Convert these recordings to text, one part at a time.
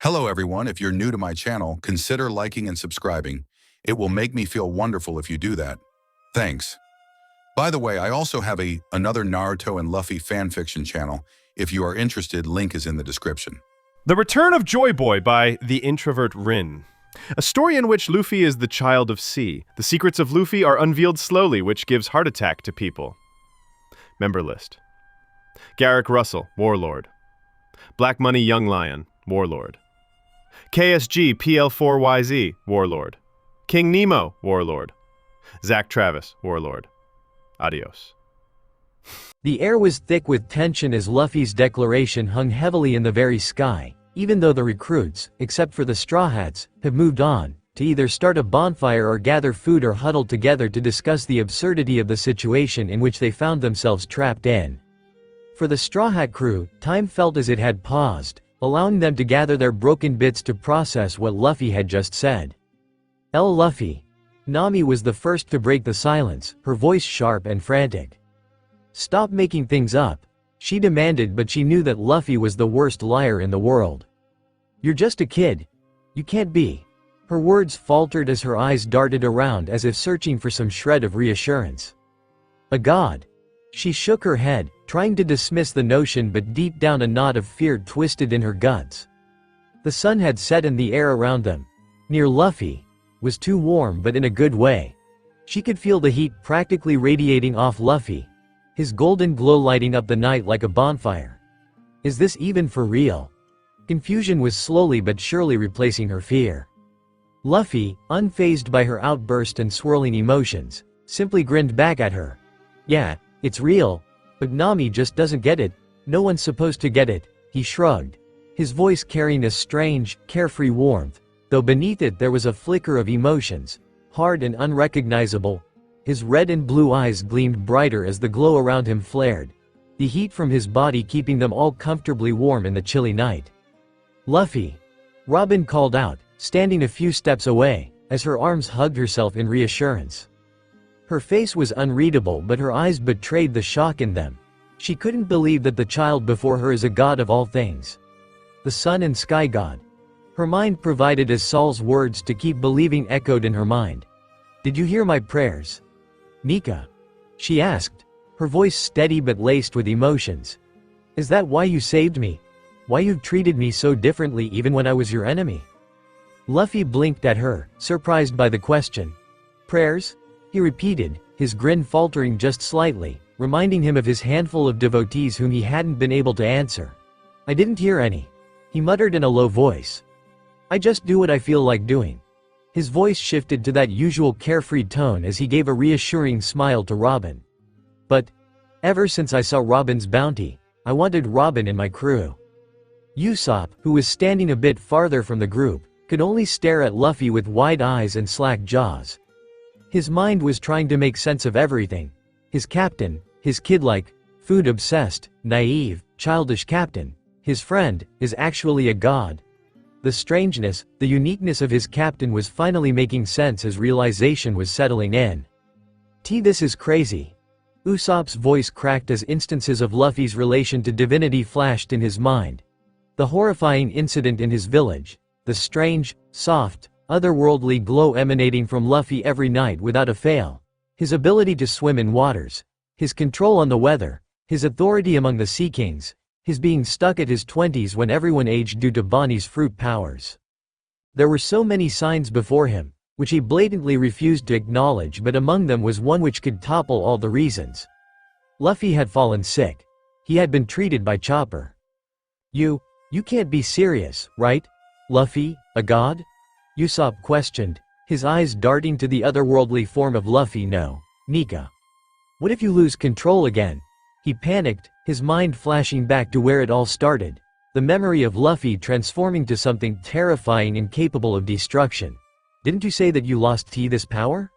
Hello everyone, if you're new to my channel, consider liking and subscribing. It will make me feel wonderful if you do that. Thanks. By the way, I also have another Naruto and Luffy fanfiction channel. If you are interested, link is in the description. The Return of Joyboy by TheIntrovertRin. A story in which Luffy is the child of sea. The secrets of Luffy are unveiled slowly, which gives heart attack to people. Member list. Garrick Russell, Warlord. Black Money Young Lion, Warlord. KSG PL4YZ, Warlord. King Nemo, Warlord. Zach Travis, Warlord. Adios. The air was thick with tension as Luffy's declaration hung heavily in the very sky, even though the recruits, except for the Straw Hats, have moved on, to either start a bonfire or gather food or huddle together to discuss the absurdity of the situation in which they found themselves trapped in. For the Straw Hat crew, time felt as it had paused, allowing them to gather their broken bits to process what Luffy had just said. Luffy. Nami was the first to break the silence, her voice sharp and frantic. Stop making things up, she demanded, but she knew that Luffy was the worst liar in the world. You're just a kid. You can't be. Her words faltered as her eyes darted around as if searching for some shred of reassurance. A god. She shook her head, trying to dismiss the notion, but deep down a knot of fear twisted in her guts. The sun had set and the air around them, near Luffy, was too warm, but in a good way. She could feel the heat practically radiating off Luffy, his golden glow lighting up the night like a bonfire. Is this even for real? Confusion was slowly but surely replacing her fear. Luffy, unfazed by her outburst and swirling emotions, simply grinned back at her. Yeah, it's real, but Nami just doesn't get it. No one's supposed to get it, he shrugged, his voice carrying a strange, carefree warmth, though beneath it there was a flicker of emotions, hard and unrecognizable. His red and blue eyes gleamed brighter as the glow around him flared, the heat from his body keeping them all comfortably warm in the chilly night. Luffy. Robin called out, standing a few steps away, as her arms hugged herself in reassurance. Her face was unreadable, but her eyes betrayed the shock in them. She couldn't believe that the child before her is a god of all things. The sun and sky god. Her mind provided as Saul's words to keep believing echoed in her mind. Did you hear my prayers, Nika? She asked, her voice steady but laced with emotions. Is that why you saved me? Why you've treated me so differently even when I was your enemy? Luffy blinked at her, surprised by the question. Prayers? He repeated, his grin faltering just slightly, reminding him of his handful of devotees whom he hadn't been able to answer. I didn't hear any. He muttered in a low voice. I just do what I feel like doing. His voice shifted to that usual carefree tone as he gave a reassuring smile to Robin. But, ever since I saw Robin's bounty, I wanted Robin in my crew. Usopp, who was standing a bit farther from the group, could only stare at Luffy with wide eyes and slack jaws. His mind was trying to make sense of everything. His captain, his kid-like, food-obsessed, naive, childish captain, his friend, is actually a god. The strangeness, the uniqueness of his captain was finally making sense as realization was settling in. This is crazy. Usopp's voice cracked as instances of Luffy's relation to divinity flashed in his mind. The horrifying incident in his village, the strange, soft, otherworldly glow emanating from Luffy every night without a fail, his ability to swim in waters, his control on the weather, his authority among the Sea Kings, his being stuck at his 20s when everyone aged due to Bonnie's fruit powers. There were so many signs before him, which he blatantly refused to acknowledge, but among them was one which could topple all the reasons. Luffy had fallen sick. He had been treated by Chopper. You can't be serious, right? Luffy, a god? Usopp questioned, his eyes darting to the otherworldly form of Luffy. No, Nika. What if you lose control again? He panicked, his mind flashing back to where it all started, the memory of Luffy transforming to something terrifying and capable of destruction. Didn't you say that you lost this power?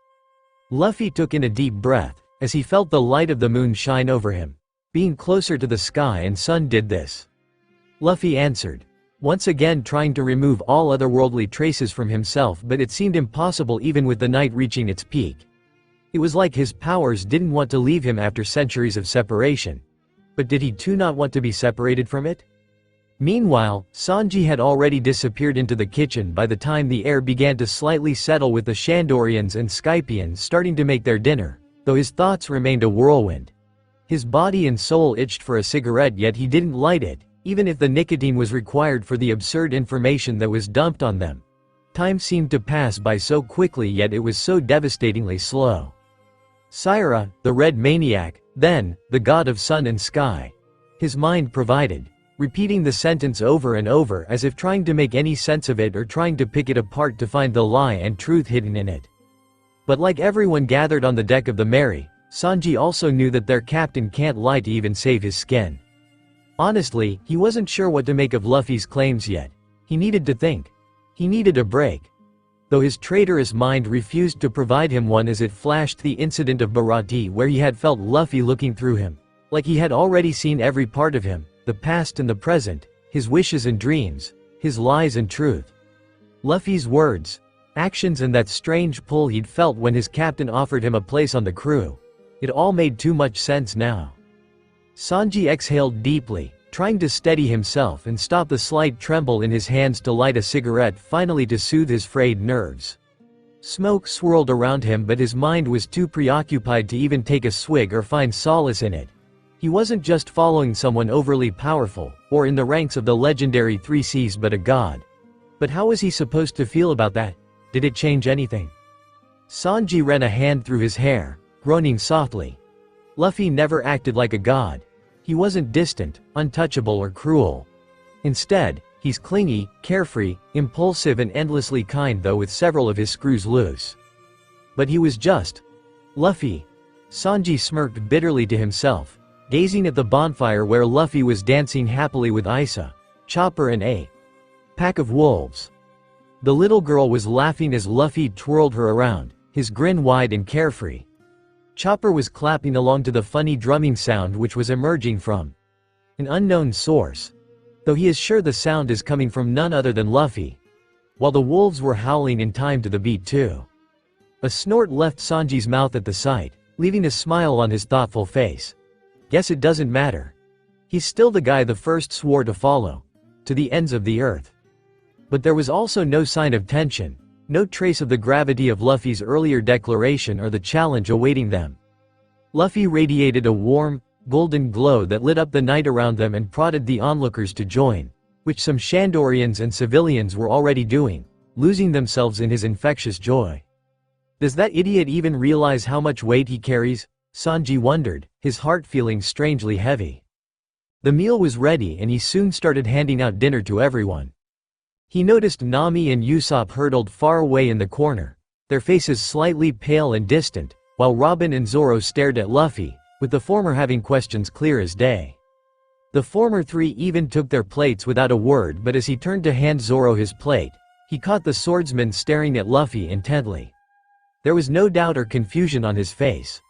Luffy took in a deep breath, as he felt the light of the moon shine over him. Being closer to the sky and sun did this. Luffy answered, once again trying to remove all otherworldly traces from himself, but it seemed impossible even with the night reaching its peak. It was like his powers didn't want to leave him after centuries of separation. But did he too not want to be separated from it? Meanwhile, Sanji had already disappeared into the kitchen by the time the air began to slightly settle with the Shandorians and Skypians starting to make their dinner, though his thoughts remained a whirlwind. His body and soul itched for a cigarette, yet he didn't light it, even if the nicotine was required for the absurd information that was dumped on them. Time seemed to pass by so quickly, yet it was so devastatingly slow. Syra, the red maniac, then, the god of sun and sky. His mind provided, repeating the sentence over and over as if trying to make any sense of it or trying to pick it apart to find the lie and truth hidden in it. But like everyone gathered on the deck of the Mary, Sanji also knew that their captain can't lie to even save his skin. Honestly, he wasn't sure what to make of Luffy's claims yet. He needed to think. He needed a break. Though his traitorous mind refused to provide him one as it flashed the incident of Baratie where he had felt Luffy looking through him. Like he had already seen every part of him, the past and the present, his wishes and dreams, his lies and truth. Luffy's words, actions and that strange pull he'd felt when his captain offered him a place on the crew. It all made too much sense now. Sanji exhaled deeply, trying to steady himself and stop the slight tremble in his hands to light a cigarette finally to soothe his frayed nerves. Smoke swirled around him, but his mind was too preoccupied to even take a swig or find solace in it. He wasn't just following someone overly powerful, or in the ranks of the legendary 3 Cs, but a god. But how was he supposed to feel about that? Did it change anything? Sanji ran a hand through his hair, groaning softly. Luffy never acted like a god. He wasn't distant, untouchable or cruel. Instead, he's clingy, carefree, impulsive and endlessly kind, though with several of his screws loose. But he was just Luffy. Sanji smirked bitterly to himself, gazing at the bonfire where Luffy was dancing happily with Isa, Chopper and a pack of wolves. The little girl was laughing as Luffy twirled her around, his grin wide and carefree. Chopper was clapping along to the funny drumming sound which was emerging from an unknown source, though he is sure the sound is coming from none other than Luffy. While the wolves were howling in time to the beat too. A snort left Sanji's mouth at the sight, leaving a smile on his thoughtful face. Guess it doesn't matter. He's still the guy the first swore to follow, to the ends of the earth. But there was also no sign of tension, no trace of the gravity of Luffy's earlier declaration or the challenge awaiting them. Luffy radiated a warm, golden glow that lit up the night around them and prodded the onlookers to join, which some Shandorians and civilians were already doing, losing themselves in his infectious joy. Does that idiot even realize how much weight he carries? Sanji wondered, his heart feeling strangely heavy. The meal was ready and he soon started handing out dinner to everyone. He noticed Nami and Usopp hurtled far away in the corner, their faces slightly pale and distant, while Robin and Zoro stared at Luffy, with the former having questions clear as day. The former 3 even took their plates without a word, but as he turned to hand Zoro his plate, he caught the swordsman staring at Luffy intently. There was no doubt or confusion on his face.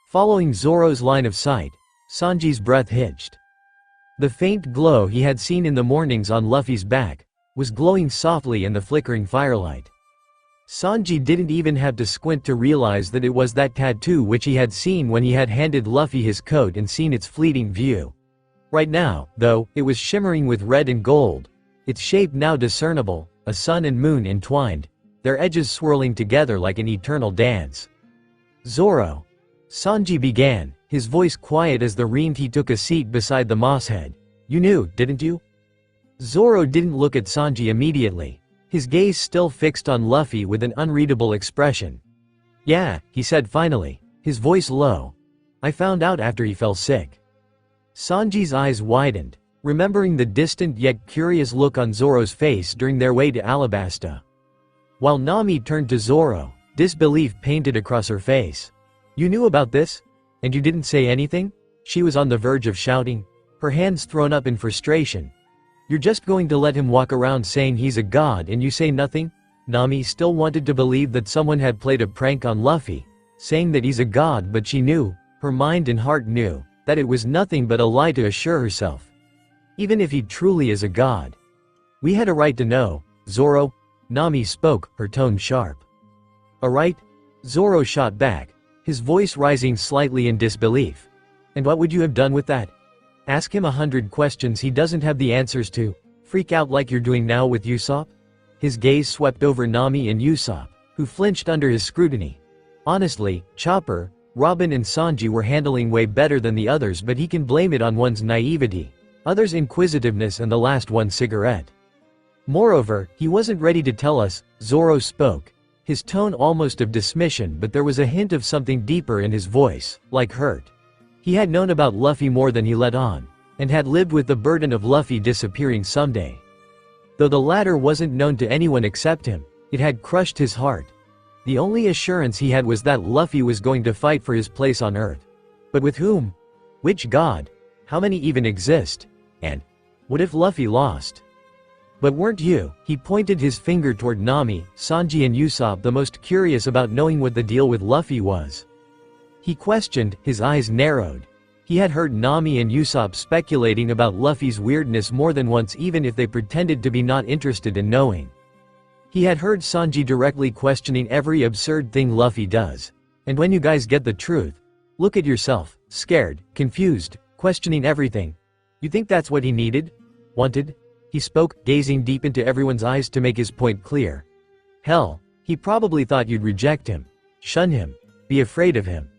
Following Zoro's line of sight, Sanji's breath hitched. The faint glow he had seen in the mornings on Luffy's back was glowing softly in the flickering firelight. Sanji didn't even have to squint to realize that it was that tattoo which he had seen when he had handed Luffy his coat and seen its fleeting view. Right now, though, it was shimmering with red and gold, its shape now discernible, a sun and moon entwined, their edges swirling together like an eternal dance. Zoro. Sanji began, his voice quiet as the reamed he took a seat beside the moss head. You knew, didn't you? Zoro didn't look at Sanji immediately, his gaze still fixed on Luffy with an unreadable expression. Yeah, he said finally, his voice low. I found out after he fell sick. Sanji's eyes widened, remembering the distant yet curious look on Zoro's face during their way to Alabasta. While Nami turned to Zoro, disbelief painted across her face. You knew about this? And you didn't say anything? She was on the verge of shouting, her hands thrown up in frustration. You're just going to let him walk around saying he's a god and you say nothing? Nami still wanted to believe that someone had played a prank on Luffy, saying that he's a god, but she knew, her mind and heart knew, that it was nothing but a lie to assure herself. Even if he truly is a god. We had a right to know, Zoro. Nami spoke, her tone sharp. A right? Zoro shot back, his voice rising slightly in disbelief. And what would you have done with that? Ask him 100 questions he doesn't have the answers to. Freak out like you're doing now with Usopp? His gaze swept over Nami and Usopp, who flinched under his scrutiny. Honestly, Chopper, Robin and Sanji were handling way better than the others, but he can blame it on one's naivety, others' inquisitiveness and the last one's cigarette. Moreover, he wasn't ready to tell us. Zoro spoke, his tone almost of dismission, but there was a hint of something deeper in his voice, like hurt. He had known about Luffy more than he let on, and had lived with the burden of Luffy disappearing someday. Though the latter wasn't known to anyone except him, it had crushed his heart. The only assurance he had was that Luffy was going to fight for his place on Earth. But with whom? Which god? How many even exist? And what if Luffy lost? But weren't you, he pointed his finger toward Nami, Sanji and Usopp, the most curious about knowing what the deal with Luffy was? He questioned, his eyes narrowed. He had heard Nami and Usopp speculating about Luffy's weirdness more than once, even if they pretended to be not interested in knowing. He had heard Sanji directly questioning every absurd thing Luffy does. And when you guys get the truth, look at yourself, scared, confused, questioning everything. You think that's what he needed? Wanted? He spoke, gazing deep into everyone's eyes to make his point clear. Hell, he probably thought you'd reject him, shun him, be afraid of him.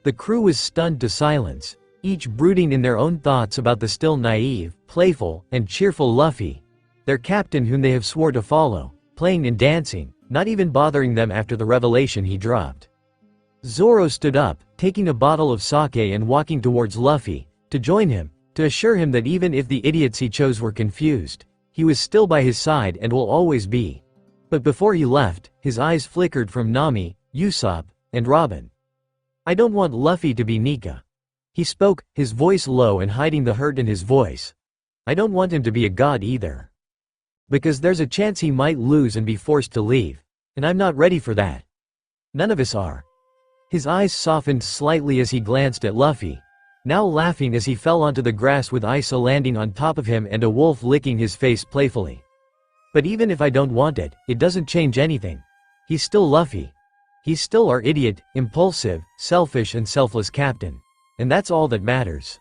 The crew was stunned to silence, each brooding in their own thoughts about the still naive, playful, and cheerful Luffy, their captain whom they have swore to follow, playing and dancing, not even bothering them after the revelation he dropped. Zoro stood up, taking a bottle of sake and walking towards Luffy, to join him, to assure him that even if the idiots he chose were confused, he was still by his side and will always be. But before he left, his eyes flickered from Nami, Usopp, and Robin. I don't want Luffy to be Nika. He spoke, his voice low and hiding the hurt in his voice. I don't want him to be a god either. Because there's a chance he might lose and be forced to leave. And I'm not ready for that. None of us are. His eyes softened slightly as he glanced at Luffy, now laughing as he fell onto the grass with Isa landing on top of him and a wolf licking his face playfully. But even if I don't want it, it doesn't change anything. He's still Luffy. He's still our idiot, impulsive, selfish and selfless captain. And that's all that matters.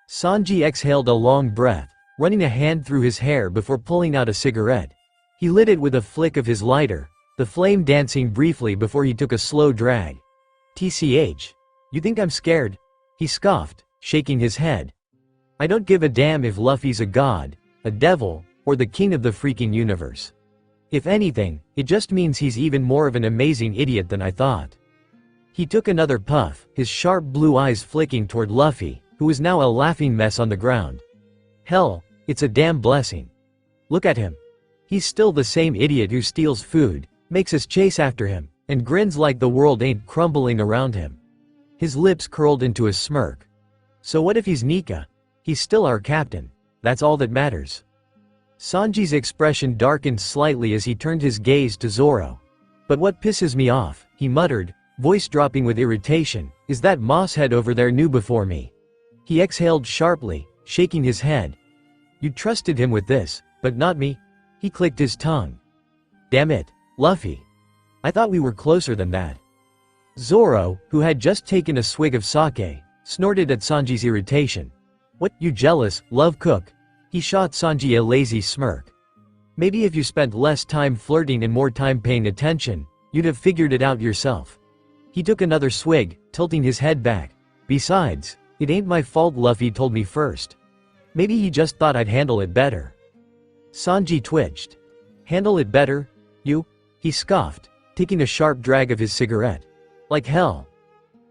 Sanji exhaled a long breath, running a hand through his hair before pulling out a cigarette. He lit it with a flick of his lighter, the flame dancing briefly before he took a slow drag. TCH. You think I'm scared? He scoffed, shaking his head. I don't give a damn if Luffy's a god, a devil, or the king of the freaking universe. If anything, it just means he's even more of an amazing idiot than I thought. He took another puff, his sharp blue eyes flicking toward Luffy, who was now a laughing mess on the ground. Hell, it's a damn blessing. Look at him. He's still the same idiot who steals food, makes us chase after him, and grins like the world ain't crumbling around him. His lips curled into a smirk. So what if he's Nika? He's still our captain. That's all that matters. Sanji's expression darkened slightly as he turned his gaze to Zoro. But what pisses me off, he muttered, voice dropping with irritation, is that mosshead over there knew before me. He exhaled sharply, shaking his head. You trusted him with this, but not me? He clicked his tongue. Damn it, Luffy. I thought we were closer than that. Zoro, who had just taken a swig of sake, snorted at Sanji's irritation. What, you jealous, love cook? He shot Sanji a lazy smirk. Maybe if you spent less time flirting and more time paying attention, you'd have figured it out yourself. He took another swig, tilting his head back. Besides, it ain't my fault Luffy told me first. Maybe he just thought I'd handle it better. Sanji twitched. Handle it better? You? He scoffed, taking a sharp drag of his cigarette. Like hell.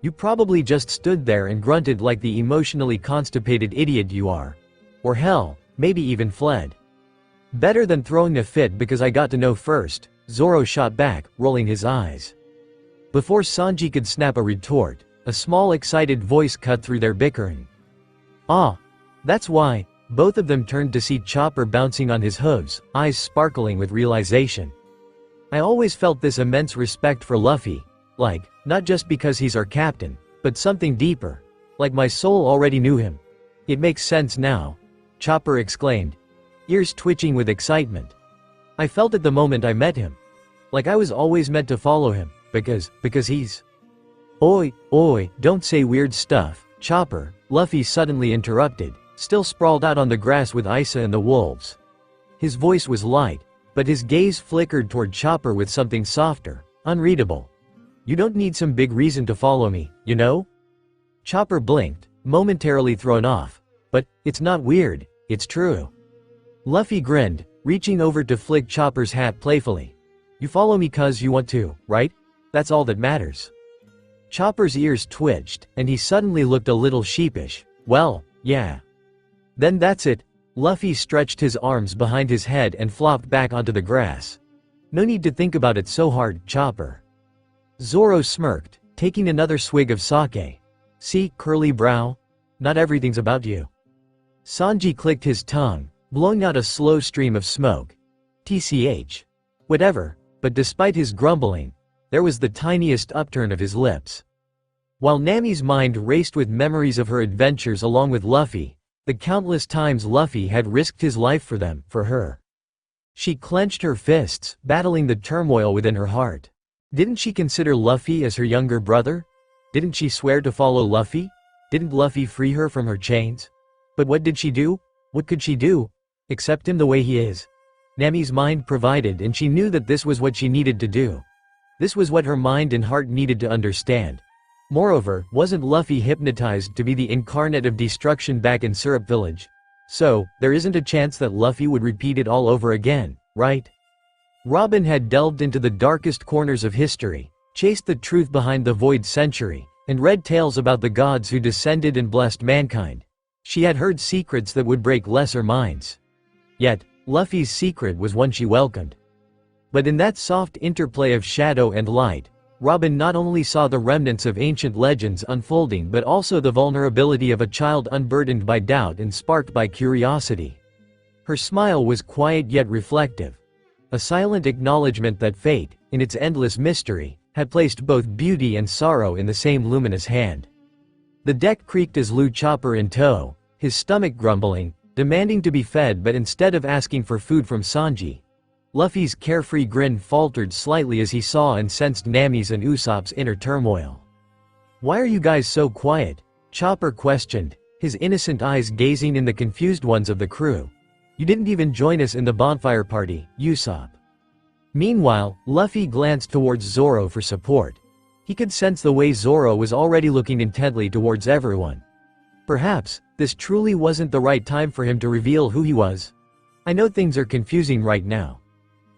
You probably just stood there and grunted like the emotionally constipated idiot you are. Or hell, maybe even fled. Better than throwing a fit because I got to know first, Zoro shot back, rolling his eyes. Before Sanji could snap a retort, a small excited voice cut through their bickering. Ah. That's why. Both of them turned to see Chopper bouncing on his hooves, eyes sparkling with realization. I always felt this immense respect for Luffy. Like, not just because he's our captain, but something deeper. Like my soul already knew him. It makes sense now. Chopper exclaimed, ears twitching with excitement. I felt it the moment I met him. Like I was always meant to follow him, because he's... Oi, don't say weird stuff, Chopper, Luffy suddenly interrupted, still sprawled out on the grass with Isa and the wolves. His voice was light, but his gaze flickered toward Chopper with something softer, unreadable. "You don't need some big reason to follow me, you know?" Chopper blinked, momentarily thrown off. "But, it's not weird, it's true." Luffy grinned, reaching over to flick Chopper's hat playfully. "You follow me 'cause you want to, right? That's all that matters." Chopper's ears twitched, and he suddenly looked a little sheepish. "Well, yeah. Then that's it." Luffy stretched his arms behind his head and flopped back onto the grass. "No need to think about it so hard, Chopper." Zoro smirked, taking another swig of sake. "See, curly brow? Not everything's about you." Sanji clicked his tongue, blowing out a slow stream of smoke. TCH. Whatever, but despite his grumbling, there was the tiniest upturn of his lips. While Nami's mind raced with memories of her adventures along with Luffy, the countless times Luffy had risked his life for them, for her. She clenched her fists, battling the turmoil within her heart. Didn't she consider Luffy as her younger brother? Didn't she swear to follow Luffy? Didn't Luffy free her from her chains? But what did she do? What could she do? Accept him the way he is? Nami's mind provided, and she knew that this was what she needed to do. This was what her mind and heart needed to understand. Moreover, wasn't Luffy hypnotized to be the incarnate of destruction back in Syrup Village? So, there isn't a chance that Luffy would repeat it all over again, right? Robin had delved into the darkest corners of history, chased the truth behind the Void Century, and read tales about the gods who descended and blessed mankind. She had heard secrets that would break lesser minds. Yet, Luffy's secret was one she welcomed. But in that soft interplay of shadow and light, Robin not only saw the remnants of ancient legends unfolding but also the vulnerability of a child unburdened by doubt and sparked by curiosity. Her smile was quiet yet reflective. A silent acknowledgement that fate, in its endless mystery, had placed both beauty and sorrow in the same luminous hand. The deck creaked as Lu Chopper in tow, his stomach grumbling, demanding to be fed, but instead of asking for food from Sanji, Luffy's carefree grin faltered slightly as he saw and sensed Nami's and Usopp's inner turmoil. "Why are you guys so quiet?" Chopper questioned, his innocent eyes gazing in the confused ones of the crew. "You didn't even join us in the bonfire party, Usopp." Meanwhile, Luffy glanced towards Zoro for support. He could sense the way Zoro was already looking intently towards everyone. Perhaps, this truly wasn't the right time for him to reveal who he was. "I know things are confusing right now."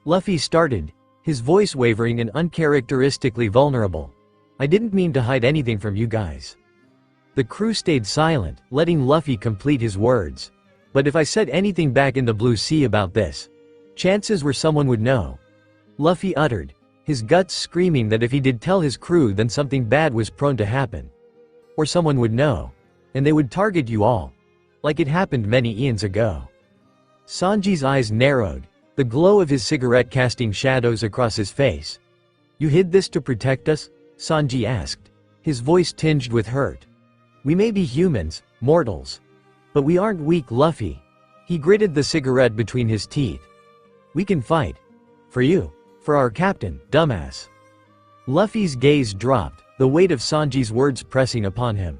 Luffy started, his voice wavering and uncharacteristically vulnerable. "I didn't mean to hide anything from you guys." The crew stayed silent, letting Luffy complete his words. "But if I said anything back in the Blue Sea about this, chances were someone would know." Luffy uttered, his guts screaming that if he did tell his crew then something bad was prone to happen. Or someone would know. And they would target you all. Like it happened many eons ago. Sanji's eyes narrowed, the glow of his cigarette casting shadows across his face. "You hid this to protect us?" Sanji asked, his voice tinged with hurt. "We may be humans, mortals. But we aren't weak, Luffy." He gritted the cigarette between his teeth. "We can fight. For you. For our captain, dumbass." Luffy's gaze dropped, the weight of Sanji's words pressing upon him.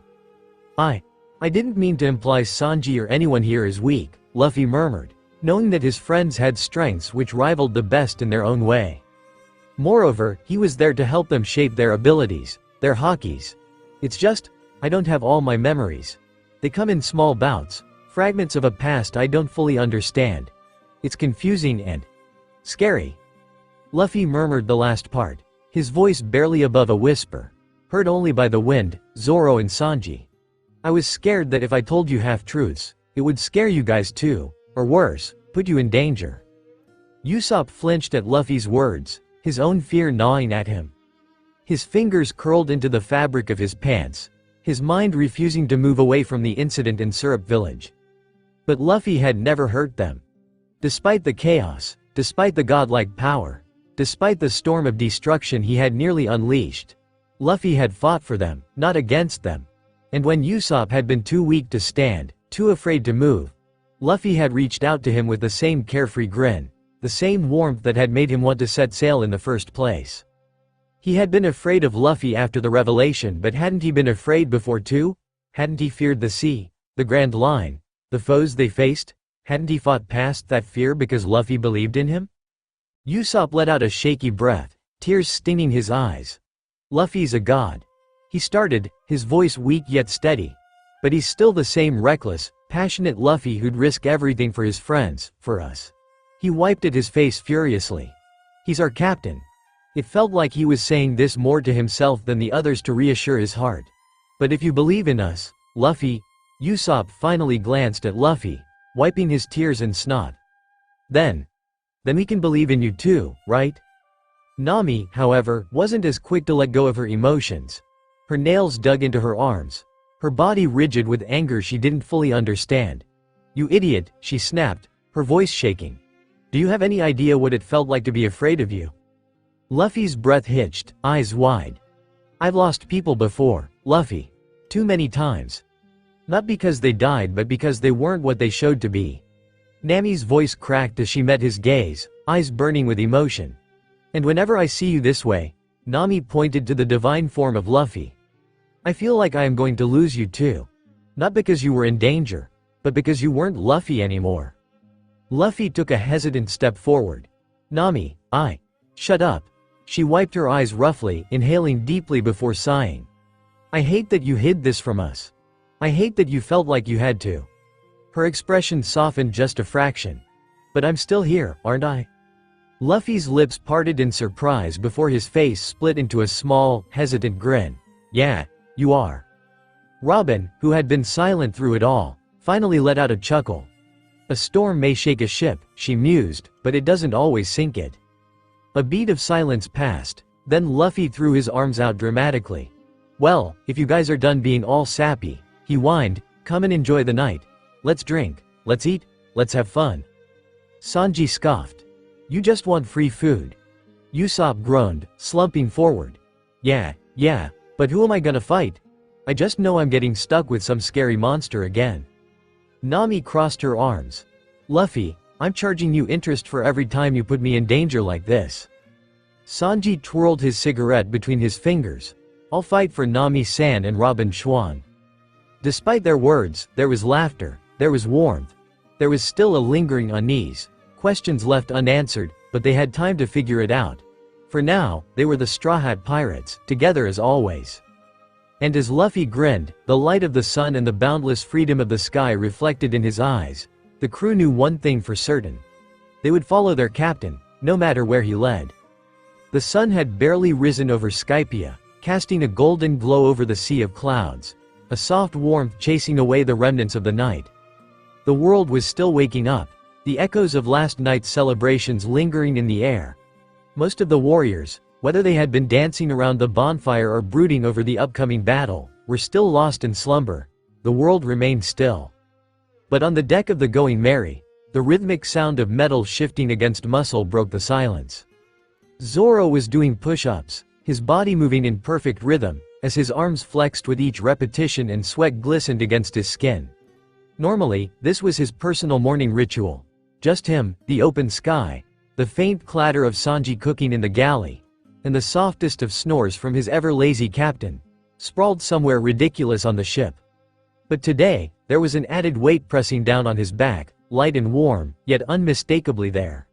I didn't mean to imply Sanji or anyone here is weak," Luffy murmured, knowing that his friends had strengths which rivaled the best in their own way. Moreover, he was there to help them shape their abilities, their hakis. "It's just, I don't have all my memories. They come in small bouts, fragments of a past I don't fully understand. It's confusing and scary." Luffy murmured the last part, his voice barely above a whisper, heard only by the wind, Zoro and Sanji. "I was scared that if I told you half-truths, it would scare you guys too, or worse, put you in danger." Usopp flinched at Luffy's words, his own fear gnawing at him. His fingers curled into the fabric of his pants, his mind refusing to move away from the incident in Syrup Village. But Luffy had never hurt them. Despite the chaos, despite the godlike power, despite the storm of destruction he had nearly unleashed, Luffy had fought for them, not against them. And when Usopp had been too weak to stand, too afraid to move, Luffy had reached out to him with the same carefree grin, the same warmth that had made him want to set sail in the first place. He had been afraid of Luffy after the revelation, but hadn't he been afraid before too? Hadn't he feared the sea, the Grand Line, the foes they faced? Hadn't he fought past that fear because Luffy believed in him? Usopp let out a shaky breath, tears stinging his eyes. Luffy's a god. He started, his voice weak yet steady. But he's still the same reckless, passionate Luffy who'd risk everything for his friends, for us. He wiped at his face furiously. He's our captain. It felt like he was saying this more to himself than the others to reassure his heart. But if you believe in us, Luffy, Usopp finally glanced at Luffy, wiping his tears and snot. Then we can believe in you too, right? Nami, however, wasn't as quick to let go of her emotions. Her nails dug into her arms, her body rigid with anger she didn't fully understand. You idiot, she snapped, her voice shaking. Do you have any idea what it felt like to be afraid of you? Luffy's breath hitched, eyes wide. I've lost people before, Luffy. Too many times. Not because they died but because they weren't what they showed to be. Nami's voice cracked as she met his gaze, eyes burning with emotion. And whenever I see you this way, Nami pointed to the divine form of Luffy. I feel like I am going to lose you too. Not because you were in danger, but because you weren't Luffy anymore. Luffy took a hesitant step forward. Nami, shut up. She wiped her eyes roughly, inhaling deeply before sighing. I hate that you hid this from us. I hate that you felt like you had to. Her expression softened just a fraction. But I'm still here, aren't I? Luffy's lips parted in surprise before his face split into a small, hesitant grin. Yeah, you are. Robin, who had been silent through it all, finally let out a chuckle. A storm may shake a ship, she mused, but it doesn't always sink it. A beat of silence passed, then Luffy threw his arms out dramatically. Well, if you guys are done being all sappy, he whined, come and enjoy the night. Let's drink, let's eat, let's have fun. Sanji scoffed. You just want free food. Usopp groaned, slumping forward. Yeah, but who am I gonna fight? I just know I'm getting stuck with some scary monster again. Nami crossed her arms. Luffy, I'm charging you interest for every time you put me in danger like this. Sanji twirled his cigarette between his fingers. I'll fight for Nami-san and Robin Schwan. Despite their words, there was laughter, there was warmth. There was still a lingering unease, questions left unanswered, but they had time to figure it out. For now, they were the Straw Hat Pirates, together as always. And as Luffy grinned, the light of the sun and the boundless freedom of the sky reflected in his eyes, the crew knew one thing for certain. They would follow their captain, no matter where he led. The sun had barely risen over Skypia, casting a golden glow over the sea of clouds, a soft warmth chasing away the remnants of the night. The world was still waking up, the echoes of last night's celebrations lingering in the air. Most of the warriors, whether they had been dancing around the bonfire or brooding over the upcoming battle, were still lost in slumber. The world remained still. But on the deck of the Going Merry, the rhythmic sound of metal shifting against muscle broke the silence. Zoro was doing push-ups, his body moving in perfect rhythm, as his arms flexed with each repetition and sweat glistened against his skin. Normally, this was his personal morning ritual. Just him, the open sky, the faint clatter of Sanji cooking in the galley, and the softest of snores from his ever-lazy captain, sprawled somewhere ridiculous on the ship. But today, there was an added weight pressing down on his back, light and warm, yet unmistakably there.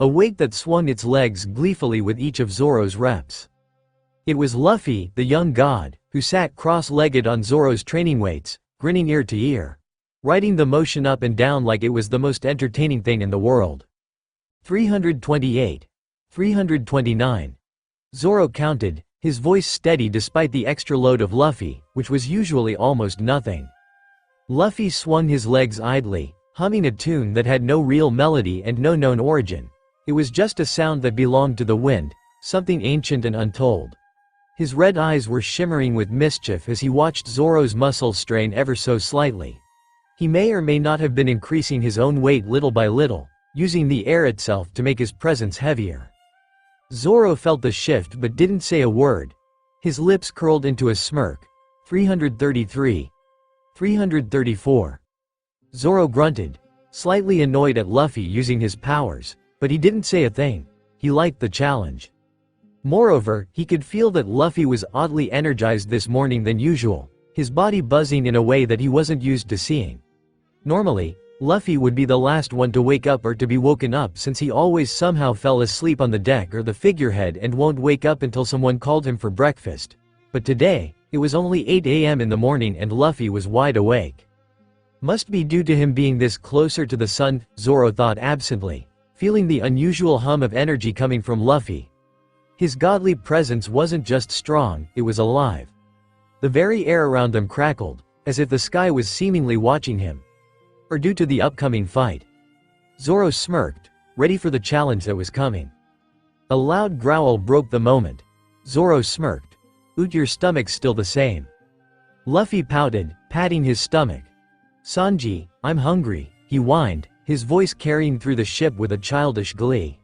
A weight that swung its legs gleefully with each of Zoro's reps. It was Luffy, the young god, who sat cross-legged on Zoro's training weights, grinning ear to ear, riding the motion up and down like it was the most entertaining thing in the world. 328. 329. Zoro counted, his voice steady despite the extra load of Luffy, which was usually almost nothing. Luffy swung his legs idly, humming a tune that had no real melody and no known origin. It was just a sound that belonged to the wind, something ancient and untold. His red eyes were shimmering with mischief as he watched Zoro's muscles strain ever so slightly. He may or may not have been increasing his own weight little by little, using the air itself to make his presence heavier. Zoro felt the shift but didn't say a word. His lips curled into a smirk. 333. 334. Zoro grunted, slightly annoyed at Luffy using his powers, but he didn't say a thing. He liked the challenge. Moreover, he could feel that Luffy was oddly energized this morning than usual. his body buzzing in a way that he wasn't used to seeing. Normally, Luffy would be the last one to wake up or to be woken up, since he always somehow fell asleep on the deck or the figurehead and won't wake up until someone called him for breakfast. But today, it was only 8 a.m. in the morning and Luffy was wide awake. Must be due to him being this closer to the sun, Zoro thought absently, feeling the unusual hum of energy coming from Luffy. His godly presence wasn't just strong, it was alive. The very air around them crackled, as if the sky was seemingly watching him. Or due to the upcoming fight. Zoro smirked, ready for the challenge that was coming. A loud growl broke the moment. Zoro smirked. "Oot, your stomach's still the same." Luffy pouted, patting his stomach. "Sanji, I'm hungry," he whined, his voice carrying through the ship with a childish glee.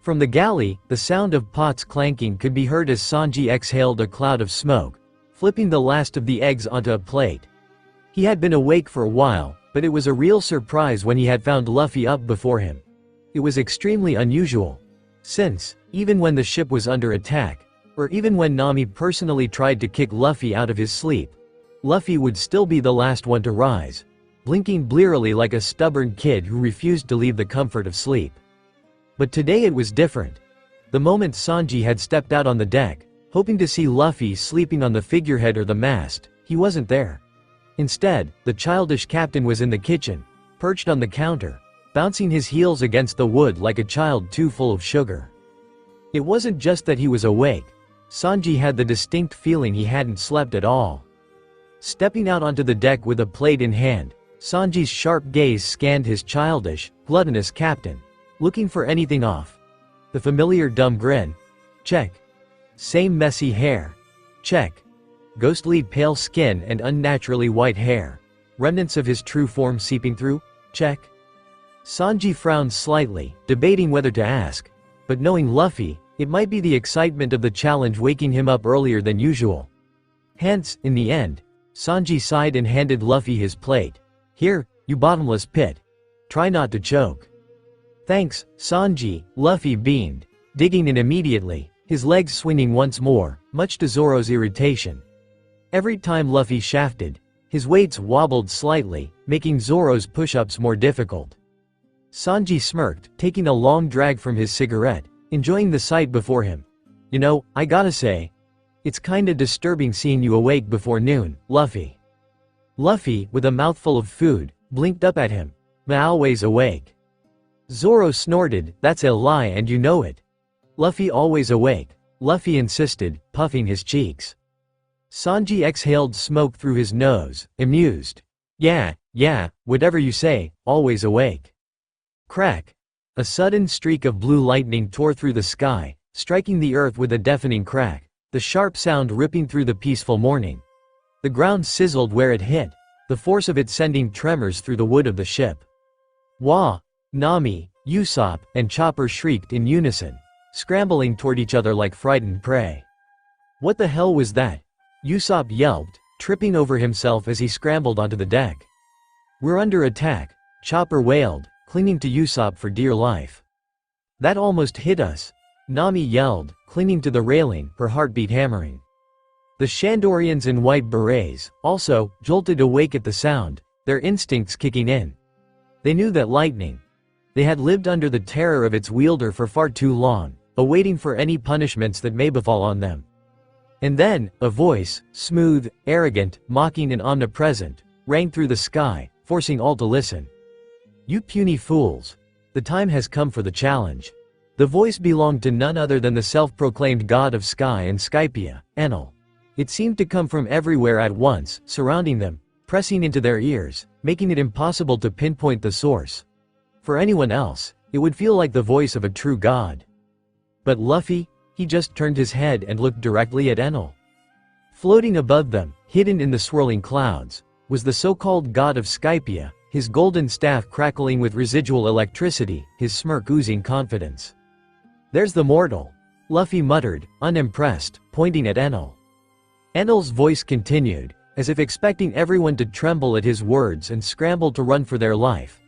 From the galley, the sound of pots clanking could be heard as Sanji exhaled a cloud of smoke, flipping the last of the eggs onto a plate. He had been awake for a while, but it was a real surprise when he had found Luffy up before him. It was extremely unusual, since, even when the ship was under attack, or even when Nami personally tried to kick Luffy out of his sleep, Luffy would still be the last one to rise, blinking blearily like a stubborn kid who refused to leave the comfort of sleep. But today it was different. The moment Sanji had stepped out on the deck, hoping to see Luffy sleeping on the figurehead or the mast, he wasn't there. Instead, the childish captain was in the kitchen, perched on the counter, bouncing his heels against the wood like a child too full of sugar. It wasn't just that he was awake. Sanji had the distinct feeling he hadn't slept at all. Stepping out onto the deck with a plate in hand, Sanji's sharp gaze scanned his childish, gluttonous captain, looking for anything off. The familiar dumb grin? Check. Same messy hair? Check. Ghostly pale skin and unnaturally white hair. Remnants of his true form seeping through? Check. Sanji frowned slightly, debating whether to ask, but knowing Luffy, it might be the excitement of the challenge waking him up earlier than usual. Hence, in the end, Sanji sighed and handed Luffy his plate. "Here, you bottomless pit. Try not to choke." "Thanks, Sanji," Luffy beamed, digging in immediately, his legs swinging once more, much to Zoro's irritation. Every time Luffy shafted, his weights wobbled slightly, making Zoro's push-ups more difficult. Sanji smirked, taking a long drag from his cigarette, enjoying the sight before him. "You know, I gotta say, it's kinda disturbing seeing you awake before noon, Luffy." Luffy, with a mouthful of food, blinked up at him. "I'm always awake." Zoro snorted, "That's a lie and you know it." "Luffy always awake," Luffy insisted, puffing his cheeks. Sanji exhaled smoke through his nose, amused. Yeah, whatever you say, always awake." Crack. A sudden streak of blue lightning tore through the sky, striking the earth with a deafening crack, the sharp sound ripping through the peaceful morning. The ground sizzled where it hit, the force of it sending tremors through the wood of the ship. Wah! Nami, Usopp, and Chopper shrieked in unison, scrambling toward each other like frightened prey. "What the hell was that?" Usopp yelped, tripping over himself as he scrambled onto the deck. "We're under attack," Chopper wailed, clinging to Usopp for dear life. "That almost hit us," Nami yelled, clinging to the railing, her heartbeat hammering. The Shandorians in white berets, also, jolted awake at the sound, their instincts kicking in. They knew that lightning. They had lived under the terror of its wielder for far too long, awaiting for any punishments that may befall on them. And then, a voice, smooth, arrogant, mocking and omnipresent, rang through the sky, forcing all to listen. "You puny fools. The time has come for the challenge." The voice belonged to none other than the self-proclaimed god of sky and Skypia, Enel. It seemed to come from everywhere at once, surrounding them, pressing into their ears, making it impossible to pinpoint the source. For anyone else, it would feel like the voice of a true god. But Luffy, he just turned his head and looked directly at Enel. Floating above them, hidden in the swirling clouds, was the so-called god of Skypia, his golden staff crackling with residual electricity, his smirk oozing confidence. "There's the mortal," Luffy muttered, unimpressed, pointing at Enel. Enel's voice continued, as if expecting everyone to tremble at his words and scramble to run for their life.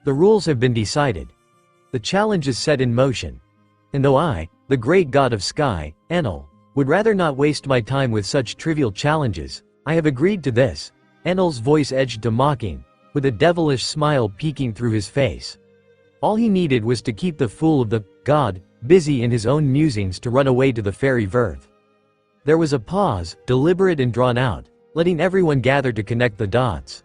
"The rules have been decided. The challenge is set in motion. And though I, the great god of sky, Enel, would rather not waste my time with such trivial challenges, I have agreed to this. Enel's voice edged to mocking, with a devilish smile peeking through his face. All he needed was to keep the fool of the god busy in his own musings to run away to the fairy Verth. There was a pause, deliberate and drawn out, letting everyone gather to connect the dots.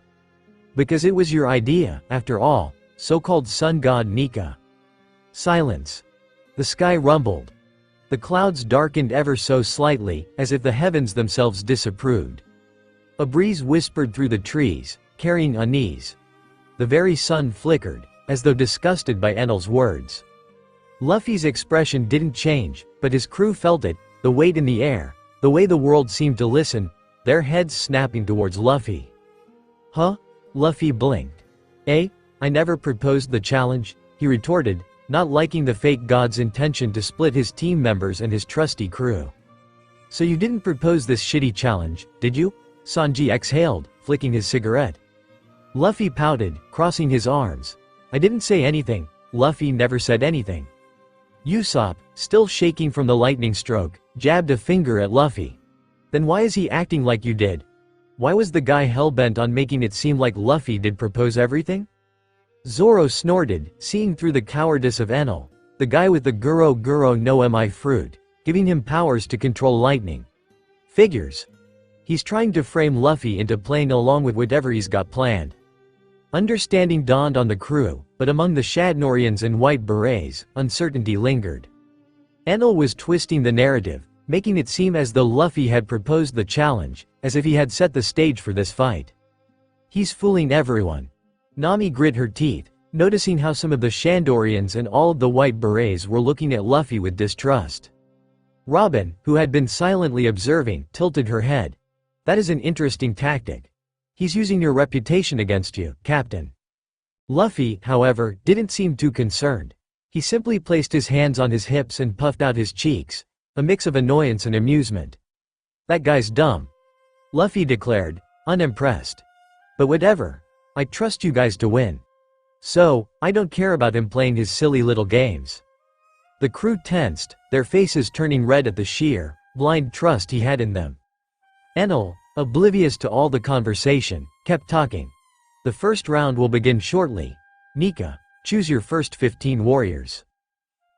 Because it was your idea, after all, so-called sun god Nika. Silence. The sky rumbled. The clouds darkened ever so slightly, as if the heavens themselves disapproved. A breeze whispered through the trees, carrying unease. The very sun flickered, as though disgusted by Enel's words. Luffy's expression didn't change, but his crew felt it, the weight in the air, the way the world seemed to listen, their heads snapping towards Luffy. Huh? Luffy blinked. I never proposed the challenge, he retorted, not liking the fake god's intention to split his team members and his trusty crew. So you didn't propose this shitty challenge, did you? Sanji exhaled, flicking his cigarette. Luffy pouted, crossing his arms. I didn't say anything. Luffy never said anything. Usopp, still shaking from the lightning stroke, jabbed a finger at Luffy. Then why is he acting like you did? Why was the guy hellbent on making it seem like Luffy did propose everything? Zoro snorted, seeing through the cowardice of Enel, the guy with the Guro no Mi fruit, giving him powers to control lightning. Figures. He's trying to frame Luffy into playing along with whatever he's got planned. Understanding dawned on the crew, but among the Shadnorians and White Berets, uncertainty lingered. Enel was twisting the narrative, making it seem as though Luffy had proposed the challenge, as if he had set the stage for this fight. He's fooling everyone. Nami grit her teeth, noticing how some of the Shandorians and all of the White Berets were looking at Luffy with distrust. Robin, who had been silently observing, tilted her head. That is an interesting tactic. He's using your reputation against you, Captain. Luffy, however, didn't seem too concerned. He simply placed his hands on his hips and puffed out his cheeks, a mix of annoyance and amusement. That guy's dumb. Luffy declared, unimpressed. But whatever. I trust you guys to win. So, I don't care about him playing his silly little games. The crew tensed, their faces turning red at the sheer, blind trust he had in them. Enel, oblivious to all the conversation, kept talking. The first round will begin shortly. Nika, choose your first 15 warriors.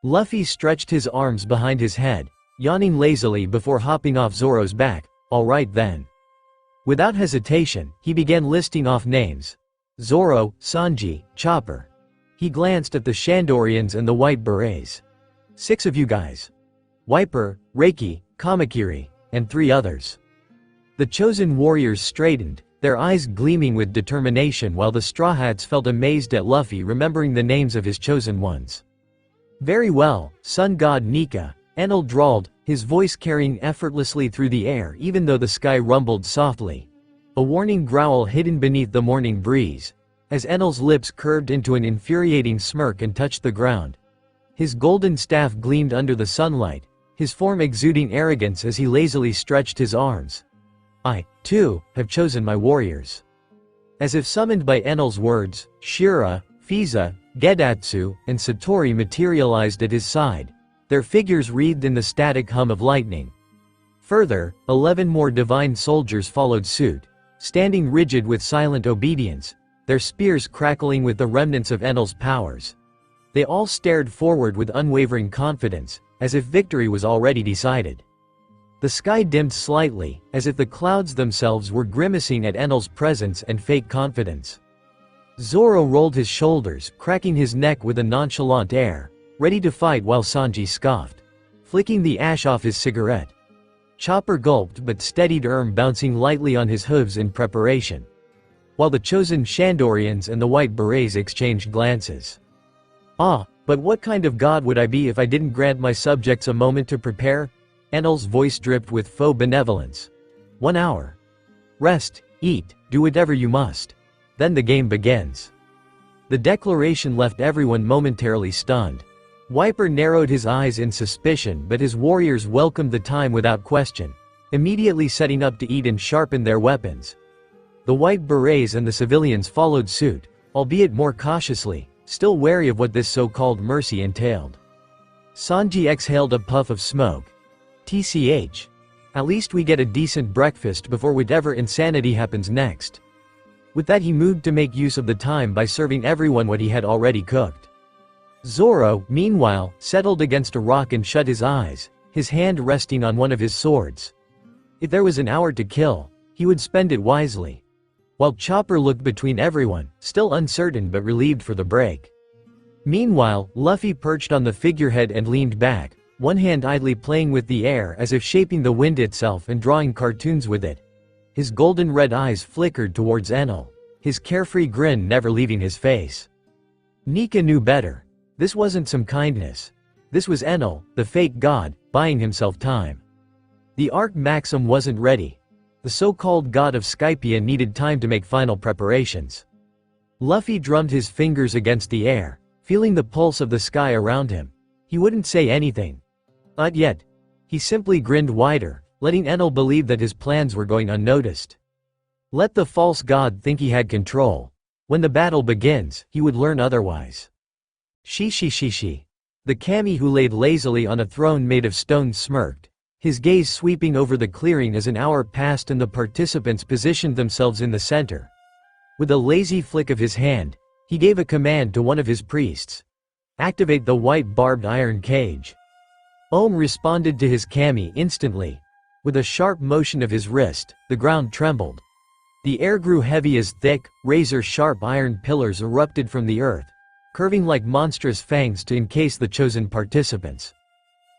Luffy stretched his arms behind his head, yawning lazily before hopping off Zoro's back. All right then. Without hesitation, he began listing off names. Zoro, Sanji, Chopper. He glanced at the Shandorians and the White Berets. 6 of you guys. Wiper, Reiki, Kamakiri, and 3 others. The chosen warriors straightened, their eyes gleaming with determination while the Straw Hats felt amazed at Luffy remembering the names of his chosen ones. Very well, Sun God Nika, Enel drawled, his voice carrying effortlessly through the air even though the sky rumbled softly. A warning growl hidden beneath the morning breeze, as Enel's lips curved into an infuriating smirk and touched the ground. His golden staff gleamed under the sunlight, his form exuding arrogance as he lazily stretched his arms. I, too, have chosen my warriors. As if summoned by Enel's words, Shura, Frieza, Gedatsu, and Satori materialized at his side, their figures wreathed in the static hum of lightning. Further, 11 more divine soldiers followed suit, standing rigid with silent obedience, their spears crackling with the remnants of Enel's powers. They all stared forward with unwavering confidence, as if victory was already decided. The sky dimmed slightly, as if the clouds themselves were grimacing at Enel's presence and fake confidence. Zoro rolled his shoulders, cracking his neck with a nonchalant air, ready to fight while Sanji scoffed, flicking the ash off his cigarette. Chopper gulped but steadied bouncing lightly on his hooves in preparation. While the chosen Shandorians and the White Berets exchanged glances. But what kind of god would I be if I didn't grant my subjects a moment to prepare? Enel's voice dripped with faux benevolence. 1 hour. Rest, eat, do whatever you must. Then the game begins. The declaration left everyone momentarily stunned. Wiper narrowed his eyes in suspicion, but his warriors welcomed the time without question, immediately setting up to eat and sharpen their weapons. The White Berets and the civilians followed suit, albeit more cautiously, still wary of what this so-called mercy entailed. Sanji exhaled a puff of smoke. TCH. At least we get a decent breakfast before whatever insanity happens next. With that he moved to make use of the time by serving everyone what he had already cooked. Zoro, meanwhile, settled against a rock and shut his eyes, his hand resting on one of his swords. If there was an hour to kill, he would spend it wisely. While Chopper looked between everyone, still uncertain but relieved for the break. Meanwhile, Luffy perched on the figurehead and leaned back, one hand idly playing with the air as if shaping the wind itself and drawing cartoons with it. His golden red eyes flickered towards Enel, his carefree grin never leaving his face. Nika knew better. This wasn't some kindness. This was Enel, the fake god, buying himself time. The Arc Maxim wasn't ready. The so-called god of Skypia needed time to make final preparations. Luffy drummed his fingers against the air, feeling the pulse of the sky around him. He wouldn't say anything. Not yet. He simply grinned wider, letting Enel believe that his plans were going unnoticed. Let the false god think he had control. When the battle begins, he would learn otherwise. She. The kami who laid lazily on a throne made of stone smirked, his gaze sweeping over the clearing as an hour passed and the participants positioned themselves in the center. With a lazy flick of his hand, he gave a command to one of his priests. Activate the white barbed iron cage. Ohm responded to his kami instantly. With a sharp motion of his wrist, the ground trembled. The air grew heavy as thick, razor-sharp iron pillars erupted from the earth, curving like monstrous fangs to encase the chosen participants.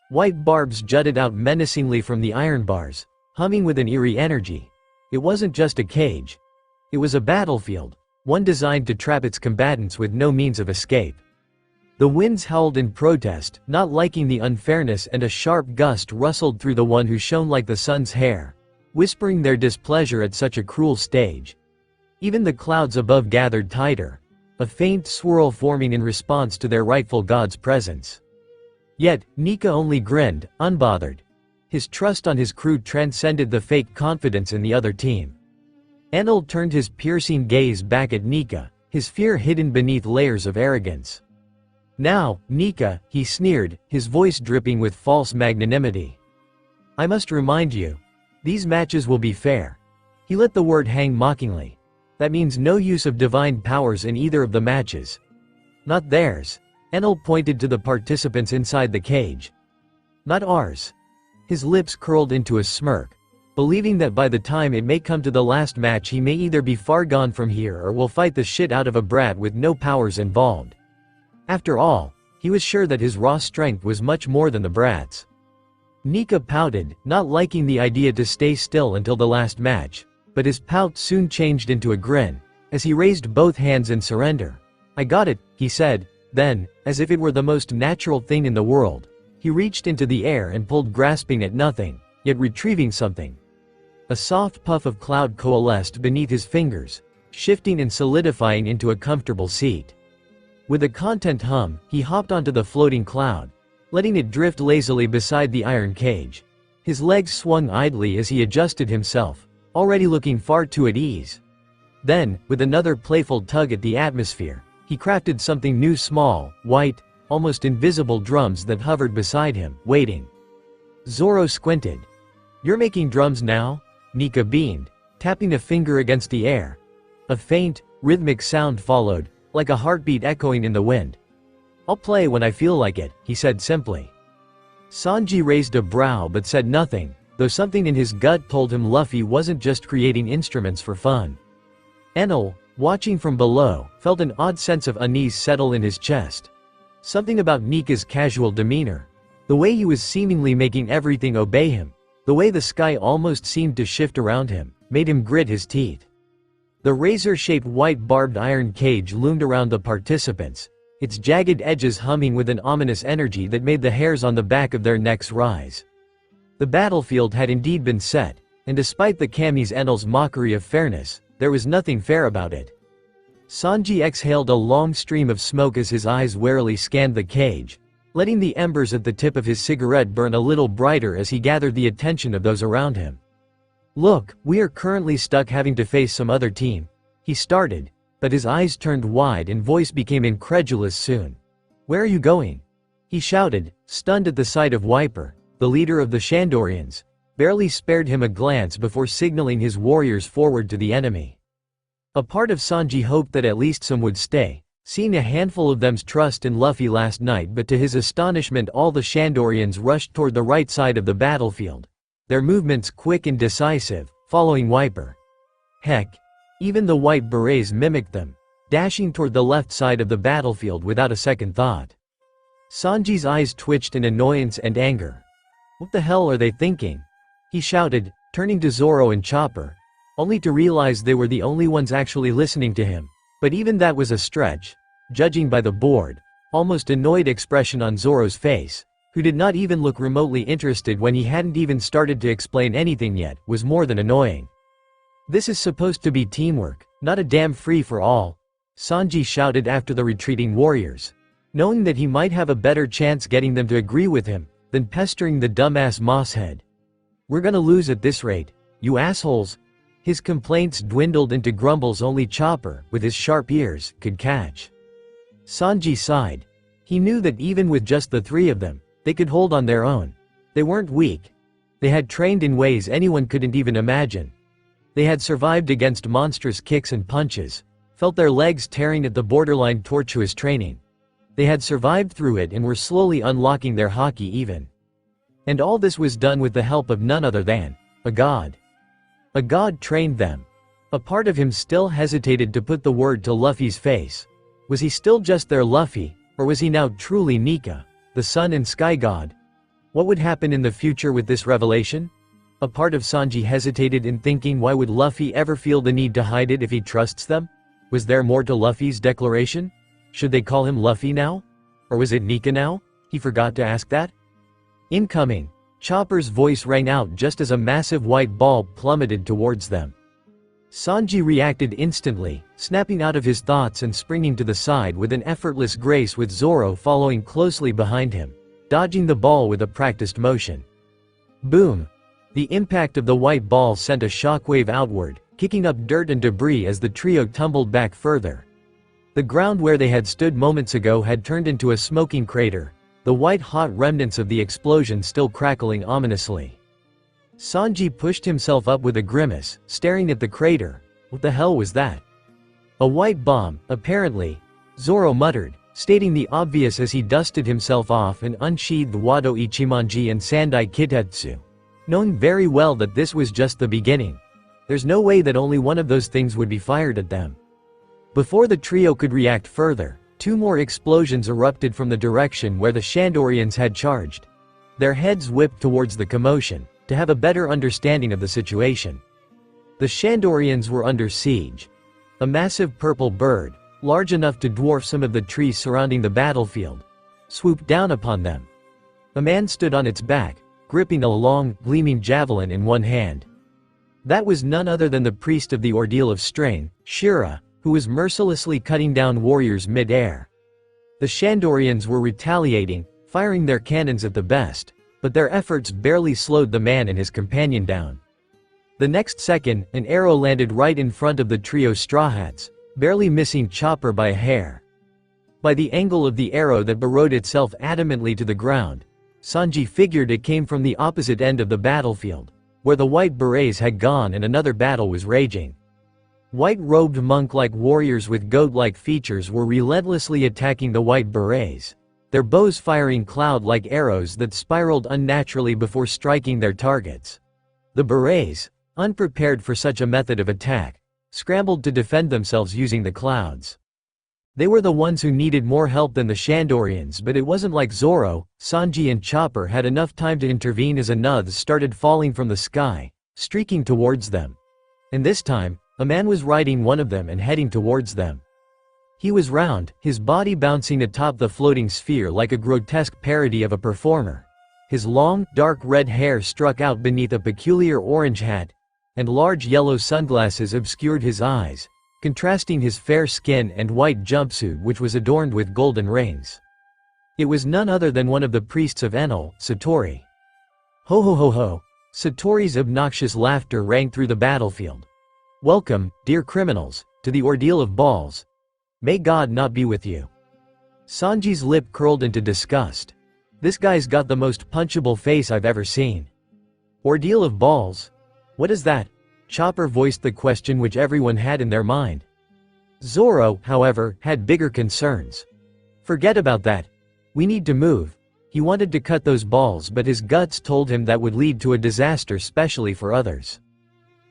White barbs jutted out menacingly from the iron bars, humming with an eerie energy. It wasn't just a cage. It was a battlefield, one designed to trap its combatants with no means of escape. The winds howled in protest, not liking the unfairness, and a sharp gust rustled through the one who shone like the sun's hair, whispering their displeasure at such a cruel stage. Even the clouds above gathered tighter, a faint swirl forming in response to their rightful god's presence. Yet, Nika only grinned, unbothered. His trust on his crew transcended the fake confidence in the other team. Enel turned his piercing gaze back at Nika, his fear hidden beneath layers of arrogance. Now, Nika, he sneered, his voice dripping with false magnanimity. I must remind you. These matches will be fair. He let the word hang mockingly. That means no use of divine powers in either of the matches. Not theirs. Enel pointed to the participants inside the cage. Not ours. His lips curled into a smirk, believing that by the time it may come to the last match he may either be far gone from here or will fight the shit out of a brat with no powers involved. After all, he was sure that his raw strength was much more than the brat's. Nika pouted, not liking the idea to stay still until the last match, but his pout soon changed into a grin, as he raised both hands in surrender. I got it, he said, then, as if it were the most natural thing in the world, he reached into the air and pulled, grasping at nothing, yet retrieving something. A soft puff of cloud coalesced beneath his fingers, shifting and solidifying into a comfortable seat. With a content hum, he hopped onto the floating cloud, letting it drift lazily beside the iron cage. His legs swung idly as he adjusted himself, already looking far too at ease. Then, with another playful tug at the atmosphere, he crafted something new, small, white, almost invisible drums that hovered beside him, waiting. Zoro squinted. You're making drums now? Nika beamed, tapping a finger against the air. A faint, rhythmic sound followed, like a heartbeat echoing in the wind. I'll play when I feel like it, he said simply. Sanji raised a brow but said nothing, though something in his gut told him Luffy wasn't just creating instruments for fun. Enel, watching from below, felt an odd sense of unease settle in his chest. Something about Nika's casual demeanor, the way he was seemingly making everything obey him, the way the sky almost seemed to shift around him, made him grit his teeth. The razor-shaped white barbed iron cage loomed around the participants, its jagged edges humming with an ominous energy that made the hairs on the back of their necks rise. The battlefield had indeed been set, and despite the Kami's Enel's mockery of fairness, there was nothing fair about it. Sanji exhaled a long stream of smoke as his eyes warily scanned the cage, letting the embers at the tip of his cigarette burn a little brighter as he gathered the attention of those around him. Look, we are currently stuck having to face some other team, he started, but his eyes turned wide and voice became incredulous soon. Where are you going? He shouted, stunned at the sight of Wiper, the leader of the Shandorians, barely spared him a glance before signaling his warriors forward to the enemy. A part of Sanji hoped that at least some would stay, seeing a handful of them's trust in Luffy last night, but to his astonishment all the Shandorians rushed toward the right side of the battlefield, their movements quick and decisive, following Wiper. Heck, even the white berets mimicked them, dashing toward the left side of the battlefield without a second thought. Sanji's eyes twitched in annoyance and anger. What the hell are they thinking? He shouted, turning to Zoro and Chopper, only to realize they were the only ones actually listening to him. But even that was a stretch, judging by the bored, almost annoyed expression on Zoro's face, who did not even look remotely interested when he hadn't even started to explain anything yet, was more than annoying. This is supposed to be teamwork, not a damn free-for-all, Sanji shouted after the retreating warriors, knowing that he might have a better chance getting them to agree with him than pestering the dumbass mosshead. We're gonna lose at this rate, you assholes. His complaints dwindled into grumbles only Chopper, with his sharp ears, could catch. Sanji sighed. He knew that even with just the three of them, they could hold on their own. They weren't weak. They had trained in ways anyone couldn't even imagine. They had survived against monstrous kicks and punches, felt their legs tearing at the borderline tortuous training. They had survived through it and were slowly unlocking their haki even. And all this was done with the help of none other than a god. A god trained them. A part of him still hesitated to put the word to Luffy's face. Was he still just their Luffy, or was he now truly Nika, the sun and sky god? What would happen in the future with this revelation? A part of Sanji hesitated in thinking, why would Luffy ever feel the need to hide it if he trusts them? Was there more to Luffy's declaration? Should they call him Luffy now? Or was it Nika now? He forgot to ask that. Incoming! Chopper's voice rang out just as a massive white ball plummeted towards them. Sanji reacted instantly, snapping out of his thoughts and springing to the side with an effortless grace, with Zoro following closely behind him, dodging the ball with a practiced motion. Boom! The impact of the white ball sent a shockwave outward, kicking up dirt and debris as the trio tumbled back further. The ground where they had stood moments ago had turned into a smoking crater, the white-hot remnants of the explosion still crackling ominously. Sanji pushed himself up with a grimace, staring at the crater. What the hell was that? A white bomb, apparently, Zoro muttered, stating the obvious as he dusted himself off and unsheathed Wado Ichimonji and Sandai Kitetsu, knowing very well that this was just the beginning. There's no way that only one of those things would be fired at them. Before the trio could react further, two more explosions erupted from the direction where the Shandorians had charged. Their heads whipped towards the commotion, to have a better understanding of the situation. The Shandorians were under siege. A massive purple bird, large enough to dwarf some of the trees surrounding the battlefield, swooped down upon them. A man stood on its back, gripping a long, gleaming javelin in one hand. That was none other than the priest of the Ordeal of Strain, Shira, who was mercilessly cutting down warriors mid-air. The Shandorians were retaliating, firing their cannons at the best, but their efforts barely slowed the man and his companion down. The next second, an arrow landed right in front of the trio's straw hats, barely missing Chopper by a hair. By the angle of the arrow that burrowed itself adamantly to the ground, Sanji figured it came from the opposite end of the battlefield, where the white berets had gone and another battle was raging. White-robed monk-like warriors with goat-like features were relentlessly attacking the white berets, their bows firing cloud-like arrows that spiraled unnaturally before striking their targets. The berets, unprepared for such a method of attack, scrambled to defend themselves using the clouds. They were the ones who needed more help than the Shandorians, but it wasn't like Zoro, Sanji and Chopper had enough time to intervene as another started falling from the sky, streaking towards them. And this time, a man was riding one of them and heading towards them. He was round, his body bouncing atop the floating sphere like a grotesque parody of a performer. His long, dark red hair struck out beneath a peculiar orange hat, and large yellow sunglasses obscured his eyes, contrasting his fair skin and white jumpsuit which was adorned with golden rings. It was none other than one of the priests of Enel, Satori. Ho ho ho ho! Satori's obnoxious laughter rang through the battlefield. Welcome, dear criminals, to the Ordeal of Balls. May God not be with you. Sanji's lip curled into disgust. This guy's got the most punchable face I've ever seen. Ordeal of balls? What is that? Chopper voiced the question which everyone had in their mind. Zoro, however, had bigger concerns. Forget about that. We need to move. He wanted to cut those balls, but his guts told him that would lead to a disaster, especially for others.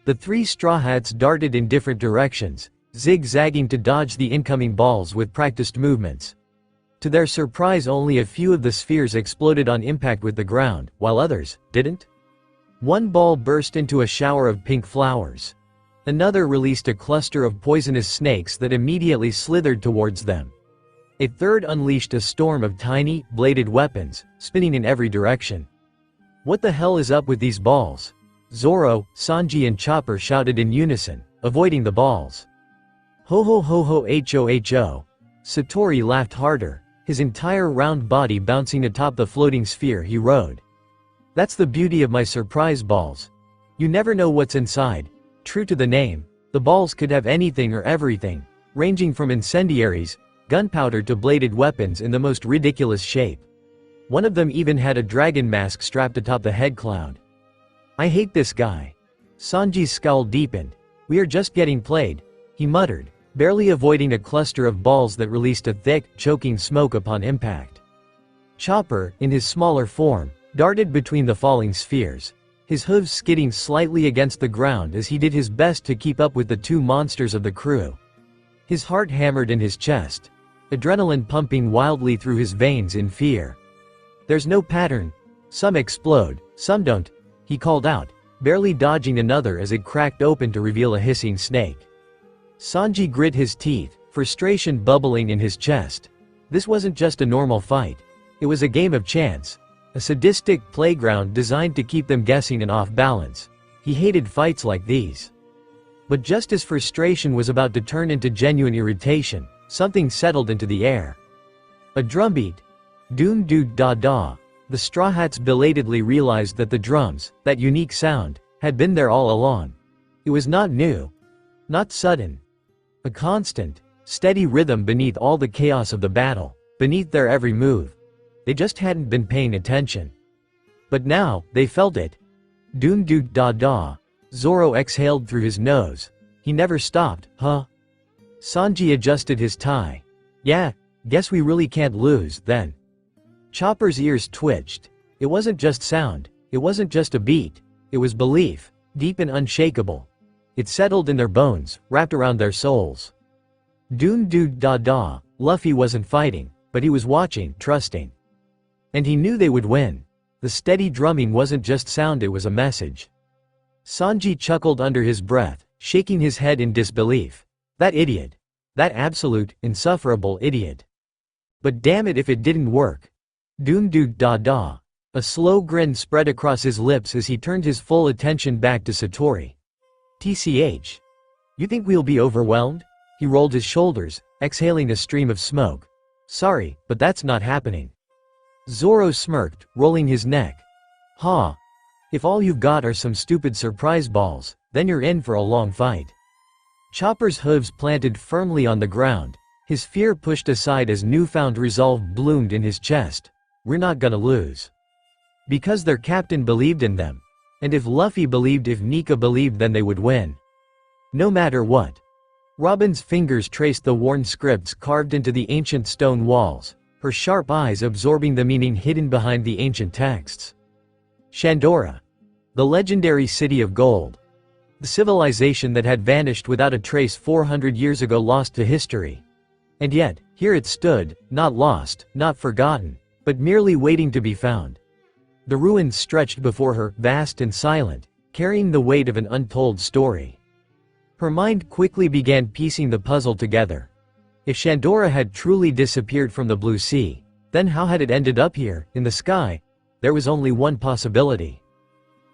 The three Straw Hats darted in different directions, zigzagging to dodge the incoming balls with practiced movements. To their surprise, only a few of the spheres exploded on impact with the ground, while others didn't. One ball burst into a shower of pink flowers. Another released a cluster of poisonous snakes that immediately slithered towards them. A third unleashed a storm of tiny, bladed weapons, spinning in every direction. What the hell is up with these balls? Zoro, Sanji and Chopper shouted in unison, avoiding the balls. Ho ho ho ho ho ho. Satori laughed harder, his entire round body bouncing atop the floating sphere he rode. That's the beauty of my surprise balls. You never know what's inside. True to the name, the balls could have anything or everything, ranging from incendiaries, gunpowder to bladed weapons in the most ridiculous shape. One of them even had a dragon mask strapped atop the head cloud. I hate this guy. Sanji's scowl deepened. We are just getting played, he muttered, barely avoiding a cluster of balls that released a thick, choking smoke upon impact. Chopper, in his smaller form, darted between the falling spheres, his hooves skidding slightly against the ground as he did his best to keep up with the two monsters of the crew. His heart hammered in his chest, adrenaline pumping wildly through his veins in fear. There's no pattern. Some explode, some don't, he called out, barely dodging another as it cracked open to reveal a hissing snake. Sanji grit his teeth, frustration bubbling in his chest. This wasn't just a normal fight. It was a game of chance. A sadistic playground designed to keep them guessing and off balance. He hated fights like these. But just as frustration was about to turn into genuine irritation, something settled into the air. A drumbeat. Doom doo da da. The Straw Hats belatedly realized that the drums, that unique sound, had been there all along. It was not new. Not sudden. A constant, steady rhythm beneath all the chaos of the battle, beneath their every move. They just hadn't been paying attention. But now, they felt it. Doom doo da da. Zoro exhaled through his nose. He never stopped, huh? Sanji adjusted his tie. Yeah, guess we really can't lose, then. Chopper's ears twitched. It wasn't just sound, it wasn't just a beat, it was belief, deep and unshakable. It settled in their bones, wrapped around their souls. Doom doo da da. Luffy wasn't fighting, but he was watching, trusting. And he knew they would win. The steady drumming wasn't just sound, it was a message. Sanji chuckled under his breath, shaking his head in disbelief. That idiot. That absolute, insufferable idiot. But damn it if it didn't work. Doom doo da da. A slow grin spread across his lips as he turned his full attention back to Satori. TCH. You think we'll be overwhelmed? He rolled his shoulders, exhaling a stream of smoke. Sorry, but that's not happening. Zoro smirked, rolling his neck. Ha. If all you've got are some stupid surprise balls, then you're in for a long fight. Chopper's hooves planted firmly on the ground, his fear pushed aside as newfound resolve bloomed in his chest. We're not gonna lose. Because their captain believed in them. And if Luffy believed, if Nika believed, then they would win. No matter what. Robin's fingers traced the worn scripts carved into the ancient stone walls, her sharp eyes absorbing the meaning hidden behind the ancient texts. Shandora. The legendary city of gold. The civilization that had vanished without a trace 400 years ago, lost to history. And yet, here it stood, not lost, not forgotten, but merely waiting to be found. The ruins stretched before her, vast and silent, carrying the weight of an untold story. Her mind quickly began piecing the puzzle together. If Shandora had truly disappeared from the blue sea, then how had it ended up here, in the sky? There was only one possibility.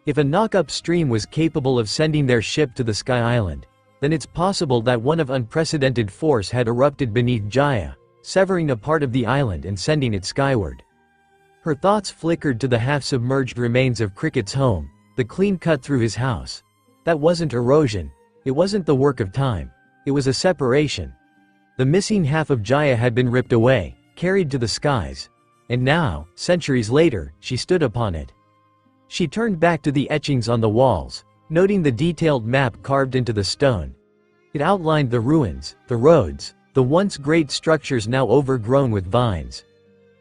If a knock-up stream was capable of sending their ship to the Sky Island, then it's possible that one of unprecedented force had erupted beneath Jaya, severing a part of the island and sending it skyward. Her thoughts flickered to the half-submerged remains of Cricket's home, the clean cut through his house. That wasn't erosion. It wasn't the work of time. It was a separation. The missing half of Jaya had been ripped away, carried to the skies. And now, centuries later, she stood upon it. She turned back to the etchings on the walls, noting the detailed map carved into the stone. It outlined the ruins, the roads, the once great structures now overgrown with vines.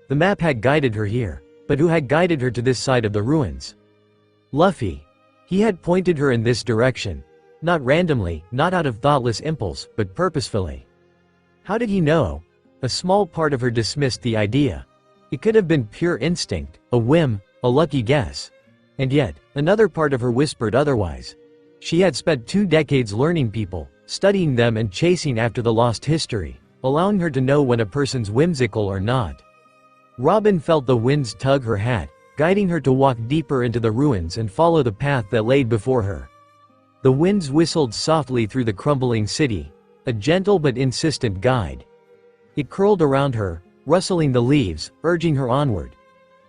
The map had guided her here, but who had guided her to this side of the ruins? Luffy. He had pointed her in this direction. Not randomly, not out of thoughtless impulse, but purposefully. How did he know? A small part of her dismissed the idea. It could have been pure instinct, a whim, a lucky guess. And yet, another part of her whispered otherwise. She had spent 2 decades learning people, studying them and chasing after the lost history, allowing her to know when a person's whimsical or not. Robin felt the winds tug her hat, guiding her to walk deeper into the ruins and follow the path that laid before her. The winds whistled softly through the crumbling city, a gentle but insistent guide. It curled around her, rustling the leaves, urging her onward.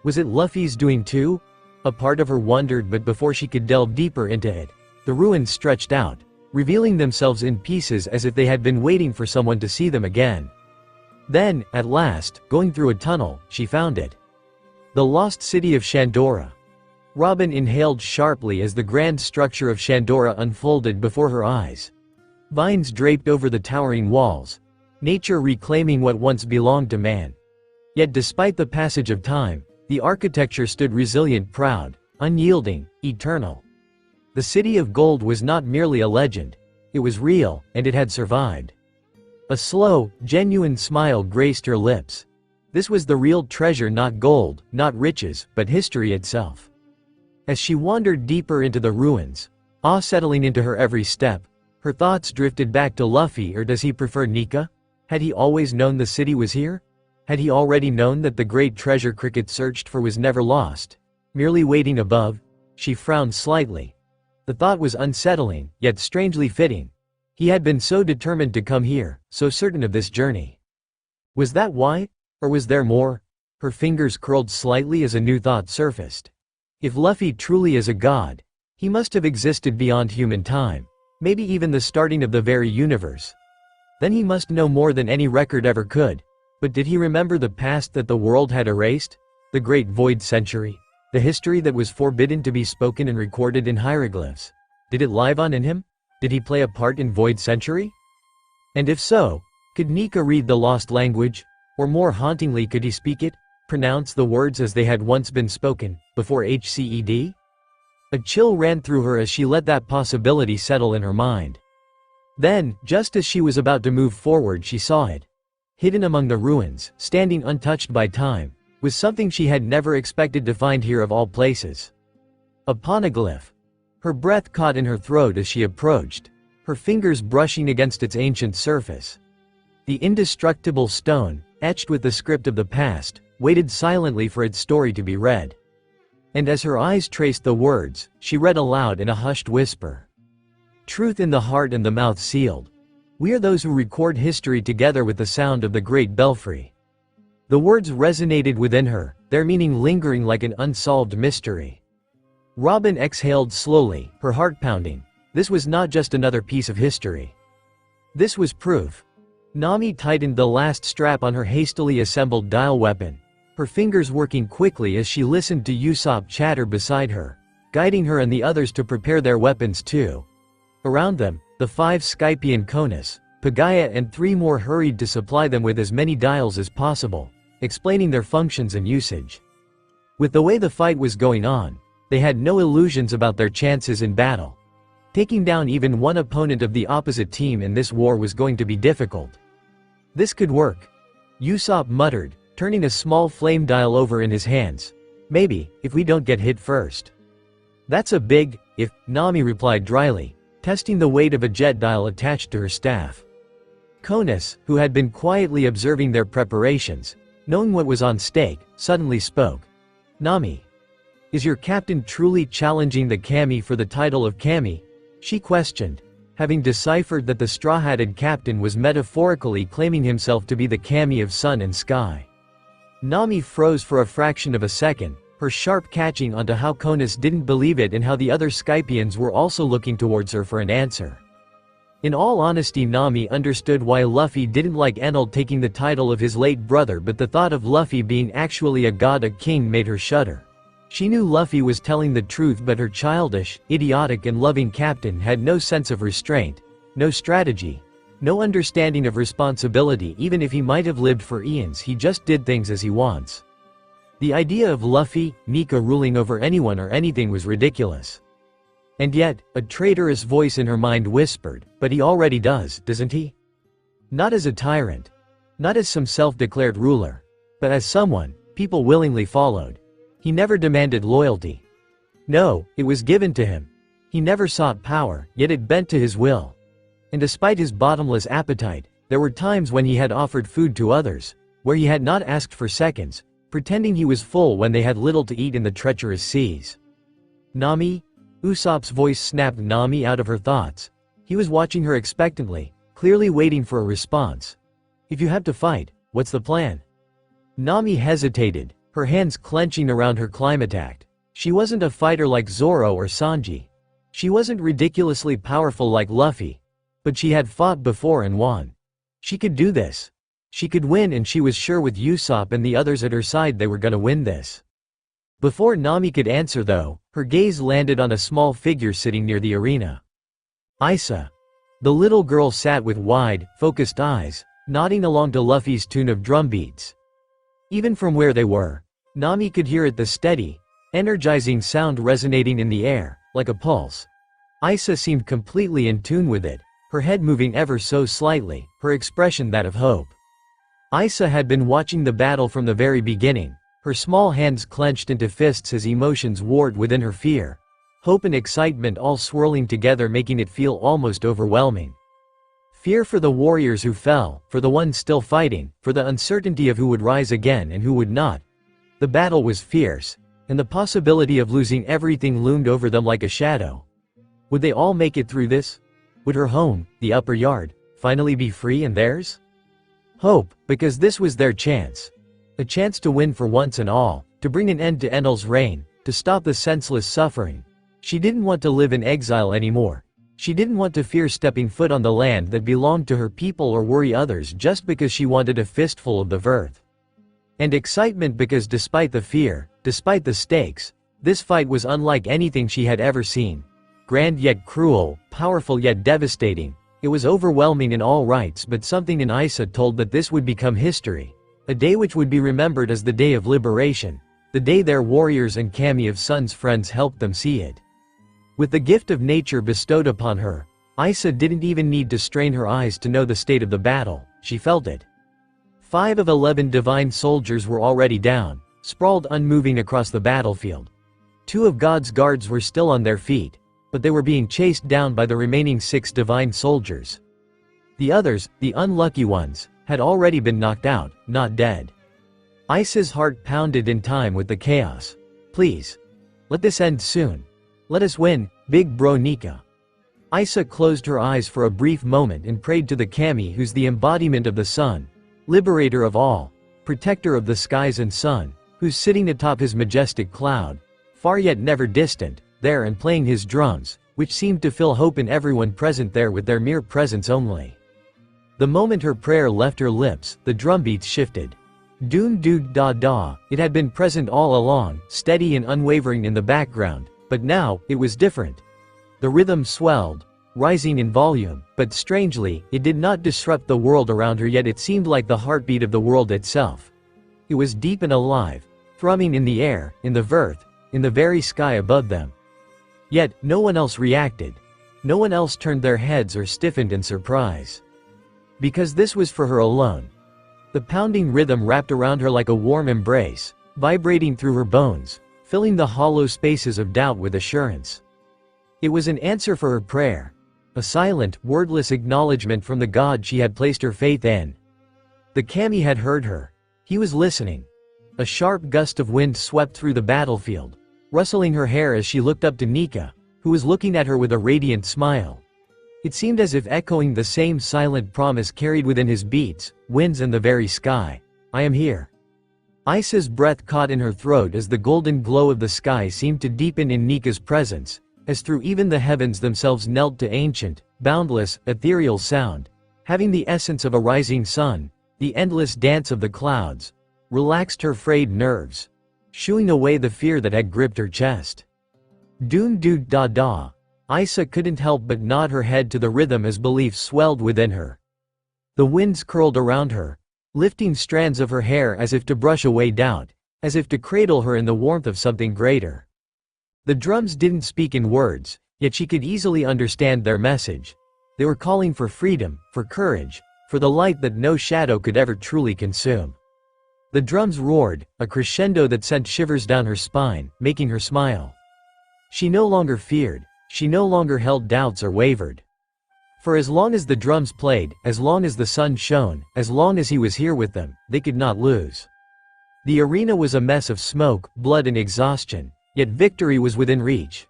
Was it Luffy's doing too? A part of her wondered, but before she could delve deeper into it, the ruins stretched out, revealing themselves in pieces as if they had been waiting for someone to see them again. Then, at last, going through a tunnel, she found it. The lost city of Shandora. Robin inhaled sharply as the grand structure of Shandora unfolded before her eyes. Vines draped over the towering walls, nature reclaiming what once belonged to man. Yet despite the passage of time, the architecture stood resilient, proud, unyielding, eternal. The city of gold was not merely a legend, it was real, and it had survived. A slow, genuine smile graced her lips. This was the real treasure, not gold, not riches, but history itself. As she wandered deeper into the ruins, awe settling into her every step, her thoughts drifted back to Luffy. Or does he prefer Nika? Had he always known the city was here? Had he already known that the great treasure Cricket searched for was never lost, merely waiting above? She frowned slightly. The thought was unsettling, yet strangely fitting. He had been so determined to come here, so certain of this journey. Was that why? Or was there more? Her fingers curled slightly as a new thought surfaced. If Luffy truly is a god, he must have existed beyond human time, maybe even the starting of the very universe. Then he must know more than any record ever could. But did he remember the past that the world had erased? The Great Void Century? The history that was forbidden to be spoken and recorded in hieroglyphs? Did it live on in him? Did he play a part in Void Century? And if so, could Nika read the lost language? Or more hauntingly, could he speak it, pronounce the words as they had once been spoken, before HCED? A chill ran through her as she let that possibility settle in her mind. Then, just as she was about to move forward, she saw it. Hidden among the ruins, standing untouched by time, was something she had never expected to find here of all places. A poneglyph. Her breath caught in her throat as she approached, her fingers brushing against its ancient surface. The indestructible stone, etched with the script of the past, waited silently for its story to be read. And as her eyes traced the words, she read aloud in a hushed whisper. Truth in the heart and the mouth sealed. We are those who record history together with the sound of the great belfry. The words resonated within her, their meaning lingering like an unsolved mystery. Robin exhaled slowly, her heart pounding. This was not just another piece of history. This was proof. Nami tightened the last strap on her hastily assembled dial weapon, her fingers working quickly as she listened to Usopp chatter beside her, guiding her and the others to prepare their weapons too. Around them, the 5 Skypian Konas, Pagaya and 3 more hurried to supply them with as many dials as possible, explaining their functions and usage. With the way the fight was going on, they had no illusions about their chances in battle. Taking down even one opponent of the opposite team in this war was going to be difficult. This could work, Usopp muttered, turning a small flame dial over in his hands. Maybe, if we don't get hit first. That's a big if, Nami replied dryly, testing the weight of a jet dial attached to her staff. Konas, who had been quietly observing their preparations, knowing what was on stake, suddenly spoke. Nami. Is your captain truly challenging the Kami for the title of Kami? She questioned, having deciphered that the straw-hatted captain was metaphorically claiming himself to be the Kami of sun and sky. Nami froze for a fraction of a second, her sharp catching onto how Konas didn't believe it and how the other Skypians were also looking towards her for an answer. In all honesty, Nami understood why Luffy didn't like Enel taking the title of his late brother, but the thought of Luffy being actually a god, a king, made her shudder. She knew Luffy was telling the truth, but her childish, idiotic and loving captain had no sense of restraint, no strategy, no understanding of responsibility. Even if he might have lived for eons, he just did things as he wants. The idea of Luffy, Nika ruling over anyone or anything was ridiculous. And yet, a traitorous voice in her mind whispered, "But he already does, doesn't he? Not as a tyrant. Not as some self-declared ruler. But as someone people willingly followed. He never demanded loyalty. No, it was given to him. He never sought power, yet it bent to his will. And despite his bottomless appetite, there were times when he had offered food to others, where he had not asked for seconds, pretending he was full when they had little to eat in the treacherous seas." "Nami?" Usopp's voice snapped Nami out of her thoughts. He was watching her expectantly, clearly waiting for a response. "If you have to fight, what's the plan?" Nami hesitated, her hands clenching around her climax. She wasn't a fighter like Zoro or Sanji. She wasn't ridiculously powerful like Luffy. But she had fought before and won. She could do this. She could win, and she was sure with Usopp and the others at her side they were gonna win this. Before Nami could answer though, her gaze landed on a small figure sitting near the arena. Isa. The little girl sat with wide, focused eyes, nodding along to Luffy's tune of drum beats. Even from where they were, Nami could hear it, the steady, energizing sound resonating in the air, like a pulse. Isa seemed completely in tune with it, her head moving ever so slightly, her expression that of hope. Isa had been watching the battle from the very beginning, her small hands clenched into fists as emotions warred within her, fear, hope and excitement all swirling together, making it feel almost overwhelming. Fear for the warriors who fell, for the ones still fighting, for the uncertainty of who would rise again and who would not. The battle was fierce, and the possibility of losing everything loomed over them like a shadow. Would they all make it through this? Would her home, the upper yard, finally be free and theirs? Hope, because this was their chance. A chance to win for once and all, to bring an end to Enel's reign, to stop the senseless suffering. She didn't want to live in exile anymore. She didn't want to fear stepping foot on the land that belonged to her people or worry others just because she wanted a fistful of the earth. And excitement because despite the fear, despite the stakes, this fight was unlike anything she had ever seen. Grand yet cruel, powerful yet devastating. It was overwhelming in all rights, but something in Isa told that this would become history. A day which would be remembered as the day of liberation. The day their warriors and Kami of Sun's friends helped them see it. With the gift of nature bestowed upon her, Isa didn't even need to strain her eyes to know the state of the battle, she felt it. 5 of 11 divine soldiers were already down, sprawled unmoving across the battlefield. 2 of God's guards were still on their feet, but they were being chased down by the remaining 6 divine soldiers. The others, the unlucky ones, had already been knocked out, not dead. Isa's heart pounded in time with the chaos. Please. Let this end soon. Let us win, big bro Nika. Isa closed her eyes for a brief moment and prayed to the Kami who's the embodiment of the sun, liberator of all, protector of the skies and sun, who's sitting atop his majestic cloud, far yet never distant, there and playing his drums, which seemed to fill hope in everyone present there with their mere presence only. The moment her prayer left her lips, the drumbeats shifted. Doon doo da da, it had been present all along, steady and unwavering in the background, but now, it was different. The rhythm swelled, rising in volume, but strangely, it did not disrupt the world around her, yet it seemed like the heartbeat of the world itself. It was deep and alive, thrumming in the air, in the earth, in the very sky above them. Yet, no one else reacted. No one else turned their heads or stiffened in surprise. Because this was for her alone. The pounding rhythm wrapped around her like a warm embrace, vibrating through her bones, filling the hollow spaces of doubt with assurance. It was an answer for her prayer. A silent, wordless acknowledgement from the God she had placed her faith in. The Kami had heard her. He was listening. A sharp gust of wind swept through the battlefield, rustling her hair as she looked up to Nika, who was looking at her with a radiant smile. It seemed as if echoing the same silent promise carried within his beats, winds and the very sky. I am here. Isa's breath caught in her throat as the golden glow of the sky seemed to deepen in Nika's presence, as through even the heavens themselves knelt to ancient, boundless, ethereal sound, having the essence of a rising sun, the endless dance of the clouds, relaxed her frayed nerves. shooing away the fear that had gripped her chest. Doon doo da da. Isa couldn't help but nod her head to the rhythm as belief swelled within her. The winds curled around her, lifting strands of her hair as if to brush away doubt, as if to cradle her in the warmth of something greater. The drums didn't speak in words, yet she could easily understand their message. They were calling for freedom, for courage, for the light that no shadow could ever truly consume. The drums roared, a crescendo that sent shivers down her spine, making her smile. She no longer feared, she no longer held doubts or wavered. For as long as the drums played, as long as the sun shone, as long as he was here with them, they could not lose. The arena was a mess of smoke, blood and exhaustion, yet victory was within reach.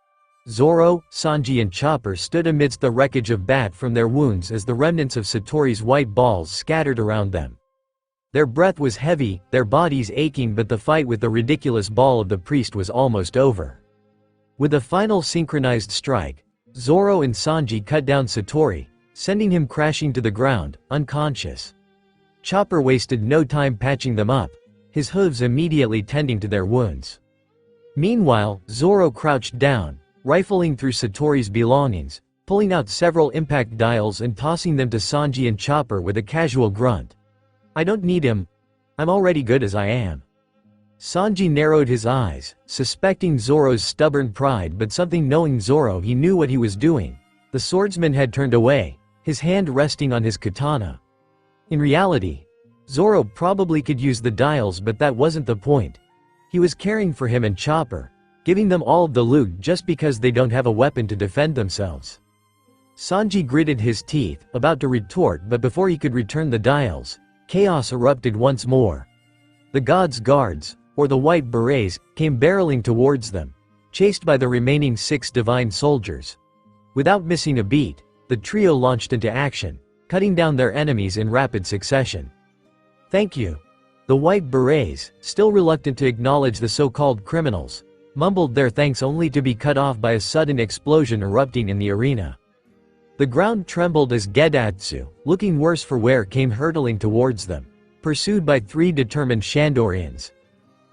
Zoro, Sanji and Chopper stood amidst the wreckage of bat from their wounds as the remnants of Satori's white balls scattered around them. Their breath was heavy, their bodies aching, but the fight with the ridiculous ball of the priest was almost over. With a final synchronized strike, Zoro and Sanji cut down Satori, sending him crashing to the ground, unconscious. Chopper wasted no time patching them up, his hooves immediately tending to their wounds. Meanwhile, Zoro crouched down, rifling through Satori's belongings, pulling out several impact dials and tossing them to Sanji and Chopper with a casual grunt. "I don't need him. I'm already good as I am." Sanji narrowed his eyes, suspecting Zoro's stubborn pride, but something knowing Zoro, he knew what he was doing. The swordsman had turned away, his hand resting on his katana. In reality, Zoro probably could use the dials, but that wasn't the point. He was caring for him and Chopper, giving them all of the loot just because they don't have a weapon to defend themselves. Sanji gritted his teeth, about to retort, but before he could return the dials, chaos erupted once more. The gods' guards, or the white berets, came barreling towards them, chased by the remaining 6 divine soldiers. Without missing a beat, the trio launched into action, cutting down their enemies in rapid succession. "Thank you." The white berets, still reluctant to acknowledge the so-called criminals, mumbled their thanks only to be cut off by a sudden explosion erupting in the arena. The ground trembled as Gedatsu, looking worse for wear, came hurtling towards them, pursued by 3 determined Shandorians.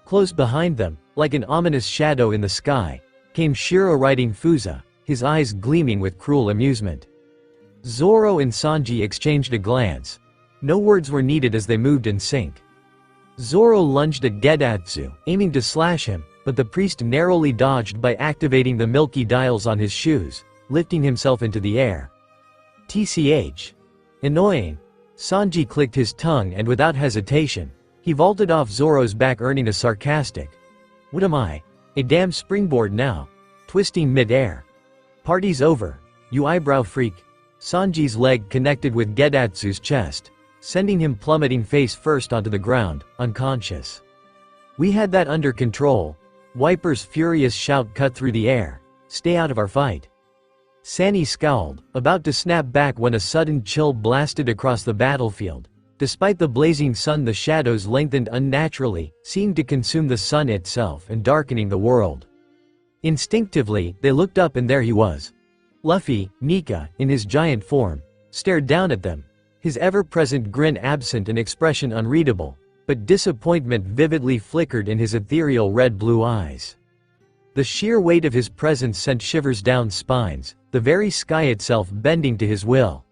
Close behind them, like an ominous shadow in the sky, came Shiro riding Fuza, his eyes gleaming with cruel amusement. Zoro and Sanji exchanged a glance. No words were needed as they moved in sync. Zoro lunged at Gedatsu, aiming to slash him, but the priest narrowly dodged by activating the milky dials on his shoes, lifting himself into the air. TCH. Annoying. Sanji clicked his tongue and without hesitation, he vaulted off Zoro's back, earning a sarcastic, "What am I? A damn springboard now?" Twisting mid-air. "Party's over, you eyebrow freak." Sanji's leg connected with Gedatsu's chest, sending him plummeting face first onto the ground, unconscious. "We had that under control." Wiper's furious shout cut through the air. "Stay out of our fight." Sanny scowled, about to snap back when a sudden chill blasted across the battlefield. Despite the blazing sun, the shadows lengthened unnaturally, seeming to consume the sun itself and darkening the world. Instinctively, they looked up and there he was. Luffy, Nika, in his giant form, stared down at them, his ever-present grin absent and expression unreadable, but disappointment vividly flickered in his ethereal red-blue eyes. The sheer weight of his presence sent shivers down spines, the very sky itself bending to his will.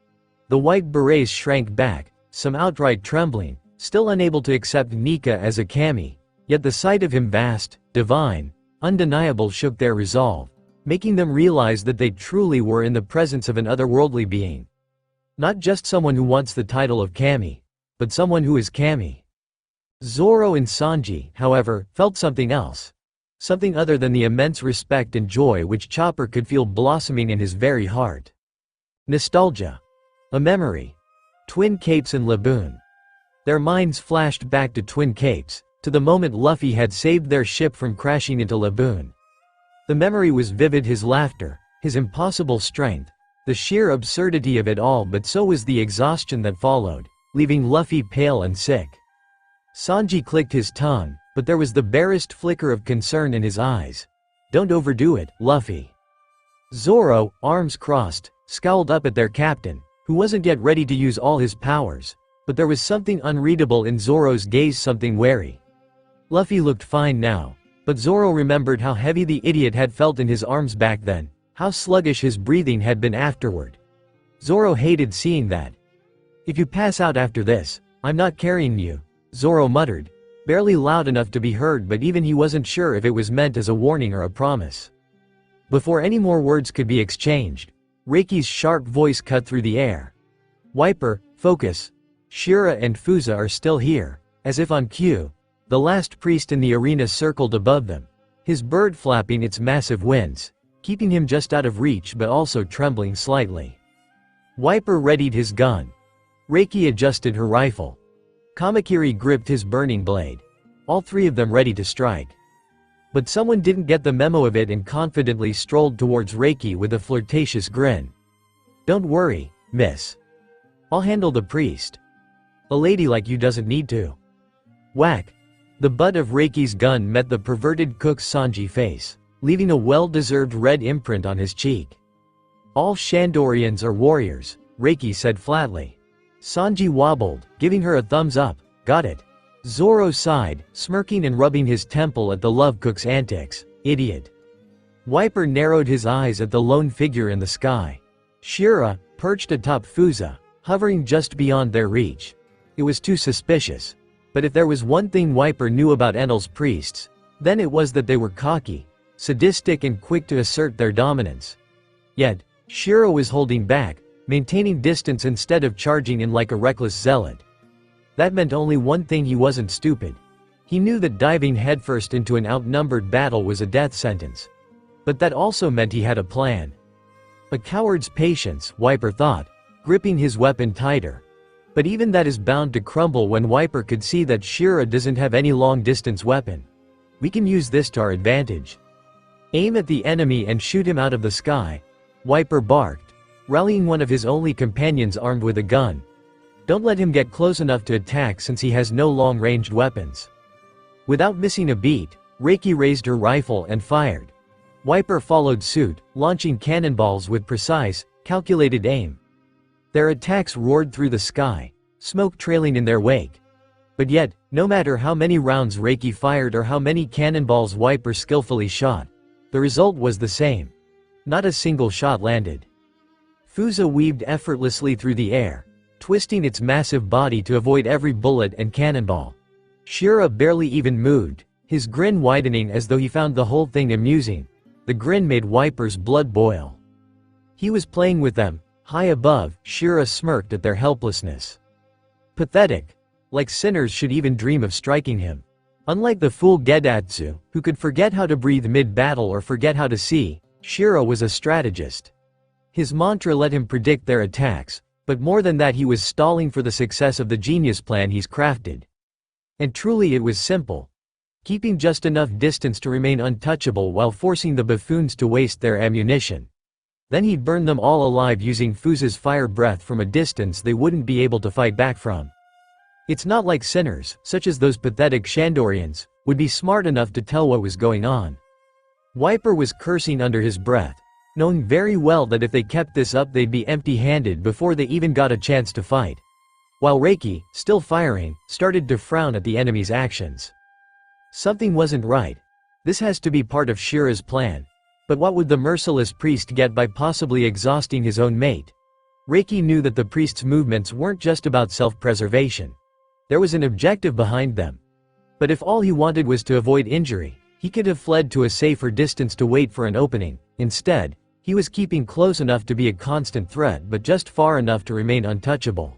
The white berets shrank back, some outright trembling, still unable to accept Nika as a kami, yet the sight of him vast, divine, undeniable shook their resolve, making them realize that they truly were in the presence of an otherworldly being. Not just someone who wants the title of kami, but someone who is kami. Zoro and Sanji, however, felt something else. Something other than the immense respect and joy which Chopper could feel blossoming in his very heart. Nostalgia. A memory. Twin Capes and Laboon. Their minds flashed back to Twin Capes, to the moment Luffy had saved their ship from crashing into Laboon. The memory was vivid, his laughter, his impossible strength, the sheer absurdity of it all, but so was the exhaustion that followed, leaving Luffy pale and sick. Sanji clicked his tongue, but there was the barest flicker of concern in his eyes. "Don't overdo it, Luffy." Zoro, arms crossed, scowled up at their captain, who wasn't yet ready to use all his powers, but there was something unreadable in Zoro's gaze, something wary. Luffy looked fine now, But Zoro remembered how heavy the idiot had felt in his arms back then, how sluggish his breathing had been afterward. Zoro hated seeing that. "If you pass out after this, I'm not carrying you," Zoro muttered, barely loud enough to be heard, but even he wasn't sure if it was meant as a warning or a promise. Before any more words could be exchanged, Reiki's sharp voice cut through the air. "Wiper, focus. Shira and Fuza are still here." As if on cue, the last priest in the arena circled above them, his bird flapping its massive wings, keeping him just out of reach but also trembling slightly. Wiper readied his gun. Reiki adjusted her rifle. Kamakiri gripped his burning blade. All three of them ready to strike. But someone didn't get the memo of it and confidently strolled towards Reiki with a flirtatious grin. "Don't worry, miss. I'll handle the priest. A lady like you doesn't need to." Whack! The butt of Reiki's gun met the perverted cook's Sanji face, leaving a well-deserved red imprint on his cheek. "All Shandorians are warriors," Reiki said flatly. Sanji wobbled, giving her a thumbs up. "Got it." Zoro sighed, smirking and rubbing his temple at the love cook's antics. "Idiot." Wiper narrowed his eyes at the lone figure in the sky. Shira, perched atop Fuza, hovering just beyond their reach. It was too suspicious. But if there was one thing Wiper knew about Enel's priests, then it was that they were cocky, sadistic and quick to assert their dominance. Yet, Shira was holding back, maintaining distance instead of charging in like a reckless zealot. That meant only one thing: he wasn't stupid. He knew that diving headfirst into an outnumbered battle was a death sentence. But that also meant he had a plan. A coward's patience, Wiper thought, gripping his weapon tighter. But even that is bound to crumble when Wiper could see that Shira doesn't have any long-distance weapon. "We can use this to our advantage. Aim at the enemy and shoot him out of the sky," Wiper barked, rallying one of his only companions armed with a gun. "Don't let him get close enough to attack since he has no long-ranged weapons." Without missing a beat, Reiki raised her rifle and fired. Wiper followed suit, launching cannonballs with precise, calculated aim. Their attacks roared through the sky, smoke trailing in their wake. But yet, no matter how many rounds Reiki fired or how many cannonballs Wiper skillfully shot, the result was the same. Not a single shot landed. Fuza weaved effortlessly through the air, twisting its massive body to avoid every bullet and cannonball. Shira barely even moved, his grin widening as though he found the whole thing amusing. The grin made Wiper's blood boil. He was playing with them. High above, Shira smirked at their helplessness. Pathetic. Like sinners should even dream of striking him. Unlike the fool Gedatsu, who could forget how to breathe mid-battle or forget how to see, Shira was a strategist. His mantra let him predict their attacks, but more than that, he was stalling for the success of the genius plan he's crafted. And truly it was simple. Keeping just enough distance to remain untouchable while forcing the buffoons to waste their ammunition. Then he'd burn them all alive using Fuza's fire breath from a distance they wouldn't be able to fight back from. It's not like sinners, such as those pathetic Shandorians, would be smart enough to tell what was going on. Wiper was cursing under his breath, knowing very well that if they kept this up they'd be empty-handed before they even got a chance to fight. While Reiki, still firing, started to frown at the enemy's actions. Something wasn't right. This has to be part of Shira's plan. But what would the merciless priest get by possibly exhausting his own mate? Reiki knew that the priest's movements weren't just about self-preservation. There was an objective behind them. But if all he wanted was to avoid injury, he could have fled to a safer distance to wait for an opening. Instead, he was keeping close enough to be a constant threat but just far enough to remain untouchable.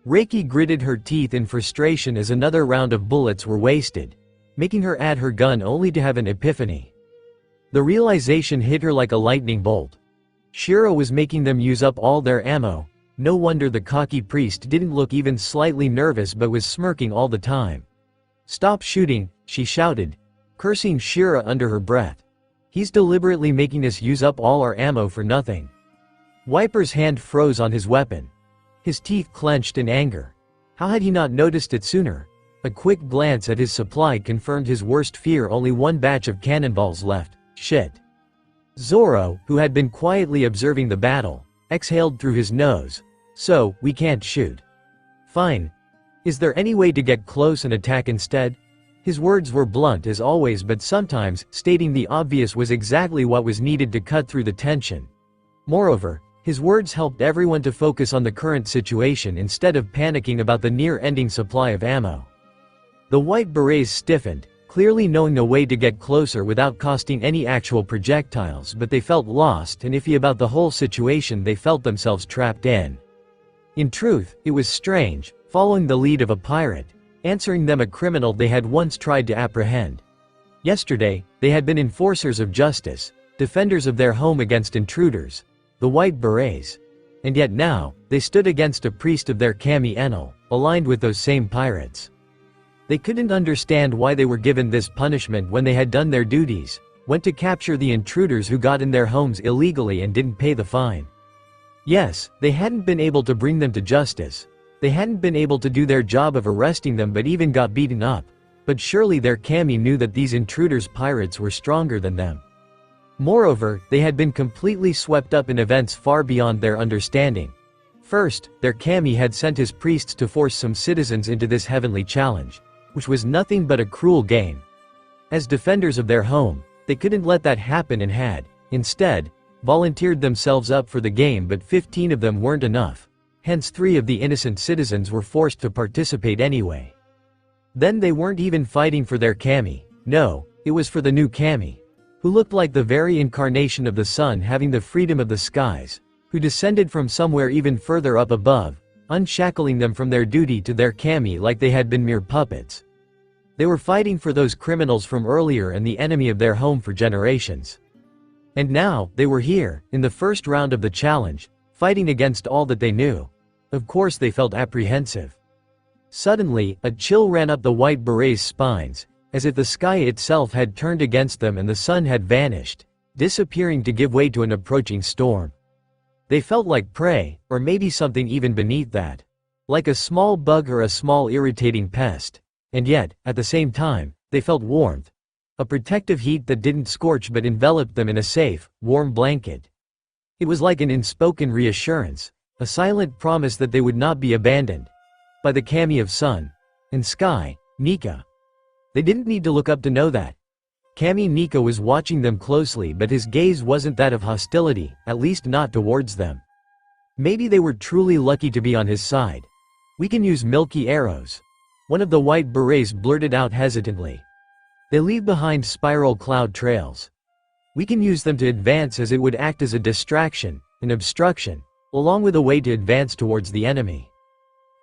Reiki gritted her teeth in frustration as another round of bullets were wasted, making her add her gun only to have an epiphany. The realization hit her like a lightning bolt. Shira was making them use up all their ammo. No wonder the cocky priest didn't look even slightly nervous but was smirking all the time. "Stop shooting," she shouted, cursing Shira under her breath. "He's deliberately making us use up all our ammo for nothing." Wiper's hand froze on his weapon. His teeth clenched in anger. How had he not noticed it sooner? A quick glance at his supply confirmed his worst fear: only one batch of cannonballs left. Shit. Zoro, who had been quietly observing the battle, exhaled through his nose. "So, we can't shoot. Fine. Is there any way to get close and attack instead?" His words were blunt as always, but sometimes, stating the obvious was exactly what was needed to cut through the tension. Moreover, his words helped everyone to focus on the current situation instead of panicking about the near-ending supply of ammo. The white berets stiffened, clearly knowing a way to get closer without costing any actual projectiles, but they felt lost and iffy about the whole situation. They felt themselves trapped in. In truth, it was strange, following the lead of a pirate, answering them a criminal they had once tried to apprehend. Yesterday, they had been enforcers of justice, defenders of their home against intruders, the white berets. And yet now, they stood against a priest of their kami Enel, aligned with those same pirates. They couldn't understand why they were given this punishment when they had done their duties, went to capture the intruders who got in their homes illegally and didn't pay the fine. Yes, they hadn't been able to bring them to justice. They hadn't been able to do their job of arresting them, but even got beaten up. But surely their kami knew that these intruders pirates were stronger than them. Moreover, they had been completely swept up in events far beyond their understanding. First, their kami had sent his priests to force some citizens into this heavenly challenge, which was nothing but a cruel game. As defenders of their home, they couldn't let that happen and had, instead, volunteered themselves up for the game, but 15 of them weren't enough. Hence 3 of the innocent citizens were forced to participate anyway. Then they weren't even fighting for their kami, no, it was for the new kami, who looked like the very incarnation of the sun having the freedom of the skies, who descended from somewhere even further up above, unshackling them from their duty to their kami like they had been mere puppets. They were fighting for those criminals from earlier and the enemy of their home for generations. And now, they were here, in the first round of the challenge, fighting against all that they knew. Of course they felt apprehensive. Suddenly, a chill ran up the white berets' spines, as if the sky itself had turned against them and the sun had vanished, disappearing to give way to an approaching storm. They felt like prey, or maybe something even beneath that. Like a small bug or a small irritating pest. And yet, at the same time, they felt warmth. A protective heat that didn't scorch but enveloped them in a safe, warm blanket. It was like an unspoken reassurance, a silent promise that they would not be abandoned. By the kami of sun and sky, Nika. They didn't need to look up to know that. Kami Nika was watching them closely, but his gaze wasn't that of hostility, at least not towards them. Maybe they were truly lucky to be on his side. We can use milky arrows. One of the white berets blurted out hesitantly. They leave behind spiral cloud trails. We can use them to advance, as it would act as a distraction, an obstruction, along with a way to advance towards the enemy.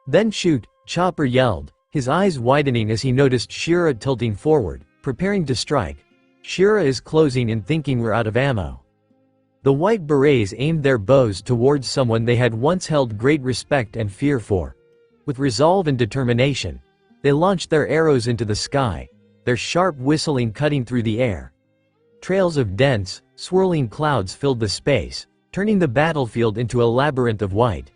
Then shoot, Chopper yelled, his eyes widening as he noticed Shira tilting forward, preparing to strike. Shira is closing in, thinking we're out of ammo. The white berets aimed their bows towards someone they had once held great respect and fear for. With resolve and determination, they launched their arrows into the sky, their sharp whistling cutting through the air. Trails of dense, swirling clouds filled the space, turning the battlefield into a labyrinth of white.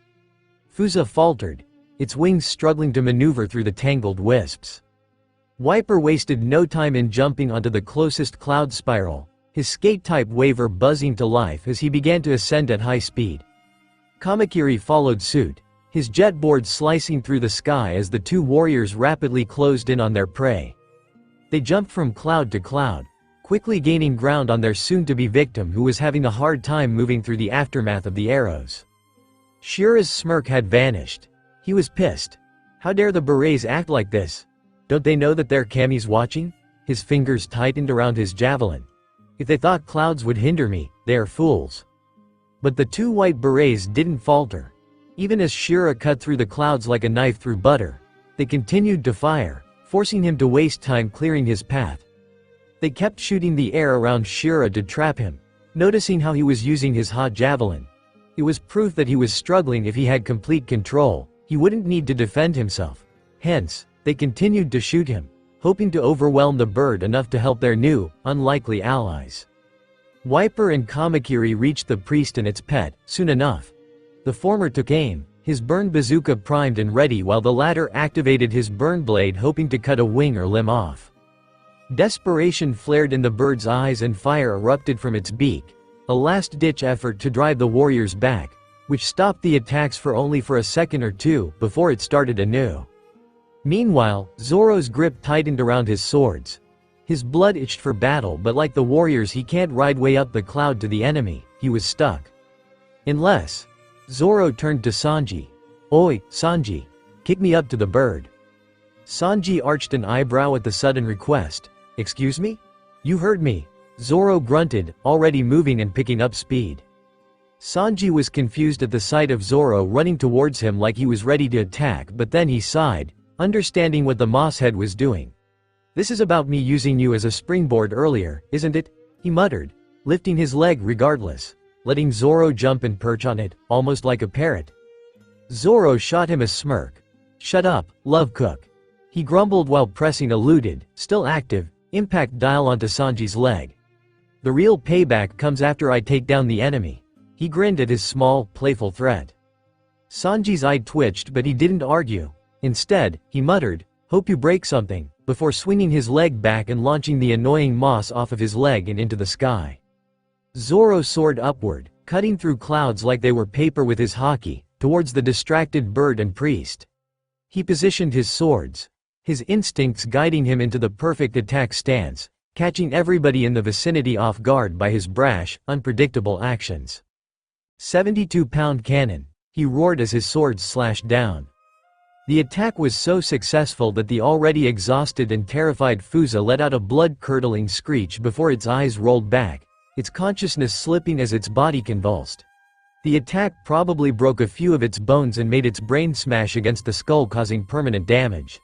Fusa faltered, its wings struggling to maneuver through the tangled wisps. Wiper wasted no time in jumping onto the closest cloud spiral, his skate-type waver buzzing to life as he began to ascend at high speed. Kamakiri followed suit, his jet board slicing through the sky as the 2 warriors rapidly closed in on their prey. They jumped from cloud to cloud, quickly gaining ground on their soon-to-be victim, who was having a hard time moving through the aftermath of the arrows. Shira's smirk had vanished. He was pissed. How dare the berets act like this? Don't they know that their kami's watching? His fingers tightened around his javelin. If they thought clouds would hinder me, they are fools. But the 2 white berets didn't falter. Even as Shira cut through the clouds like a knife through butter, they continued to fire, forcing him to waste time clearing his path. They kept shooting the air around Shira to trap him, noticing how he was using his hot javelin. It was proof that he was struggling. If he had complete control, he wouldn't need to defend himself. Hence, they continued to shoot him, hoping to overwhelm the bird enough to help their new, unlikely allies. Wiper and Kamakiri reached the priest and its pet, soon enough. The former took aim, his burn bazooka primed and ready, while the latter activated his burn blade, hoping to cut a wing or limb off. Desperation flared in the bird's eyes and fire erupted from its beak, a last-ditch effort to drive the warriors back, which stopped the attacks for only a second or two before it started anew. Meanwhile, Zoro's grip tightened around his swords. His blood itched for battle, but like the warriors, he can't ride way up the cloud to the enemy. He was stuck. Unless... Zoro turned to Sanji. "Oi, Sanji. Kick me up to the bird." Sanji arched an eyebrow at the sudden request. "Excuse me? You heard me." Zoro grunted, already moving and picking up speed. Sanji was confused at the sight of Zoro running towards him like he was ready to attack, but then he sighed, understanding what the mosshead was doing. "This is about me using you as a springboard earlier, isn't it?" he muttered, lifting his leg regardless, letting Zoro jump and perch on it, almost like a parrot. Zoro shot him a smirk. "Shut up, love cook," he grumbled while pressing a looted, still active, impact dial onto Sanji's leg. "The real payback comes after I take down the enemy." He grinned at his small, playful threat. Sanji's eye twitched, but he didn't argue. Instead, he muttered, "Hope you break something," before swinging his leg back and launching the annoying moss off of his leg and into the sky. Zoro soared upward, cutting through clouds like they were paper with his haki, towards the distracted bird and priest. He positioned his swords, his instincts guiding him into the perfect attack stance, catching everybody in the vicinity off guard by his brash, unpredictable actions. 72-pound cannon, he roared as his swords slashed down. The attack was so successful that the already exhausted and terrified Fuza let out a blood-curdling screech before its eyes rolled back, its consciousness slipping as its body convulsed. The attack probably broke a few of its bones and made its brain smash against the skull, causing permanent damage.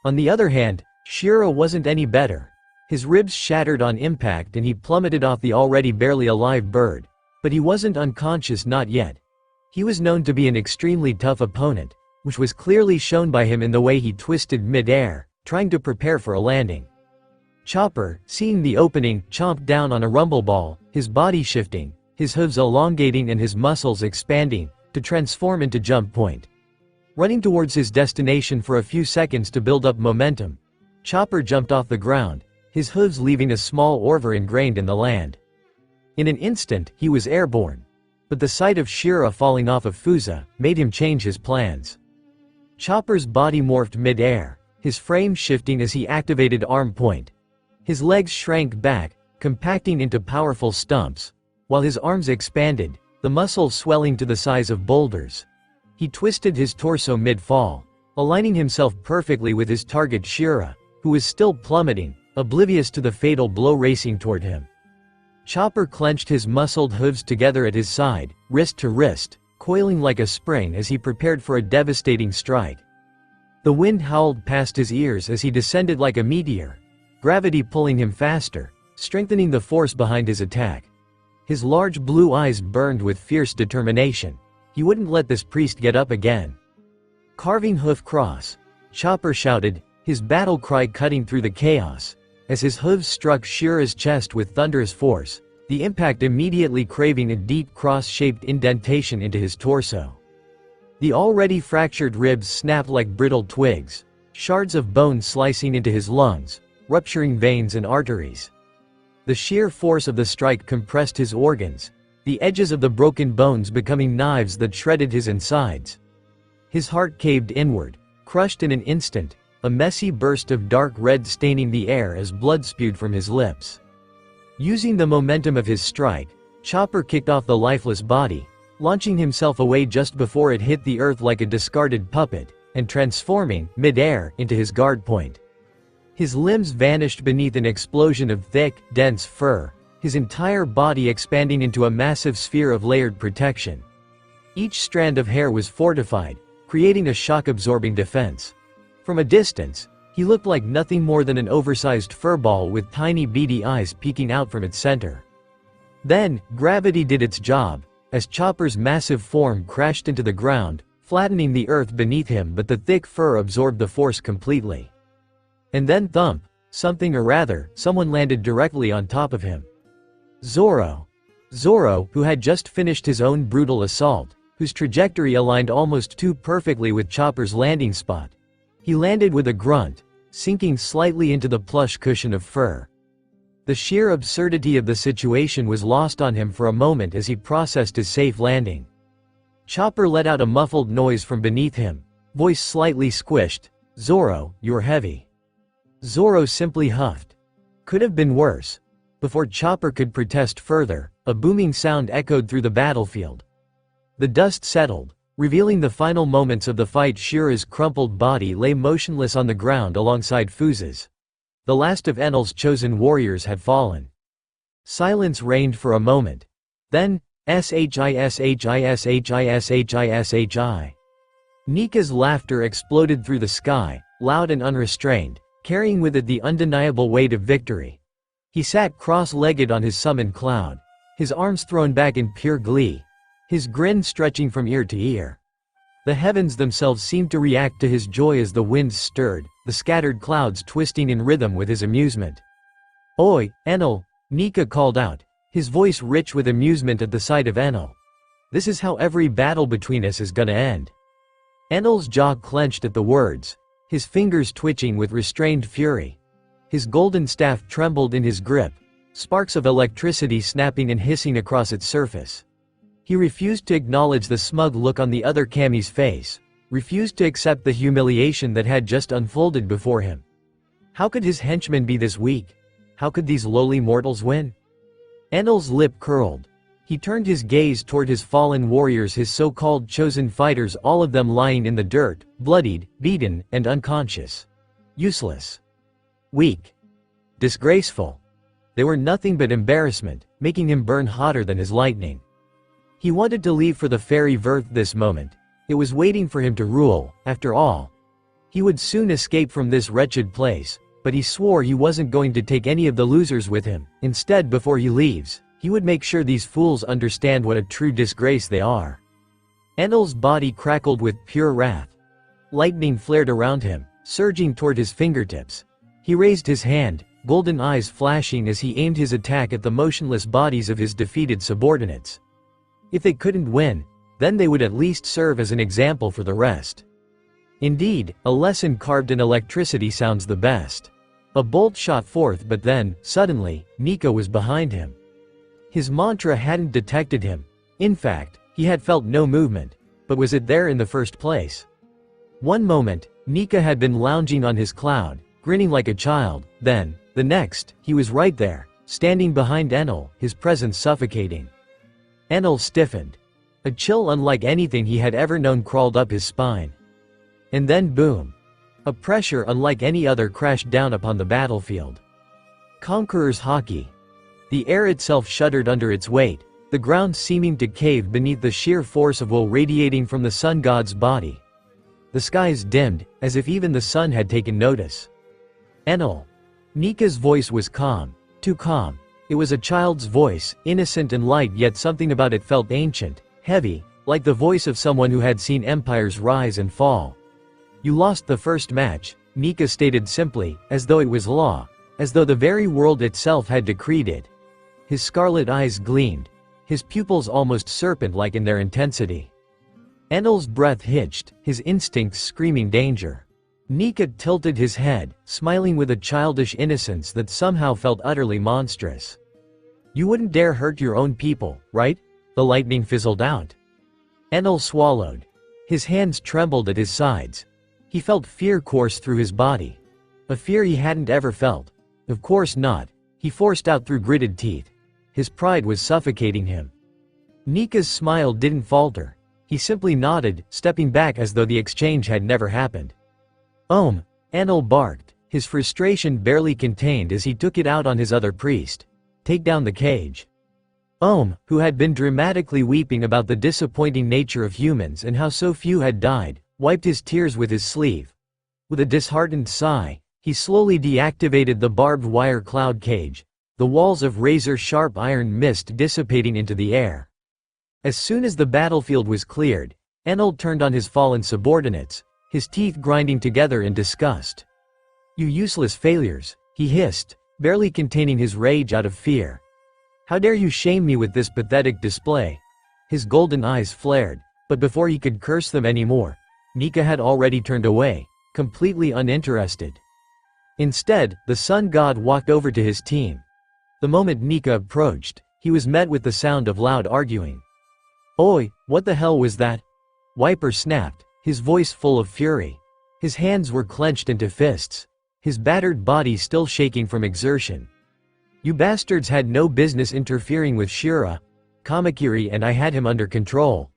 On the other hand, Shiro wasn't any better. His ribs shattered on impact and he plummeted off the already barely alive bird. But he wasn't unconscious, not yet. He was known to be an extremely tough opponent, which was clearly shown by him in the way he twisted mid-air, trying to prepare for a landing. Chopper, seeing the opening, chomped down on a rumble ball, his body shifting, his hooves elongating and his muscles expanding, to transform into Jump Point. Running towards his destination for a few seconds to build up momentum, Chopper jumped off the ground, his hooves leaving a small orver ingrained in the land. In an instant, he was airborne. But the sight of Shira falling off of Fuza made him change his plans. Chopper's body morphed mid-air, his frame shifting as he activated Arm Point. His legs shrank back, compacting into powerful stumps, while his arms expanded, the muscles swelling to the size of boulders. He twisted his torso mid-fall, aligning himself perfectly with his target Shira, who was still plummeting, oblivious to the fatal blow racing toward him. Chopper clenched his muscled hooves together at his side, wrist to wrist, coiling like a spring as he prepared for a devastating strike. The wind howled past his ears as he descended like a meteor, gravity pulling him faster, strengthening the force behind his attack. His large blue eyes burned with fierce determination. He wouldn't let this priest get up again. "Carving hoof cross," Chopper shouted, his battle cry cutting through the chaos. As his hooves struck Shira's chest with thunderous force, the impact immediately craving a deep cross-shaped indentation into his torso. The already fractured ribs snapped like brittle twigs, shards of bone slicing into his lungs, rupturing veins and arteries. The sheer force of the strike compressed his organs, the edges of the broken bones becoming knives that shredded his insides. His heart caved inward, crushed in an instant, a messy burst of dark red staining the air as blood spewed from his lips. Using the momentum of his strike, Chopper kicked off the lifeless body, launching himself away just before it hit the earth like a discarded puppet, and transforming, mid-air, into his guard point. His limbs vanished beneath an explosion of thick, dense fur, his entire body expanding into a massive sphere of layered protection. Each strand of hair was fortified, creating a shock-absorbing defense. From a distance, he looked like nothing more than an oversized furball with tiny beady eyes peeking out from its center. Then, gravity did its job, as Chopper's massive form crashed into the ground, flattening the earth beneath him, but the thick fur absorbed the force completely. And then thump, something or rather, someone landed directly on top of him. Zoro. Zoro, who had just finished his own brutal assault, whose trajectory aligned almost too perfectly with Chopper's landing spot. He landed with a grunt, sinking slightly into the plush cushion of fur. The sheer absurdity of the situation was lost on him for a moment as he processed his safe landing. Chopper let out a muffled noise from beneath him, voice slightly squished, "Zoro, you're heavy." Zoro simply huffed. Could have been worse. Before Chopper could protest further, a booming sound echoed through the battlefield. The dust settled, revealing the final moments of the fight. Shira's crumpled body lay motionless on the ground alongside Fuze's. The last of Enel's chosen warriors had fallen. Silence reigned for a moment. Then, shishi. Nika's laughter exploded through the sky, loud and unrestrained, carrying with it the undeniable weight of victory. He sat cross-legged on his summoned cloud, his arms thrown back in pure glee, his grin stretching from ear to ear. The heavens themselves seemed to react to his joy as the winds stirred, the scattered clouds twisting in rhythm with his amusement. "Oi, Enel," Nika called out, his voice rich with amusement at the sight of Enel. "This is how every battle between us is gonna end." Enel's jaw clenched at the words, his fingers twitching with restrained fury. His golden staff trembled in his grip, sparks of electricity snapping and hissing across its surface. He refused to acknowledge the smug look on the other Kami's face, refused to accept the humiliation that had just unfolded before him. How could his henchmen be this weak? How could these lowly mortals win? Enel's lip curled. He turned his gaze toward his fallen warriors, his so-called chosen fighters, all of them lying in the dirt, bloodied, beaten, and unconscious. Useless. Weak. Disgraceful. They were nothing but embarrassment, making him burn hotter than his lightning. He wanted to leave for the fairy Verth this moment. It was waiting for him to rule, after all. He would soon escape from this wretched place, but he swore he wasn't going to take any of the losers with him. Instead, before he leaves, he would make sure these fools understand what a true disgrace they are. Enel's body crackled with pure wrath. Lightning flared around him, surging toward his fingertips. He raised his hand, golden eyes flashing as he aimed his attack at the motionless bodies of his defeated subordinates. If they couldn't win, then they would at least serve as an example for the rest. Indeed, a lesson carved in electricity sounds the best. A bolt shot forth, but then, suddenly, Nika was behind him. His mantra hadn't detected him. In fact, he had felt no movement. But was it there in the first place? One moment, Nika had been lounging on his cloud, grinning like a child. Then, the next, he was right there, standing behind Enel, his presence suffocating. Enel stiffened. A chill unlike anything he had ever known crawled up his spine. And then boom. A pressure unlike any other crashed down upon the battlefield. Conqueror's Haki. The air itself shuddered under its weight, the ground seeming to cave beneath the sheer force of will radiating from the sun god's body. The skies dimmed, as if even the sun had taken notice. Enel. Nika's voice was calm, too calm. It was a child's voice, innocent and light, yet something about it felt ancient, heavy, like the voice of someone who had seen empires rise and fall. "You lost the first match," Nika stated simply, as though it was law, as though the very world itself had decreed it. His scarlet eyes gleamed, his pupils almost serpent-like in their intensity. Enel's breath hitched, his instincts screaming danger. Nika tilted his head, smiling with a childish innocence that somehow felt utterly monstrous. "You wouldn't dare hurt your own people, right?" The lightning fizzled out. Enel swallowed. His hands trembled at his sides. He felt fear course through his body. A fear he hadn't ever felt. Of course not, he forced out through gritted teeth. His pride was suffocating him. Nika's smile didn't falter. He simply nodded, stepping back as though the exchange had never happened. Enel barked, his frustration barely contained as he took it out on his other priest. "Take down the cage." Who had been dramatically weeping about the disappointing nature of humans and how so few had died, wiped his tears with his sleeve. With a disheartened sigh, he slowly deactivated the barbed wire cloud cage, the walls of razor-sharp iron mist dissipating into the air. As soon as the battlefield was cleared, Enel turned on his fallen subordinates, his teeth grinding together in disgust. "You useless failures," he hissed, barely containing his rage out of fear. "How dare you shame me with this pathetic display?" His golden eyes flared, but before he could curse them anymore, Nika had already turned away, completely uninterested. Instead, the sun god walked over to his team. The moment Nika approached, he was met with the sound of loud arguing. "Oi, what the hell was that?" Wiper snapped, his voice full of fury. His hands were clenched into fists, his battered body still shaking from exertion. "You bastards had no business interfering with Shura, Kamakiri, and I had him under control."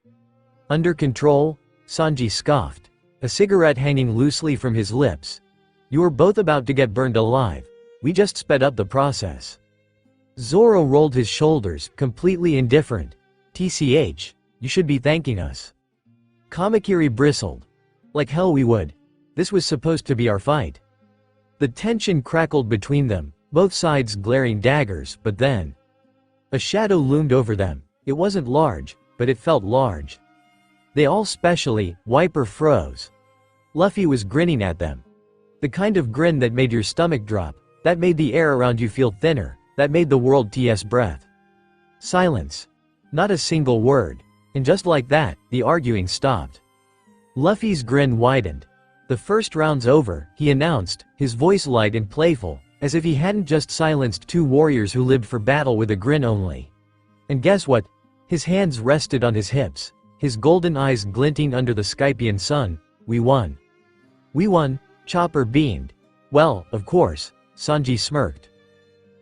"Under control?" Sanji scoffed, a cigarette hanging loosely from his lips. "You were both about to get burned alive. We just sped up the process." Zoro rolled his shoulders, completely indifferent. "TCH, you should be thanking us." Kamakiri bristled. "Like hell we would. This was supposed to be our fight." The tension crackled between them, both sides glaring daggers, but then a shadow loomed over them. It wasn't large, but it felt large. They all, especially Wiper, froze. Luffy was grinning at them. The kind of grin that made your stomach drop, that made the air around you feel thinner, that made the world t's breath. Silence. Not a single word. And just like that, the arguing stopped. Luffy's grin widened. "The first round's over," he announced, his voice light and playful, as if he hadn't just silenced two warriors who lived for battle with a grin only. And guess what? His hands rested on his hips, his golden eyes glinting under the Skypian sun. "We won." "We won," Chopper beamed. "Well, of course," Sanji smirked.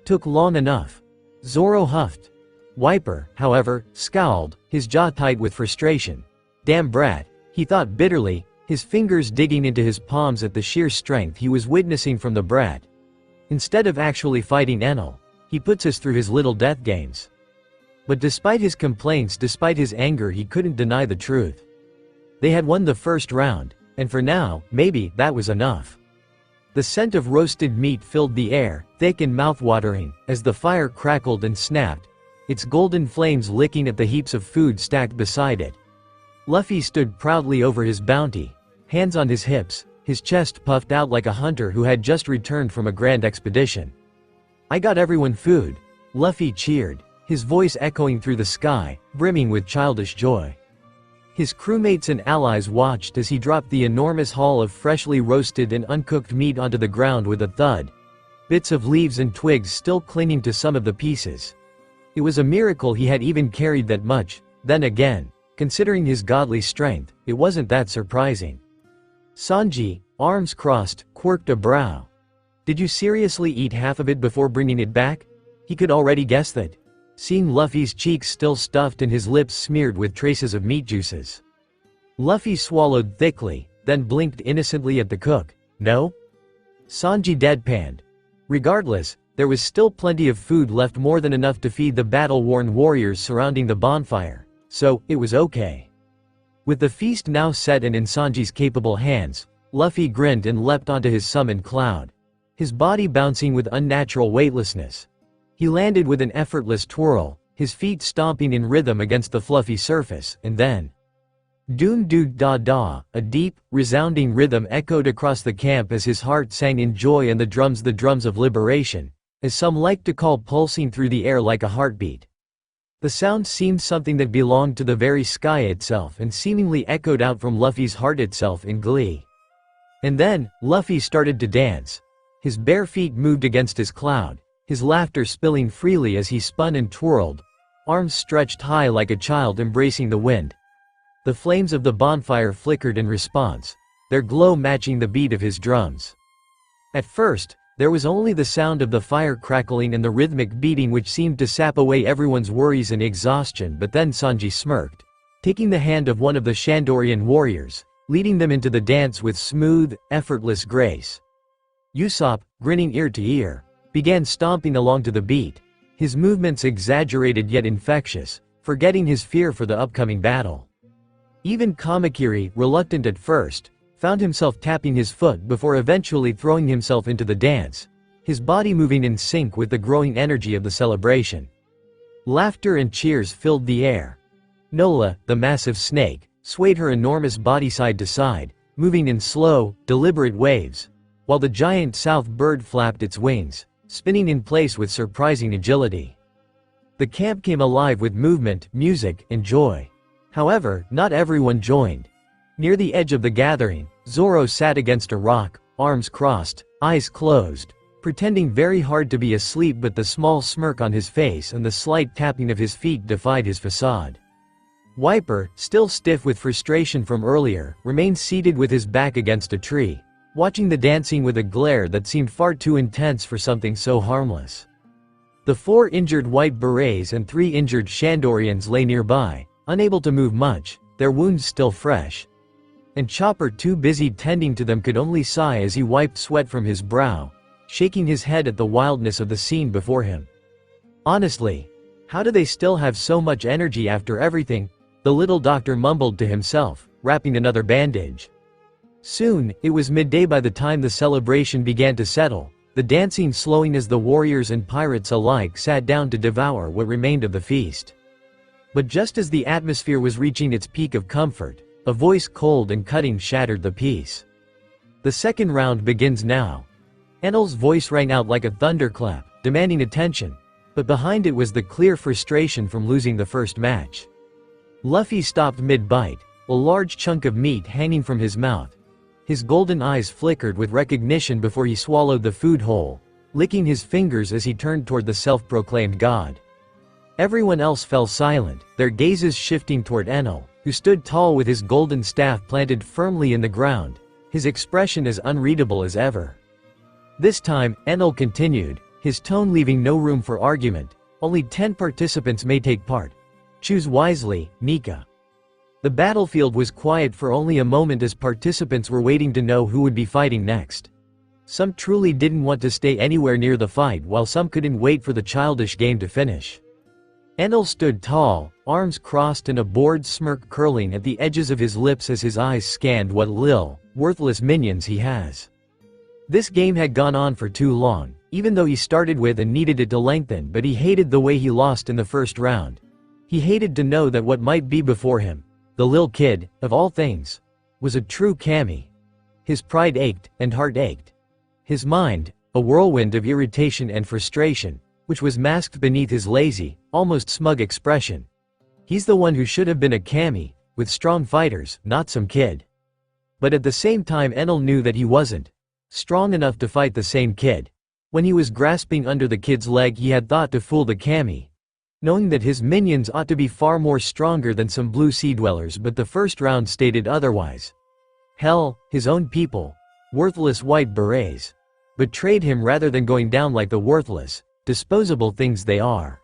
"Took long enough." Zoro huffed. Wiper, however, scowled, his jaw tight with frustration. "Damn brat," he thought bitterly, his fingers digging into his palms at the sheer strength he was witnessing from the brat. Instead of actually fighting Enel, he puts us through his little death games. But despite his complaints, despite his anger, he couldn't deny the truth. They had won the first round, and for now, maybe that was enough. The scent of roasted meat filled the air, thick and mouthwatering, as the fire crackled and snapped, its golden flames licking at the heaps of food stacked beside it. Luffy stood proudly over his bounty, hands on his hips, his chest puffed out like a hunter who had just returned from a grand expedition. "I got everyone food," Luffy cheered, his voice echoing through the sky, brimming with childish joy. His crewmates and allies watched as he dropped the enormous haul of freshly roasted and uncooked meat onto the ground with a thud, bits of leaves and twigs still clinging to some of the pieces. It was a miracle he had even carried that much. Then again, considering his godly strength, it wasn't that surprising. Sanji, arms crossed, quirked a brow. "Did you seriously eat half of it before bringing it back?" He could already guess that. Seeing Luffy's cheeks still stuffed and his lips smeared with traces of meat juices. Luffy swallowed thickly, then blinked innocently at the cook. "No?" Sanji deadpanned. Regardless, there was still plenty of food left, more than enough to feed the battle-worn warriors surrounding the bonfire, so it was okay. With the feast now set and in Sanji's capable hands, Luffy grinned and leapt onto his summoned cloud, his body bouncing with unnatural weightlessness. He landed with an effortless twirl, his feet stomping in rhythm against the fluffy surface, and then doom doo da da, a deep, resounding rhythm echoed across the camp as his heart sang in joy, and the drums of liberation, as some like to call, pulsing through the air like a heartbeat. The sound seemed something that belonged to the very sky itself and seemingly echoed out from Luffy's heart itself in glee. And then, Luffy started to dance. His bare feet moved against his cloud, his laughter spilling freely as he spun and twirled, arms stretched high like a child embracing the wind. The flames of the bonfire flickered in response, their glow matching the beat of his drums. At first, there was only the sound of the fire crackling and the rhythmic beating, which seemed to sap away everyone's worries and exhaustion, but then Sanji smirked, taking the hand of one of the Shandorian warriors, leading them into the dance with smooth, effortless grace. Usopp, grinning ear to ear, began stomping along to the beat, his movements exaggerated yet infectious, forgetting his fear for the upcoming battle. Even Kamakiri, reluctant at first, found himself tapping his foot before eventually throwing himself into the dance, his body moving in sync with the growing energy of the celebration. Laughter and cheers filled the air. Nola, the massive snake, swayed her enormous body side to side, moving in slow, deliberate waves, while the giant south bird flapped its wings, spinning in place with surprising agility. The camp came alive with movement, music, and joy. However, not everyone joined. Near the edge of the gathering, Zoro sat against a rock, arms crossed, eyes closed, pretending very hard to be asleep, but the small smirk on his face and the slight tapping of his feet defied his facade. Wiper, still stiff with frustration from earlier, remained seated with his back against a tree, watching the dancing with a glare that seemed far too intense for something so harmless. The 4 injured white berets and 3 injured Shandorians lay nearby, unable to move much, their wounds still fresh. And Chopper, too busy tending to them, could only sigh as he wiped sweat from his brow, shaking his head at the wildness of the scene before him. Honestly, how do they still have so much energy after everything? The little doctor mumbled to himself, wrapping another bandage. Soon, it was midday by the time the celebration began to settle, the dancing slowing as the warriors and pirates alike sat down to devour what remained of the feast. But just as the atmosphere was reaching its peak of comfort, a voice cold and cutting shattered the peace. The second round begins now. Enel's voice rang out like a thunderclap, demanding attention, but behind it was the clear frustration from losing the first match. Luffy stopped mid-bite, a large chunk of meat hanging from his mouth. His golden eyes flickered with recognition before he swallowed the food whole, licking his fingers as he turned toward the self-proclaimed god. Everyone else fell silent, their gazes shifting toward Enel, who stood tall with his golden staff planted firmly in the ground, his expression as unreadable as ever. This time, Enel continued, his tone leaving no room for argument. Only 10 participants may take part. Choose wisely, Nika. The battlefield was quiet for only a moment as participants were waiting to know who would be fighting next. Some truly didn't want to stay anywhere near the fight, while some couldn't wait for the childish game to finish. Enel stood tall, arms crossed and a bored smirk curling at the edges of his lips as his eyes scanned what worthless minions he has. This game had gone on for too long, even though he started with and needed it to lengthen, but he hated the way he lost in the first round. He hated to know that what might be before him, the lil kid, of all things, was a true kami. His pride ached, and heart ached. His mind, a whirlwind of irritation and frustration, which was masked beneath his lazy, almost smug expression. He's the one who should have been a kami, with strong fighters, not some kid. But at the same time Enel knew that he wasn't strong enough to fight the same kid. When he was grasping under the kid's leg he had thought to fool the kami, knowing that his minions ought to be far more stronger than some blue sea dwellers, but the first round stated otherwise. Hell, his own people, worthless white berets, betrayed him rather than going down like the worthless, disposable things they are.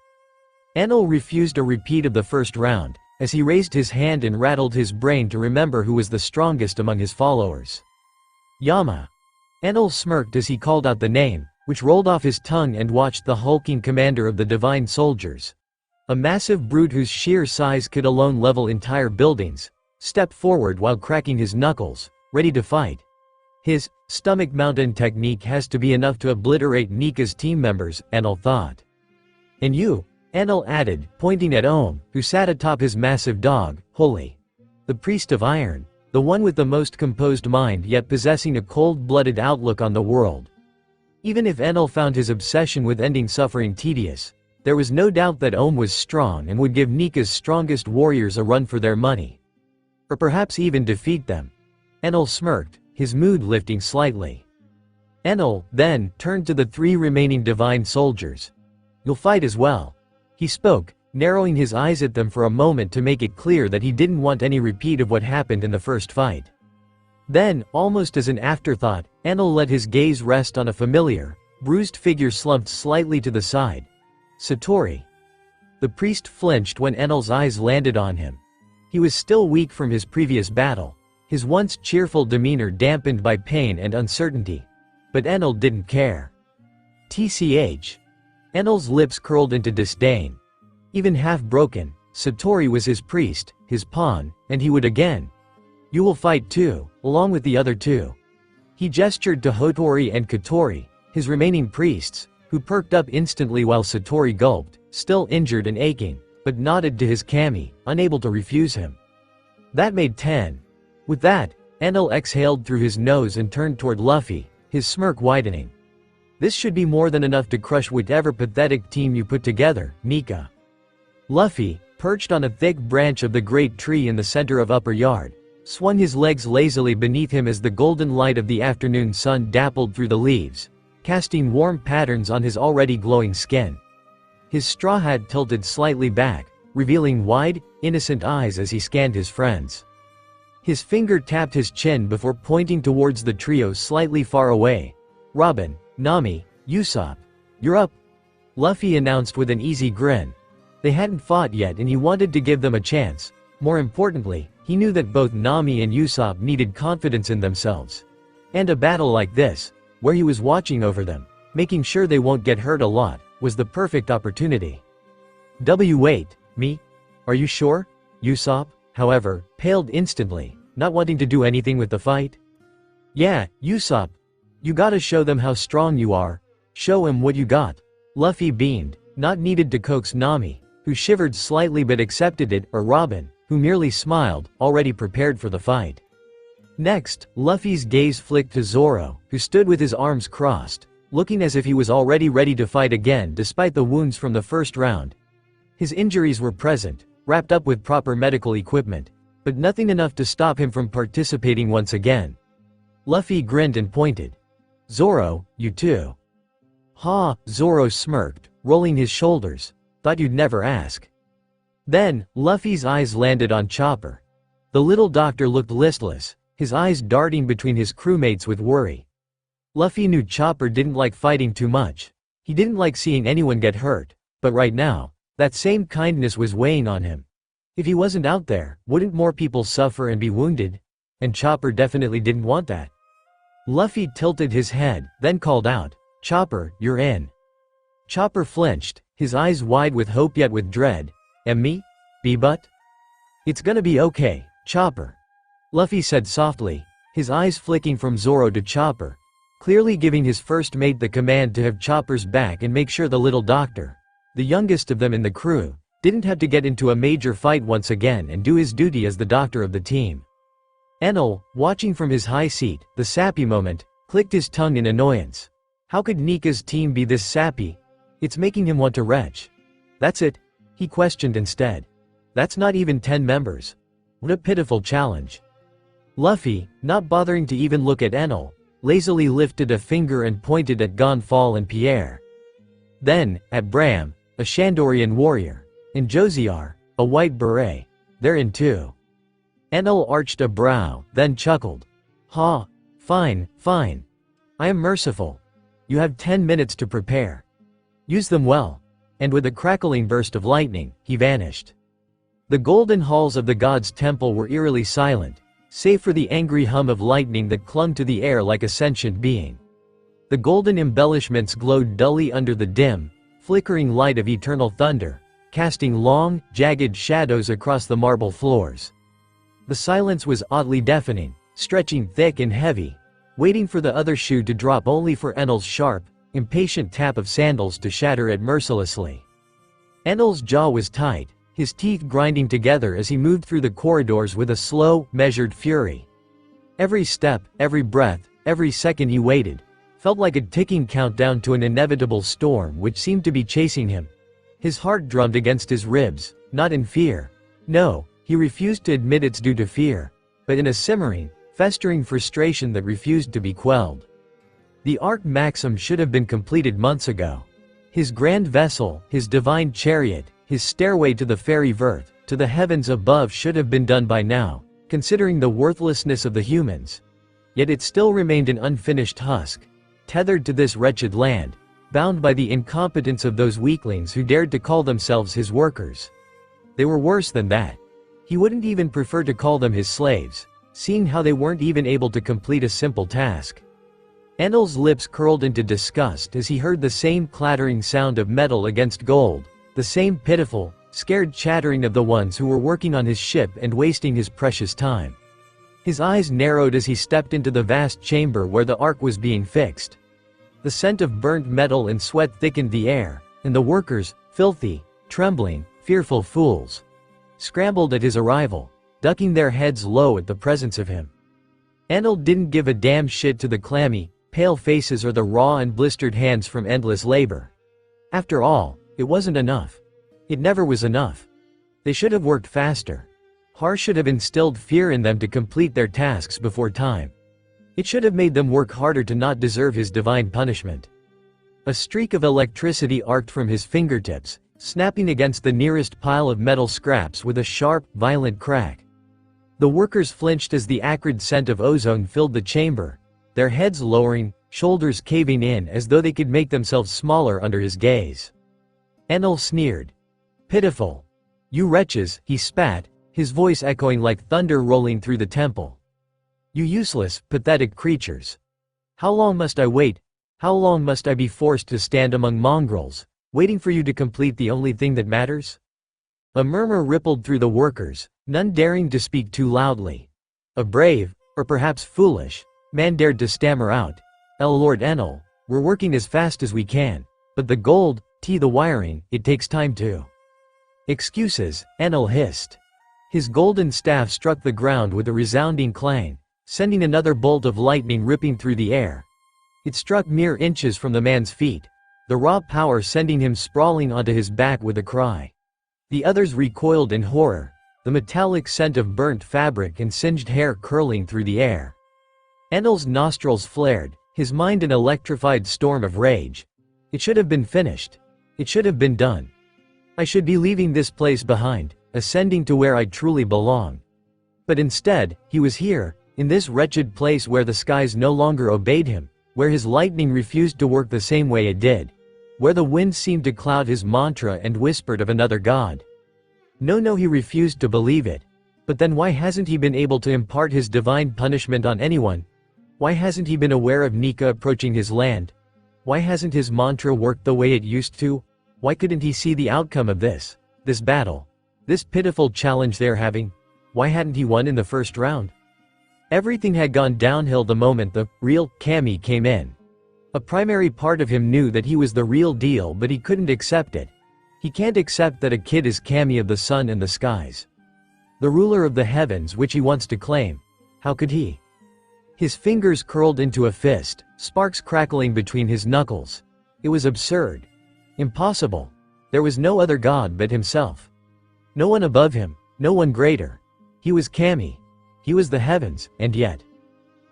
Enel refused a repeat of the first round, as he raised his hand and rattled his brain to remember who was the strongest among his followers. Yama. Enel smirked as he called out the name, which rolled off his tongue, and watched the hulking commander of the divine soldiers, a massive brute whose sheer size could alone level entire buildings, step forward while cracking his knuckles, ready to fight. His stomach mountain technique has to be enough to obliterate Nika's team members, Enel thought. And you, Enel added, pointing at Ohm, who sat atop his massive dog, Holy. The priest of iron, the one with the most composed mind yet possessing a cold-blooded outlook on the world. Even if Enel found his obsession with ending suffering tedious, there was no doubt that Ohm was strong and would give Nika's strongest warriors a run for their money. Or perhaps even defeat them. Enel smirked, his mood lifting slightly. Enel, then, turned to the 3 remaining divine soldiers. You'll fight as well. He spoke, narrowing his eyes at them for a moment to make it clear that he didn't want any repeat of what happened in the first fight. Then, almost as an afterthought, Enel let his gaze rest on a familiar, bruised figure slumped slightly to the side. Satori. The priest flinched when Enel's eyes landed on him. He was still weak from his previous battle, his once cheerful demeanor dampened by pain and uncertainty. But Enel didn't care. TCH. Enel's lips curled into disdain. Even half-broken, Satori was his priest, his pawn, and he would again. You will fight too, along with the other 2. He gestured to Hotori and Kotori, his remaining priests, who perked up instantly while Satori gulped, still injured and aching, but nodded to his kami, unable to refuse him. That made 10. With that, Enel exhaled through his nose and turned toward Luffy, his smirk widening. This should be more than enough to crush whatever pathetic team you put together, Nika. Luffy, perched on a thick branch of the great tree in the center of Upper Yard, swung his legs lazily beneath him as the golden light of the afternoon sun dappled through the leaves, casting warm patterns on his already glowing skin. His straw hat tilted slightly back, revealing wide, innocent eyes as he scanned his friends. His finger tapped his chin before pointing towards the trio slightly far away. "Robin, Nami, Usopp. You're up," Luffy announced with an easy grin. They hadn't fought yet and he wanted to give them a chance. More importantly, he knew that both Nami and Usopp needed confidence in themselves. And a battle like this, where he was watching over them, making sure they won't get hurt a lot, was the perfect opportunity. Wait, me? Are you sure? Usopp, however, paled instantly, not wanting to do anything with the fight. "Yeah, Usopp. You gotta show them how strong you are. Show 'em what you got." Luffy beamed, not needed to coax Nami, who shivered slightly but accepted it, or Robin, who merely smiled, already prepared for the fight. Next, Luffy's gaze flicked to Zoro, who stood with his arms crossed, looking as if he was already ready to fight again despite the wounds from the first round. His injuries were present, wrapped up with proper medical equipment, but nothing enough to stop him from participating once again. Luffy grinned and pointed. "Zoro, you too." "Ha," Zoro smirked, rolling his shoulders. "Thought you'd never ask." Then, Luffy's eyes landed on Chopper. The little doctor looked listless, his eyes darting between his crewmates with worry. Luffy knew Chopper didn't like fighting too much. He didn't like seeing anyone get hurt, but right now, that same kindness was weighing on him. If he wasn't out there, wouldn't more people suffer and be wounded? And Chopper definitely didn't want that. Luffy tilted his head, then called out, "Chopper, you're in." Chopper flinched, his eyes wide with hope yet with dread. "And me? B-Butt?" "It's gonna be okay, Chopper," Luffy said softly, his eyes flicking from Zoro to Chopper, clearly giving his first mate the command to have Chopper's back and make sure the little doctor, the youngest of them in the crew, didn't have to get into a major fight once again and do his duty as the doctor of the team. Enel, watching from his high seat, the sappy moment, clicked his tongue in annoyance. How could Nika's team be this sappy? It's making him want to retch. "That's it?" he questioned instead. "That's not even 10 members. What a pitiful challenge." Luffy, not bothering to even look at Enel, lazily lifted a finger and pointed at Gonfal and Pierre. Then, at Bram, a Shandorian warrior, and Josiar, a white beret. "They're in too." Enel arched a brow, then chuckled. "Ha, fine, fine. I am merciful. You have 10 minutes to prepare. Use them well." And with a crackling burst of lightning, he vanished. The golden halls of the god's temple were eerily silent, save for the angry hum of lightning that clung to the air like a sentient being. The golden embellishments glowed dully under the dim, flickering light of eternal thunder, casting long, jagged shadows across the marble floors. The silence was oddly deafening, stretching thick and heavy, waiting for the other shoe to drop only for Enel's sharp, impatient tap of sandals to shatter it mercilessly. Enel's jaw was tight, his teeth grinding together as he moved through the corridors with a slow, measured fury. Every step, every breath, every second he waited, felt like a ticking countdown to an inevitable storm which seemed to be chasing him. His heart drummed against his ribs, not in fear. No, he refused to admit it's due to fear, but in a simmering, festering frustration that refused to be quelled. The Arc Maxim should have been completed months ago. His grand vessel, his divine chariot, his stairway to the fairy Verth, to the heavens above should have been done by now, considering the worthlessness of the humans. Yet it still remained an unfinished husk, tethered to this wretched land, bound by the incompetence of those weaklings who dared to call themselves his workers. They were worse than that. He wouldn't even prefer to call them his slaves, seeing how they weren't even able to complete a simple task. Enel's lips curled into disgust as he heard the same clattering sound of metal against gold, the same pitiful, scared chattering of the ones who were working on his ship and wasting his precious time. His eyes narrowed as he stepped into the vast chamber where the ark was being fixed. The scent of burnt metal and sweat thickened the air, and the workers, filthy, trembling, fearful fools, scrambled at his arrival, ducking their heads low at the presence of him. Enel didn't give a damn shit to the clammy, pale faces or the raw and blistered hands from endless labor. After all, it wasn't enough. It never was enough. They should have worked faster. Har should have instilled fear in them to complete their tasks before time. It should have made them work harder to not deserve his divine punishment. A streak of electricity arced from his fingertips, snapping against the nearest pile of metal scraps with a sharp, violent crack. The workers flinched as the acrid scent of ozone filled the chamber, their heads lowering, shoulders caving in as though they could make themselves smaller under his gaze. Enel sneered. "Pitiful. You wretches," he spat, his voice echoing like thunder rolling through the temple. "You useless, pathetic creatures. How long must I wait? How long must I be forced to stand among mongrels, waiting for you to complete the only thing that matters?" A murmur rippled through the workers, none daring to speak too loudly. A brave, or perhaps foolish, man dared to stammer out, Lord Enel, we're working as fast as we can, but the gold, the wiring, it takes time too." "Excuses," Enel hissed. His golden staff struck the ground with a resounding clang, sending another bolt of lightning ripping through the air. It struck mere inches from the man's feet, the raw power sending him sprawling onto his back with a cry. The others recoiled in horror, the metallic scent of burnt fabric and singed hair curling through the air. Enel's nostrils flared, his mind an electrified storm of rage. It should have been finished. It should have been done. I should be leaving this place behind, ascending to where I truly belong. But instead, he was here, in this wretched place where the skies no longer obeyed him, where his lightning refused to work the same way it did, where the wind seemed to cloud his mantra and whispered of another god. No, he refused to believe it. But then why hasn't he been able to impart his divine punishment on anyone? Why hasn't he been aware of Nika approaching his land? Why hasn't his mantra worked the way it used to? Why couldn't he see the outcome of this battle? This pitiful challenge they're having? Why hadn't he won in the first round? Everything had gone downhill the moment the real Kami came in. A primary part of him knew that he was the real deal, but he couldn't accept it. He can't accept that a kid is Kami of the sun and the skies, the ruler of the heavens, which he wants to claim. How could he? His fingers curled into a fist, sparks crackling between his knuckles. It was absurd. Impossible. There was no other god but himself. No one above him, no one greater. He was Kami. He was the heavens, and yet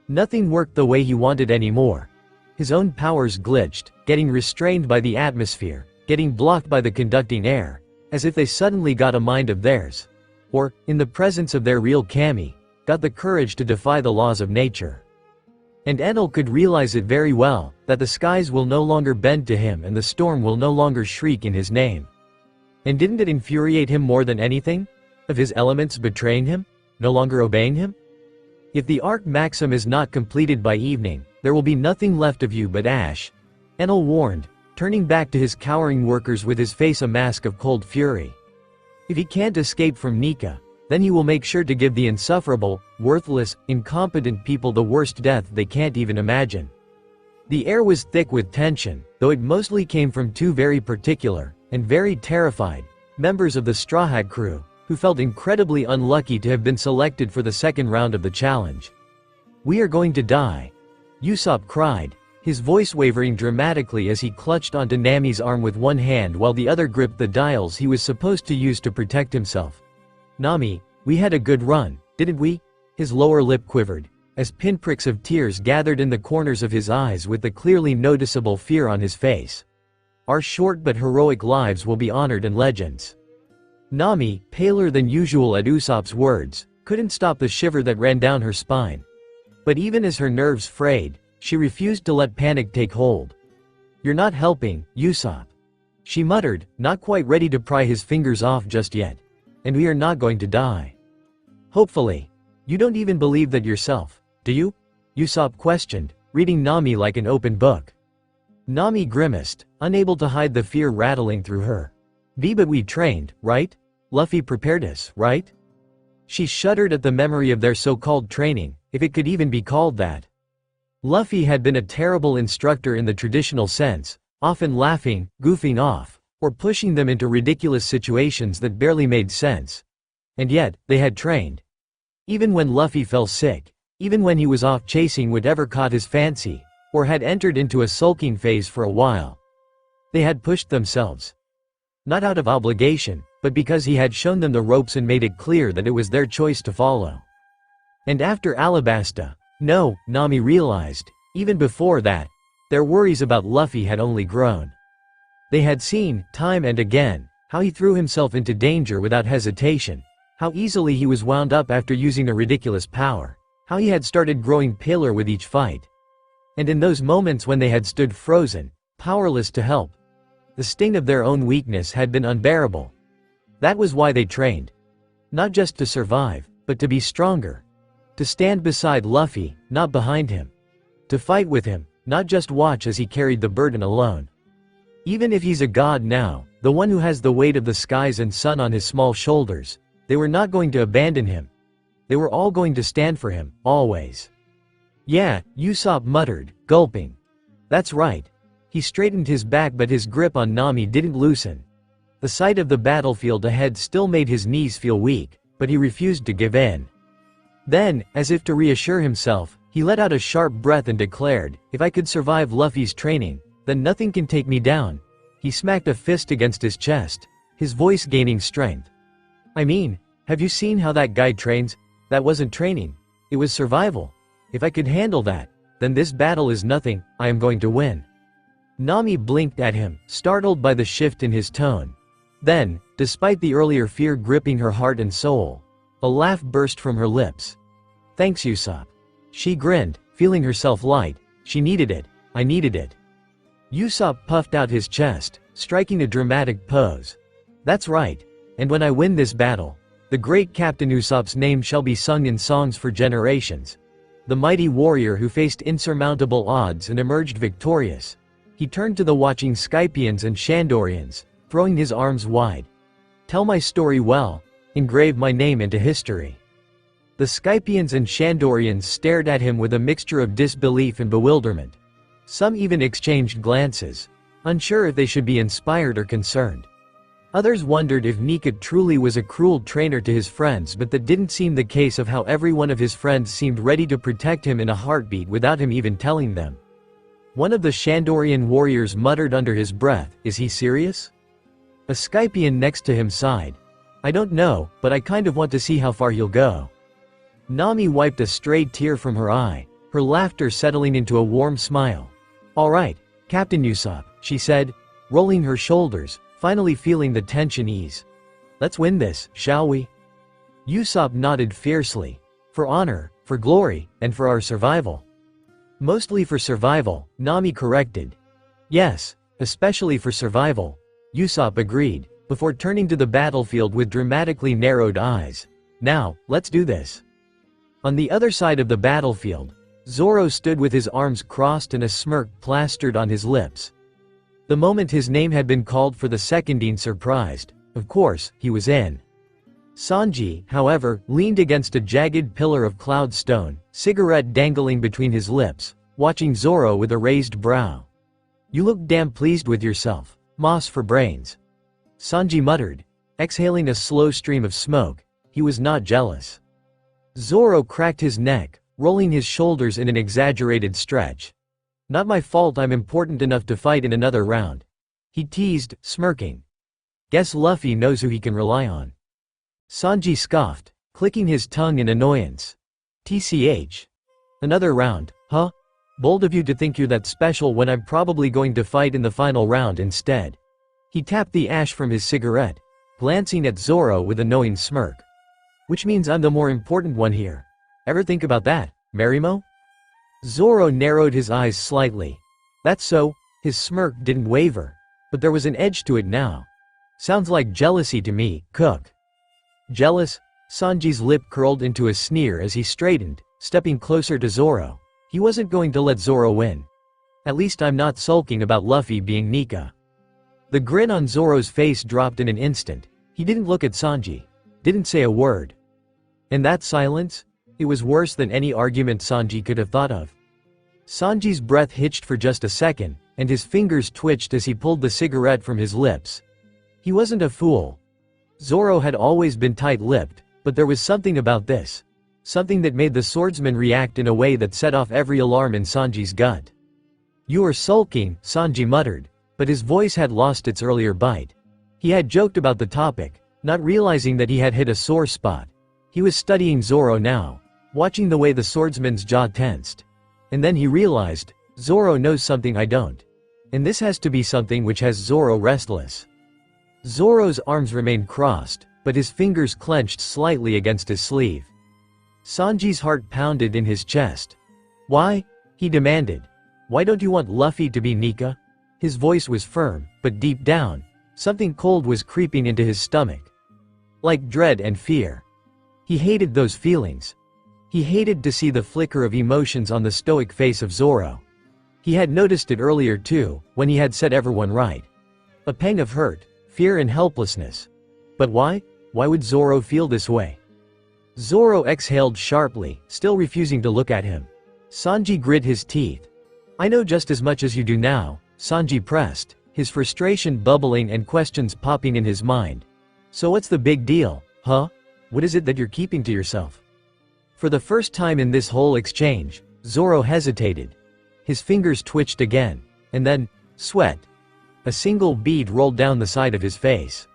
nothing worked the way he wanted anymore. His own powers glitched, getting restrained by the atmosphere, getting blocked by the conducting air, as if they suddenly got a mind of theirs. Or, in the presence of their real Kami, got the courage to defy the laws of nature. And Enel could realize it very well, that the skies will no longer bend to him and the storm will no longer shriek in his name. And didn't it infuriate him more than anything? Of his elements betraying him? No longer obeying him? If the arc maxim is not completed by evening, there will be nothing left of you but ash, Enel warned, turning back to his cowering workers with his face a mask of cold fury. If he can't escape from Nika, then he will make sure to give the insufferable, worthless, incompetent people the worst death they can't even imagine. The air was thick with tension, though it mostly came from two very particular, and very terrified, members of the Straw Hat crew, who felt incredibly unlucky to have been selected for the second round of the challenge. "We are going to die," Usopp cried, his voice wavering dramatically as he clutched onto Nami's arm with one hand while the other gripped the dials he was supposed to use to protect himself. "Nami, we had a good run, didn't we?" His lower lip quivered, as pinpricks of tears gathered in the corners of his eyes with the clearly noticeable fear on his face. "Our short but heroic lives will be honored in legends." Nami, paler than usual at Usopp's words, couldn't stop the shiver that ran down her spine. But even as her nerves frayed, she refused to let panic take hold. "You're not helping, Usopp," she muttered, not quite ready to pry his fingers off just yet. "And we are not going to die. Hopefully. You don't even believe that yourself, do you?" Usopp questioned, reading Nami like an open book. Nami grimaced, unable to hide the fear rattling through her. "But we trained, right? Luffy prepared us, right?" She shuddered at the memory of their so-called training, if it could even be called that. Luffy had been a terrible instructor in the traditional sense, often laughing, goofing off, or pushing them into ridiculous situations that barely made sense. And yet, they had trained. Even when Luffy fell sick, even when he was off chasing whatever caught his fancy, or had entered into a sulking phase for a while. They had pushed themselves. Not out of obligation, but because he had shown them the ropes and made it clear that it was their choice to follow. And after Alabasta, no, Nami realized, even before that, their worries about Luffy had only grown. They had seen, time and again, How he threw himself into danger without hesitation. How easily he was wound up after using a ridiculous power. How he had started growing paler with each fight. And in those moments when they had stood frozen, powerless to help, the sting of their own weakness had been unbearable. That was why they trained. Not just to survive, but to be stronger. To stand beside Luffy, not behind him. To fight with him, not just watch as he carried the burden alone. Even if he's a god now, the one who has the weight of the skies and sun on his small shoulders, they were not going to abandon him. They were all going to stand for him, always. Yeah, Usopp muttered, gulping. That's right. He straightened his back, but his grip on Nami didn't loosen. The sight of the battlefield ahead still made his knees feel weak, but he refused to give in. Then, as if to reassure himself, he let out a sharp breath and declared, if I could survive Luffy's training, then nothing can take me down. He smacked a fist against his chest, his voice gaining strength. I mean, have you seen how that guy trains? That wasn't training. It was survival. If I could handle that, then this battle is nothing, I am going to win. Nami blinked at him, startled by the shift in his tone. Then, despite the earlier fear gripping her heart and soul, a laugh burst from her lips. Thanks, Usopp. She grinned, feeling herself light. She needed it. I needed it. Usopp puffed out his chest, striking a dramatic pose. That's right. And when I win this battle, the great Captain Usopp's name shall be sung in songs for generations. The mighty warrior who faced insurmountable odds and emerged victorious. He turned to the watching Skypians and Shandorians, throwing his arms wide. Tell my story well. Engrave my name into history. The Skypians and Shandorians stared at him with a mixture of disbelief and bewilderment. Some even exchanged glances, unsure if they should be inspired or concerned. Others wondered if Nika truly was a cruel trainer to his friends, but that didn't seem the case of how every one of his friends seemed ready to protect him in a heartbeat without him even telling them. One of the Shandorian warriors muttered under his breath, is he serious? A Skypian next to him sighed. I don't know, but I kind of want to see how far he'll go. Nami wiped a stray tear from her eye, her laughter settling into a warm smile. All right, Captain Usopp, she said, rolling her shoulders, finally feeling the tension ease. Let's win this, shall we? Usopp nodded fiercely. For honor, for glory, and for our survival. Mostly for survival, Nami corrected. Yes, especially for survival, Usopp agreed, before turning to the battlefield with dramatically narrowed eyes. Now, let's do this. On the other side of the battlefield, Zoro stood with his arms crossed and a smirk plastered on his lips. The moment his name had been called for the secondine surprised, of course, he was in. Sanji, however, leaned against a jagged pillar of cloud stone, cigarette dangling between his lips, watching Zoro with a raised brow. You look damn pleased with yourself, moss for brains. Sanji muttered, exhaling a slow stream of smoke. He was not jealous. Zoro cracked his neck, rolling his shoulders in an exaggerated stretch. Not my fault I'm important enough to fight in another round. He teased, smirking. Guess Luffy knows who he can rely on. Sanji scoffed, clicking his tongue in annoyance. TCH. Another round, huh? Bold of you to think you're that special when I'm probably going to fight in the final round instead. He tapped the ash from his cigarette, glancing at Zoro with a knowing smirk. Which means I'm the more important one here. Ever think about that, Marimo? Zoro narrowed his eyes slightly. That's so, his smirk didn't waver. But there was an edge to it now. Sounds like jealousy to me, Cook. Jealous? Sanji's lip curled into a sneer as he straightened, stepping closer to Zoro. He wasn't going to let Zoro win. At least I'm not sulking about Luffy being Nika. The grin on Zoro's face dropped in an instant. He didn't look at Sanji. Didn't say a word. And that silence? It was worse than any argument Sanji could have thought of. Sanji's breath hitched for just a second, and his fingers twitched as he pulled the cigarette from his lips. He wasn't a fool. Zoro had always been tight-lipped, but there was something about this. Something that made the swordsman react in a way that set off every alarm in Sanji's gut. You are sulking, Sanji muttered, but his voice had lost its earlier bite. He had joked about the topic, not realizing that he had hit a sore spot. He was studying Zoro now, watching the way the swordsman's jaw tensed. And then he realized, Zoro knows something I don't. And this has to be something which has Zoro restless. Zoro's arms remained crossed, but his fingers clenched slightly against his sleeve. Sanji's heart pounded in his chest. "Why?" he demanded. "Why don't you want Luffy to be Nika?" His voice was firm, but deep down, something cold was creeping into his stomach. Like dread and fear. He hated those feelings. He hated to see the flicker of emotions on the stoic face of Zoro. He had noticed it earlier too, when he had set everyone right. A pang of hurt, fear and helplessness. But why? Why would Zoro feel this way? Zoro exhaled sharply, still refusing to look at him. Sanji grit his teeth. "I know just as much as you do now," Sanji pressed, his frustration bubbling and questions popping in his mind. "So what's the big deal, huh? What is it that you're keeping to yourself?" For the first time in this whole exchange, Zoro hesitated. His fingers twitched again, and then, sweat. A single bead rolled down the side of his face.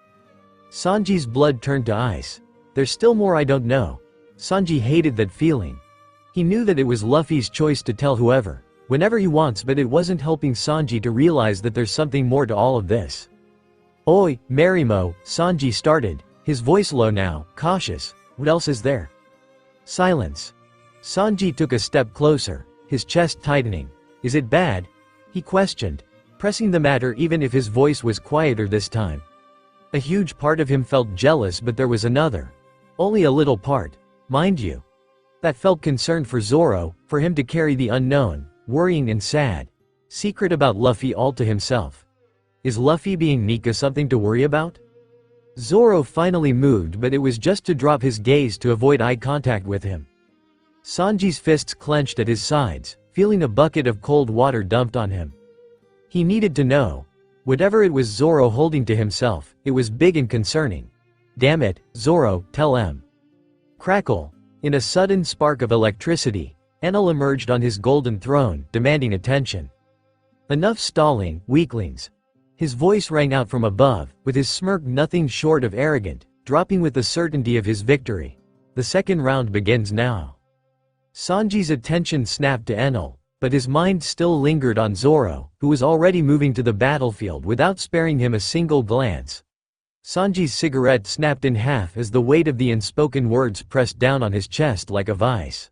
Sanji's blood turned to ice. "There's still more I don't know." Sanji hated that feeling. He knew that it was Luffy's choice to tell whoever, whenever he wants, but it wasn't helping Sanji to realize that there's something more to all of this. "Oi, Marimo," Sanji started, his voice low now, cautious. "What else is there?" Silence. Sanji took a step closer, his chest tightening. "Is it bad?" he questioned, pressing the matter even if his voice was quieter this time. A huge part of him felt jealous, but there was another. Only a little part, mind you. That felt concerned for Zoro, for him to carry the unknown, worrying and sad. Secret about Luffy all to himself. Is Luffy being Nika something to worry about? Zoro finally moved, but it was just to drop his gaze to avoid eye contact with him. Sanji's fists clenched at his sides, feeling a bucket of cold water dumped on him. He needed to know. Whatever it was Zoro holding to himself, it was big and concerning. "Damn it, Zoro, tell him." Crackle. In a sudden spark of electricity, Enel emerged on his golden throne, demanding attention. "Enough stalling, weaklings." His voice rang out from above, with his smirk nothing short of arrogant, dropping with the certainty of his victory. "The second round begins now." Sanji's attention snapped to Enel, but his mind still lingered on Zoro, who was already moving to the battlefield without sparing him a single glance. Sanji's cigarette snapped in half as the weight of the unspoken words pressed down on his chest like a vice.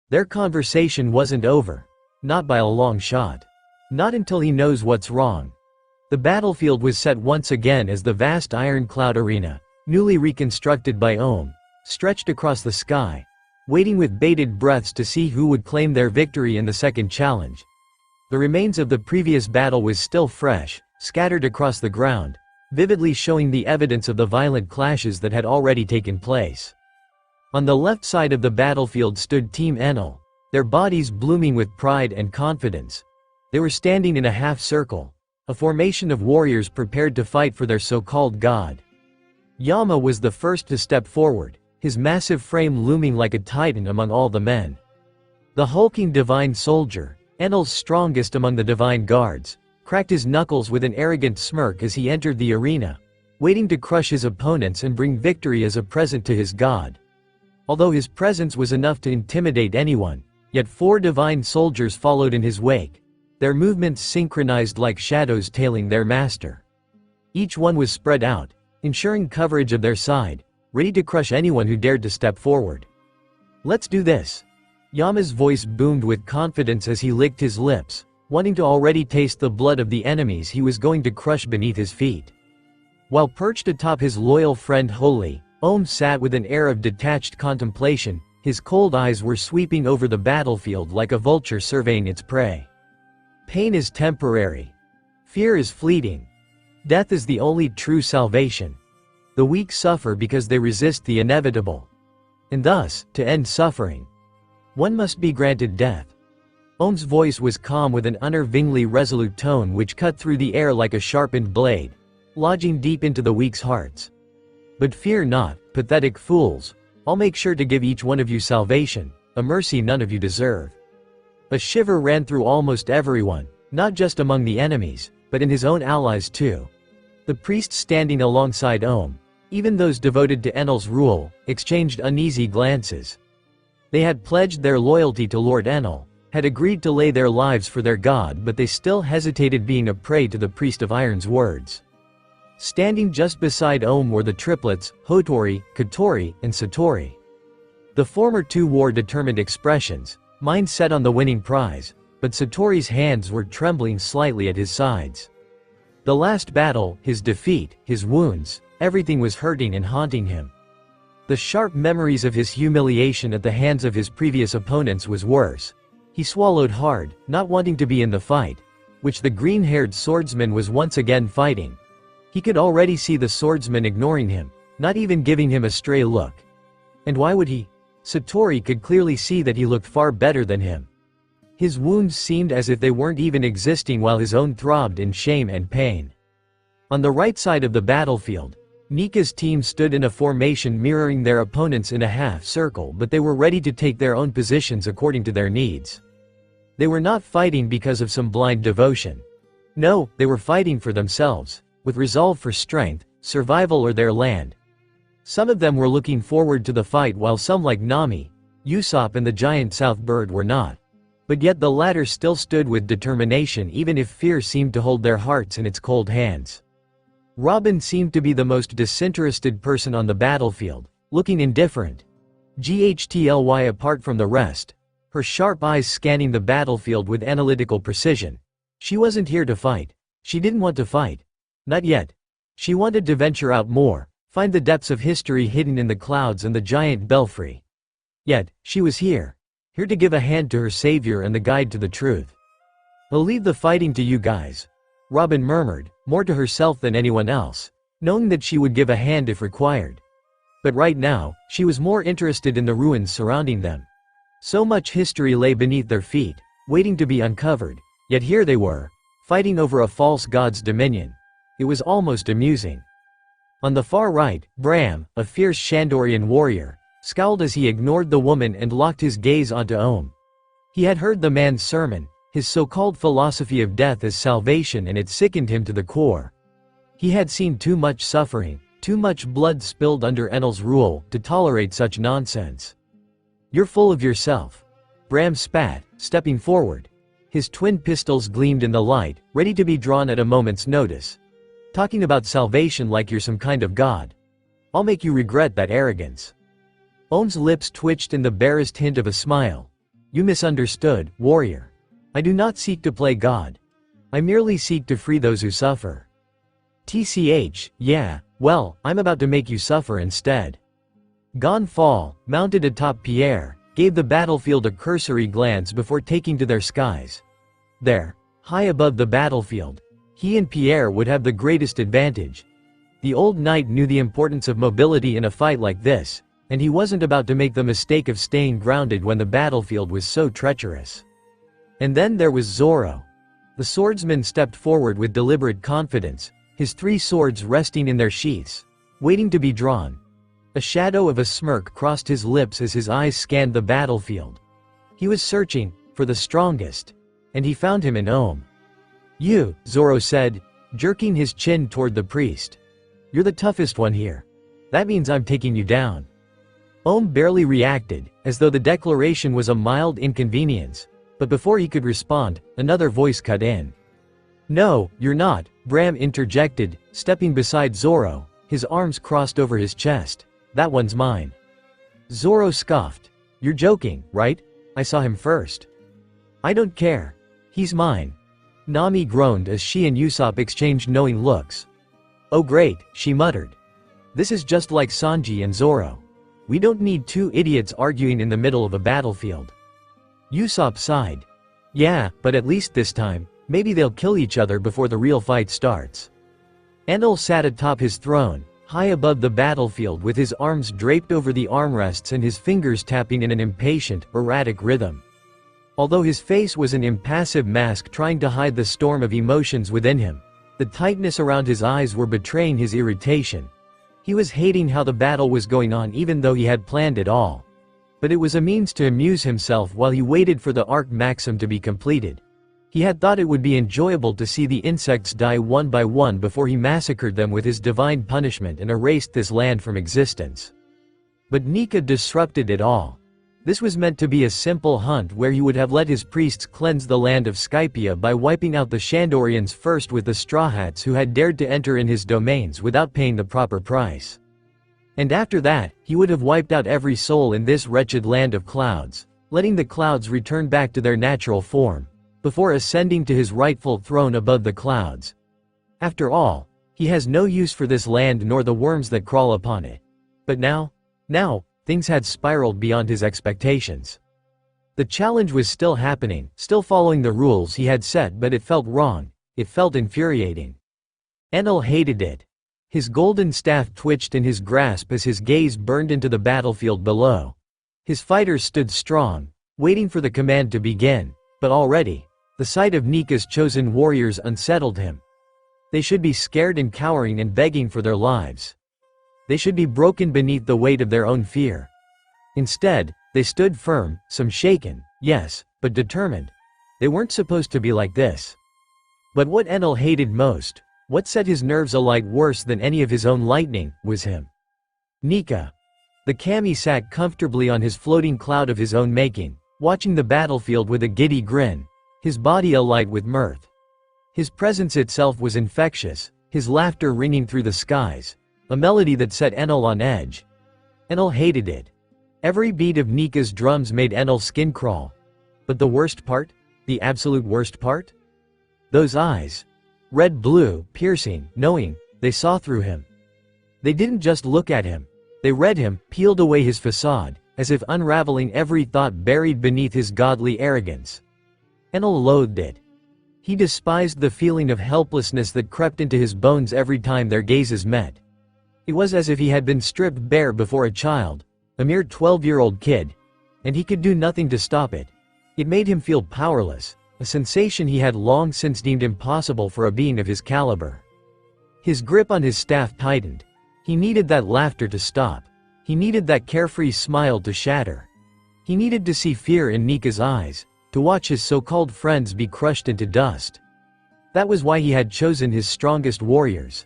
Their conversation wasn't over. Not by a long shot. Not until he knows what's wrong. The battlefield was set once again as the vast iron-cloud arena, newly reconstructed by Ohm, stretched across the sky, waiting with bated breaths to see who would claim their victory in the second challenge. The remains of the previous battle was still fresh, scattered across the ground, vividly showing the evidence of the violent clashes that had already taken place. On the left side of the battlefield stood Team Enel, their bodies blooming with pride and confidence. They were standing in a half-circle, a formation of warriors prepared to fight for their so-called god. Yama was the first to step forward, his massive frame looming like a titan among all the men. The hulking divine soldier, Enel's strongest among the divine guards, cracked his knuckles with an arrogant smirk as he entered the arena, waiting to crush his opponents and bring victory as a present to his god. Although his presence was enough to intimidate anyone, yet 4 divine soldiers followed in his wake, their movements synchronized like shadows tailing their master. Each one was spread out, ensuring coverage of their side, ready to crush anyone who dared to step forward. "Let's do this." Yama's voice boomed with confidence as he licked his lips, wanting to already taste the blood of the enemies he was going to crush beneath his feet. While perched atop his loyal friend Holy, Ohm sat with an air of detached contemplation, his cold eyes were sweeping over the battlefield like a vulture surveying its prey. Pain is temporary. Fear is fleeting. Death is the only true salvation. The weak suffer because they resist the inevitable. And thus, to end suffering, one must be granted death. Ohm's voice was calm with an unnervingly resolute tone which cut through the air like a sharpened blade, lodging deep into the weak's hearts. "But fear not, pathetic fools. I'll make sure to give each one of you salvation, a mercy none of you deserve." A shiver ran through almost everyone, not just among the enemies, but in his own allies too. The priests standing alongside Ohm, even those devoted to Enel's rule, exchanged uneasy glances. They had pledged their loyalty to Lord Enel, had agreed to lay their lives for their god, but they still hesitated, being a prey to the Priest of Iron's words. Standing just beside Ohm were the triplets, Hotori, Kotori, and Satori. The former two wore determined expressions, mind set on the winning prize, but Satori's hands were trembling slightly at his sides. The last battle, his defeat, his wounds, everything was hurting and haunting him. The sharp memories of his humiliation at the hands of his previous opponents was worse. He swallowed hard, not wanting to be in the fight, which the green-haired swordsman was once again fighting. He could already see the swordsman ignoring him, not even giving him a stray look. And why would he? Satori could clearly see that he looked far better than him. His wounds seemed as if they weren't even existing while his own throbbed in shame and pain. On the right side of the battlefield, Nika's team stood in a formation mirroring their opponents in a half-circle, but they were ready to take their own positions according to their needs. They were not fighting because of some blind devotion. No, they were fighting for themselves, with resolve for strength, survival or their land. Some of them were looking forward to the fight while some like Nami, Usopp and the giant South Bird were not. But yet the latter still stood with determination even if fear seemed to hold their hearts in its cold hands. Robin seemed to be the most disinterested person on the battlefield, looking indifferent. GHTLY apart from the rest, her sharp eyes scanning the battlefield with analytical precision. She wasn't here to fight. She didn't want to fight. Not yet. She wanted to venture out more, find the depths of history hidden in the clouds and the giant belfry. Yet, she was here to give a hand to her savior and the guide to the truth. "I'll leave the fighting to you guys," Robin murmured, more to herself than anyone else, knowing that she would give a hand if required. But right now, she was more interested in the ruins surrounding them. So much history lay beneath their feet, waiting to be uncovered, yet here they were, fighting over a false god's dominion. It was almost amusing. On the far right, Bram, a fierce Shandorian warrior, scowled as he ignored the woman and locked his gaze onto Ohm. He had heard the man's sermon, his so-called philosophy of death as salvation, and it sickened him to the core. He had seen too much suffering, too much blood spilled under Enel's rule, to tolerate such nonsense. "You're full of yourself," Bram spat, stepping forward. His twin pistols gleamed in the light, ready to be drawn at a moment's notice. "Talking about salvation like you're some kind of god. I'll make you regret that arrogance." Ohm's lips twitched in the barest hint of a smile. "You misunderstood, warrior. I do not seek to play God. I merely seek to free those who suffer." "TCH, yeah, well, I'm about to make you suffer instead." Gonfall, mounted atop Pierre, gave the battlefield a cursory glance before taking to their skies. There, high above the battlefield, he and Pierre would have the greatest advantage. The old knight knew the importance of mobility in a fight like this, and he wasn't about to make the mistake of staying grounded when the battlefield was so treacherous. And then there was Zoro. The swordsman stepped forward with deliberate confidence, his three swords resting in their sheaths, waiting to be drawn. A shadow of a smirk crossed his lips as his eyes scanned the battlefield. He was searching for the strongest, and he found him in Ohm. "You," Zoro said, jerking his chin toward the priest. "You're the toughest one here. That means I'm taking you down." Ohm barely reacted, as though the declaration was a mild inconvenience. But before he could respond, another voice cut in. "No, you're not," Bram interjected, stepping beside Zoro, his arms crossed over his chest. "That one's mine." Zoro scoffed. "You're joking, right? I saw him first." "I don't care. He's mine." Nami groaned as she and Usopp exchanged knowing looks. "Oh great," she muttered. "This is just like Sanji and Zoro. We don't need two idiots arguing in the middle of a battlefield." Usopp sighed. "Yeah, but at least this time, maybe they'll kill each other before the real fight starts." Enel sat atop his throne, high above the battlefield with his arms draped over the armrests and his fingers tapping in an impatient, erratic rhythm. Although his face was an impassive mask trying to hide the storm of emotions within him, the tightness around his eyes were betraying his irritation. He was hating how the battle was going on even though he had planned it all. But it was a means to amuse himself while he waited for the arc maxim to be completed. He had thought it would be enjoyable to see the insects die one by one before he massacred them with his divine punishment and erased this land from existence. But Nika disrupted it all. This was meant to be a simple hunt where he would have let his priests cleanse the land of Skypia by wiping out the Shandorians first with the Straw Hats who had dared to enter in his domains without paying the proper price. And after that, he would have wiped out every soul in this wretched land of clouds, letting the clouds return back to their natural form, before ascending to his rightful throne above the clouds. After all, he has no use for this land nor the worms that crawl upon it. But now, things had spiraled beyond his expectations. The challenge was still happening, still following the rules he had set, but it felt wrong, it felt infuriating. Enel hated it. His golden staff twitched in his grasp as his gaze burned into the battlefield below. His fighters stood strong, waiting for the command to begin, but already, the sight of Nika's chosen warriors unsettled him. They should be scared and cowering and begging for their lives. They should be broken beneath the weight of their own fear. Instead, they stood firm, some shaken, yes, but determined. They weren't supposed to be like this. But what Enel hated most, what set his nerves alight worse than any of his own lightning, was him. Nika. The kami sat comfortably on his floating cloud of his own making, watching the battlefield with a giddy grin, his body alight with mirth. His presence itself was infectious, his laughter ringing through the skies, a melody that set Enel on edge. Enel hated it. Every beat of Nika's drums made Enel's skin crawl. But the worst part? The absolute worst part? Those eyes. Red-blue, piercing, knowing, they saw through him. They didn't just look at him. They read him, peeled away his facade, as if unraveling every thought buried beneath his godly arrogance. Enel loathed it. He despised the feeling of helplessness that crept into his bones every time their gazes met. It was as if he had been stripped bare before a child, a mere 12-year-old kid, and he could do nothing to stop it. It made him feel powerless, a sensation he had long since deemed impossible for a being of his caliber. His grip on his staff tightened. He needed that laughter to stop. He needed that carefree smile to shatter. He needed to see fear in Nika's eyes, to watch his so-called friends be crushed into dust. That was why he had chosen his strongest warriors.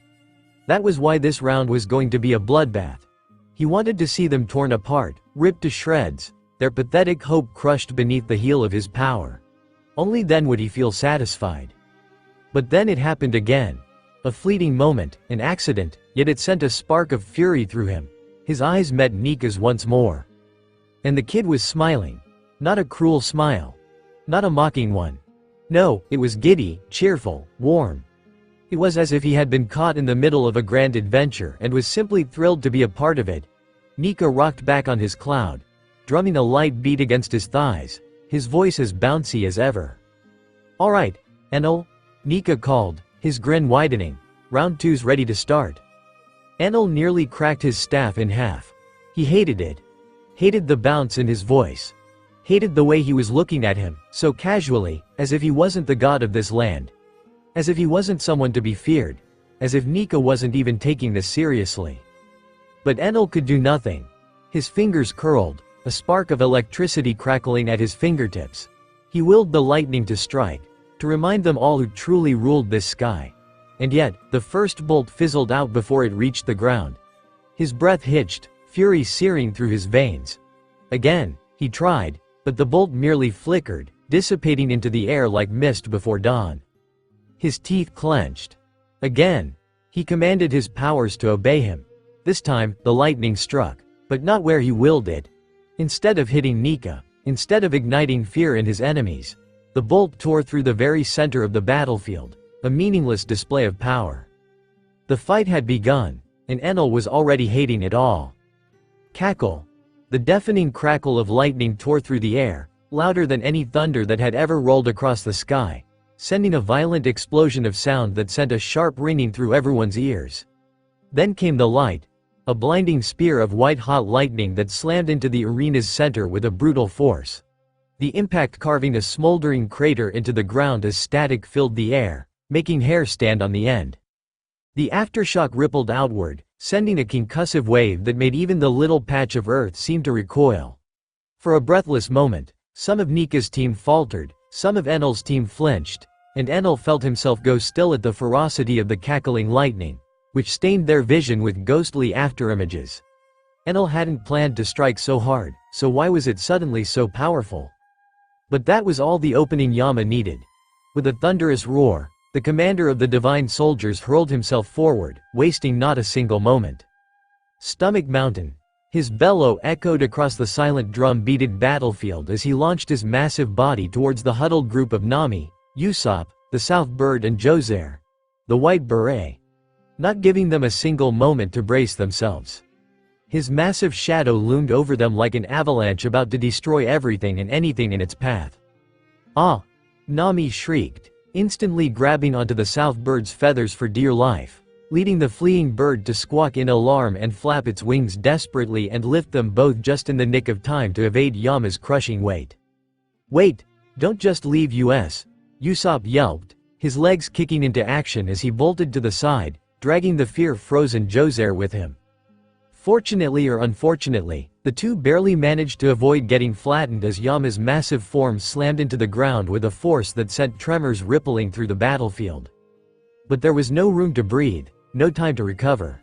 That was why this round was going to be a bloodbath. He wanted to see them torn apart, ripped to shreds, their pathetic hope crushed beneath the heel of his power. Only then would he feel satisfied. But then it happened again. A fleeting moment, an accident, yet it sent a spark of fury through him. His eyes met Nika's once more. And the kid was smiling. Not a cruel smile. Not a mocking one. No, it was giddy, cheerful, warm. It was as if he had been caught in the middle of a grand adventure and was simply thrilled to be a part of it. Nika rocked back on his cloud, drumming a light beat against his thighs, his voice as bouncy as ever. "All right, Enel," Nika called, his grin widening. "Round two's ready to start." Enel nearly cracked his staff in half. He hated it. Hated the bounce in his voice. Hated the way he was looking at him, so casually, as if he wasn't the god of this land. As if he wasn't someone to be feared. As if Nika wasn't even taking this seriously. But Enel could do nothing. His fingers curled, a spark of electricity crackling at his fingertips. He willed the lightning to strike, to remind them all who truly ruled this sky. And yet, the first bolt fizzled out before it reached the ground. His breath hitched, fury searing through his veins. Again, he tried, but the bolt merely flickered, dissipating into the air like mist before dawn. His teeth clenched. Again, he commanded his powers to obey him. This time, the lightning struck, but not where he willed it. Instead of hitting Nika, instead of igniting fear in his enemies, the bolt tore through the very center of the battlefield, a meaningless display of power. The fight had begun, and Enel was already hating it all. Cackle. The deafening crackle of lightning tore through the air, louder than any thunder that had ever rolled across the sky, sending a violent explosion of sound that sent a sharp ringing through everyone's ears. Then came the light, a blinding spear of white-hot lightning that slammed into the arena's center with a brutal force. The impact carving a smoldering crater into the ground as static filled the air, making hair stand on the end. The aftershock rippled outward, sending a concussive wave that made even the little patch of earth seem to recoil. For a breathless moment, some of Nika's team faltered, some of Enel's team flinched, and Enel felt himself go still at the ferocity of the cackling lightning, which stained their vision with ghostly afterimages. Enel hadn't planned to strike so hard, so why was it suddenly so powerful? But that was all the opening Yama needed. With a thunderous roar, the commander of the divine soldiers hurled himself forward, wasting not a single moment. Stomach Mountain. His bellow echoed across the silent drum-beated battlefield as he launched his massive body towards the huddled group of Nami, Usopp, the South Bird and Joser, the White Beret, not giving them a single moment to brace themselves. His massive shadow loomed over them like an avalanche about to destroy everything and anything in its path. Ah! Nami shrieked, instantly grabbing onto the South Bird's feathers for dear life, leading the fleeing bird to squawk in alarm and flap its wings desperately and lift them both just in the nick of time to evade Yama's crushing weight. "Wait! Don't just leave us!" Usopp yelped, his legs kicking into action as he bolted to the side, dragging the fear-frozen Joser with him. Fortunately or unfortunately, the two barely managed to avoid getting flattened as Yama's massive form slammed into the ground with a force that sent tremors rippling through the battlefield. But there was no room to breathe, no time to recover.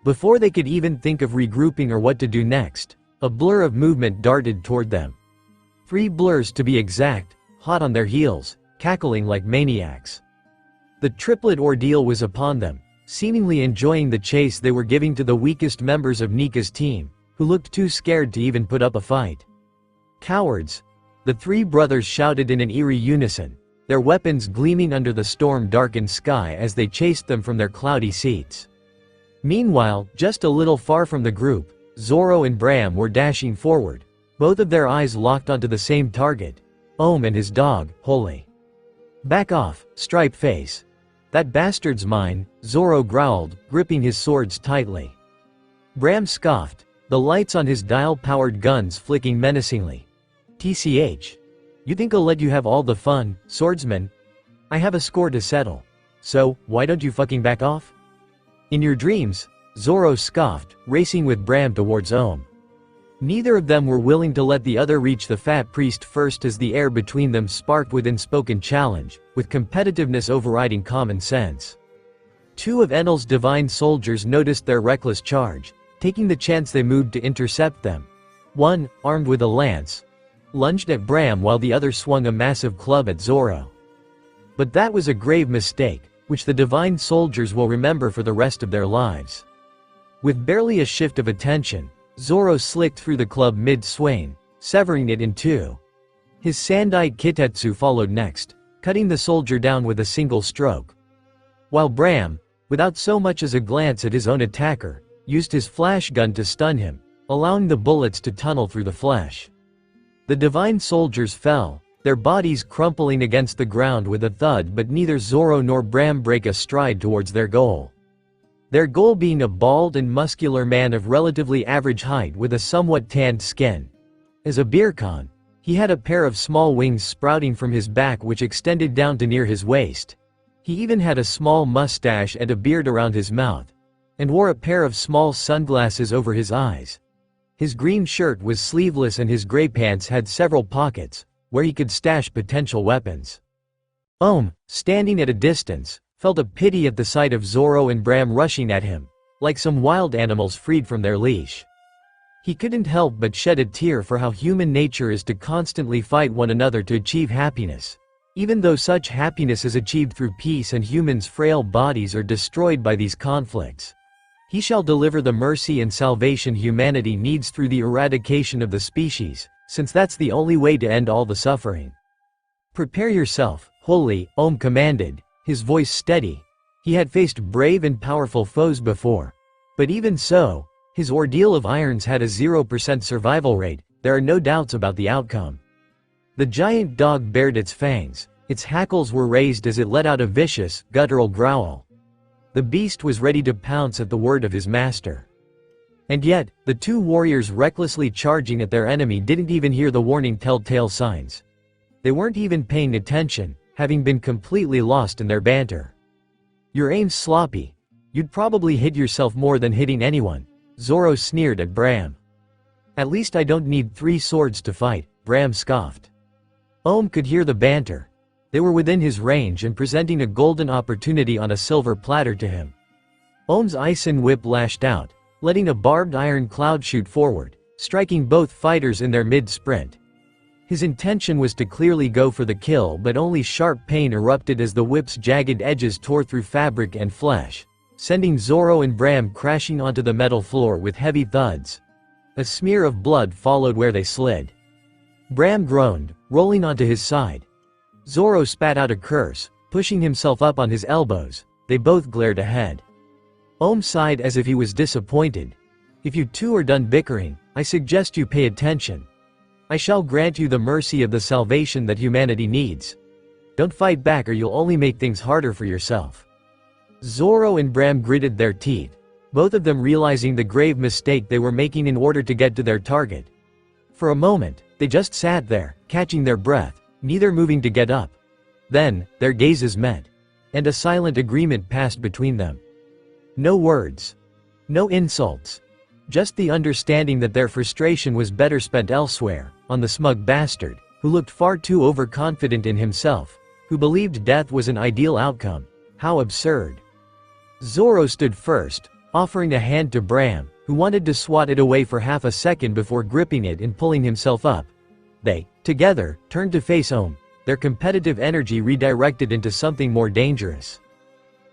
Before they could even think of regrouping or what to do next, a blur of movement darted toward them. 3 blurs to be exact, hot on their heels, cackling like maniacs. The triplet Ordeal was upon them, seemingly enjoying the chase they were giving to the weakest members of Nika's team, who looked too scared to even put up a fight. "Cowards!" The 3 brothers shouted in an eerie unison, their weapons gleaming under the storm-darkened sky as they chased them from their cloudy seats. Meanwhile, just a little far from the group, Zoro and Bram were dashing forward, both of their eyes locked onto the same target, Ohm and his dog, Holy. "Back off, Stripe Face. That bastard's mine," Zoro growled, gripping his swords tightly. Bram scoffed, the lights on his dial-powered guns flicking menacingly. "TCH. You think I'll let you have all the fun, swordsman? I have a score to settle. So, why don't you fucking back off?" "In your dreams," Zoro scoffed, racing with Bram towards Ohm. Neither of them were willing to let the other reach the fat priest first as the air between them sparked with unspoken challenge, with competitiveness overriding common sense. 2 of Enel's divine soldiers noticed their reckless charge, taking the chance they moved to intercept them. One, armed with a lance, lunged at Bram while the other swung a massive club at Zoro. But that was a grave mistake, which the divine soldiers will remember for the rest of their lives. With barely a shift of attention, Zoro slicked through the club mid-swing, severing it in 2. His Sandai Kitetsu followed next, cutting the soldier down with a single stroke. While Bram, without so much as a glance at his own attacker, used his flash gun to stun him, allowing the bullets to tunnel through the flesh. The divine soldiers fell, their bodies crumpling against the ground with a thud, but neither Zoro nor Bram break a stride towards their goal. Their goal being a bald and muscular man of relatively average height with a somewhat tanned skin. As a beercon, he had a pair of small wings sprouting from his back which extended down to near his waist. He even had a small mustache and a beard around his mouth, and wore a pair of small sunglasses over his eyes. His green shirt was sleeveless and his gray pants had several pockets, where he could stash potential weapons. Ohm, standing at a distance, felt a pity at the sight of Zoro and Bram rushing at him, like some wild animals freed from their leash. He couldn't help but shed a tear for how human nature is to constantly fight one another to achieve happiness, even though such happiness is achieved through peace and humans' frail bodies are destroyed by these conflicts. He shall deliver the mercy and salvation humanity needs through the eradication of the species, since that's the only way to end all the suffering. "Prepare yourself, Holy," Ohm commanded, his voice steady. He had faced brave and powerful foes before. But even so, his ordeal of irons had a 0% survival rate, there are no doubts about the outcome. The giant dog bared its fangs, its hackles were raised as it let out a vicious, guttural growl. The beast was ready to pounce at the word of his master. And yet, the 2 warriors recklessly charging at their enemy didn't even hear the warning telltale signs. They weren't even paying attention, having been completely lost in their banter. "Your aim's sloppy. You'd probably hit yourself more than hitting anyone," Zoro sneered at Bram. "At least I don't need 3 swords to fight," Bram scoffed. Ohm could hear the banter. They were within his range and presenting a golden opportunity on a silver platter to him. Ohm's Ison whip lashed out, letting a barbed iron cloud shoot forward, striking both fighters in their mid-sprint. His intention was to clearly go for the kill, but only sharp pain erupted as the whip's jagged edges tore through fabric and flesh, sending Zoro and Bram crashing onto the metal floor with heavy thuds. A smear of blood followed where they slid. Bram groaned, rolling onto his side. Zoro spat out a curse, pushing himself up on his elbows. They both glared ahead. Ohm sighed as if he was disappointed. "If you two are done bickering, I suggest you pay attention. I shall grant you the mercy of the salvation that humanity needs. Don't fight back or you'll only make things harder for yourself." Zoro and Bram gritted their teeth, both of them realizing the grave mistake they were making in order to get to their target. For a moment, they just sat there, catching their breath, neither moving to get up. Then, their gazes met, and a silent agreement passed between them. No words. No insults. Just the understanding that their frustration was better spent elsewhere, on the smug bastard, who looked far too overconfident in himself, who believed death was an ideal outcome. How absurd. Zoro stood first, offering a hand to Bram, who wanted to swat it away for half a second before gripping it and pulling himself up. They, together, turned to face Ohm, their competitive energy redirected into something more dangerous.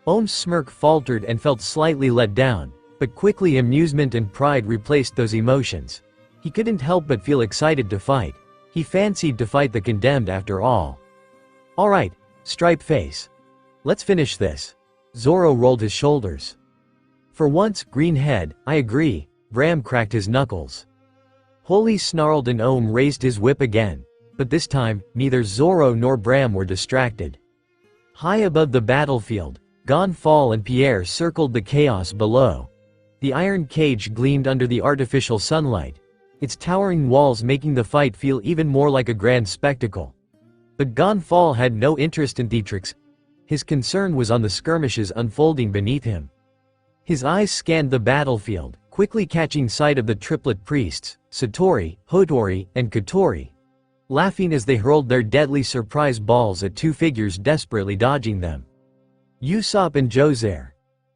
Ohm's smirk faltered and felt slightly let down, but quickly amusement and pride replaced those emotions. He couldn't help but feel excited to fight. He fancied to fight the condemned after all. "Alright, Stripe Face. Let's finish this." Zoro rolled his shoulders. "For once, Greenhead, I agree." Bram cracked his knuckles. Holy snarled and Ohm raised his whip again, but this time, neither Zoro nor Bram were distracted. High above the battlefield, Gonfall and Pierre circled the chaos below. The iron cage gleamed under the artificial sunlight, its towering walls making the fight feel even more like a grand spectacle. But Gonfall had no interest in theatrics. His concern was on the skirmishes unfolding beneath him. His eyes scanned the battlefield, quickly catching sight of the triplet priests, Satori, Hotori, and Kotori, laughing as they hurled their deadly surprise balls at two figures desperately dodging them. Usopp and Joser.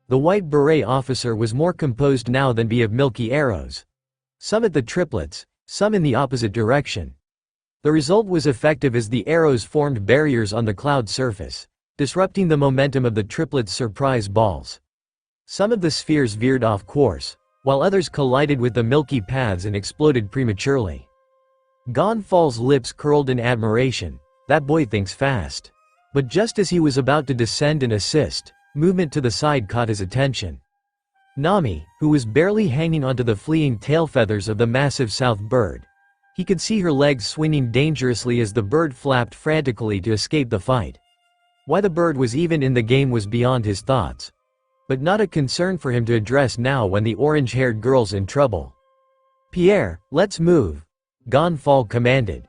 The white beret officer was more composed now than be of milky arrows. Some at the triplets, some in the opposite direction. The result was effective as the arrows formed barriers on the cloud surface, disrupting the momentum of the triplets' surprise balls. Some of the spheres veered off course, while others collided with the milky paths and exploded prematurely. Gonfall's lips curled in admiration. That boy thinks fast. But just as he was about to descend and assist, movement to the side caught his attention. Nami, who was barely hanging onto the fleeing tail feathers of the massive south bird. He could see her legs swinging dangerously as the bird flapped frantically to escape the fight. Why the bird was even in the game was beyond his thoughts. But not a concern for him to address now when the orange-haired girl's in trouble. "Pierre, let's move," Gonfall commanded.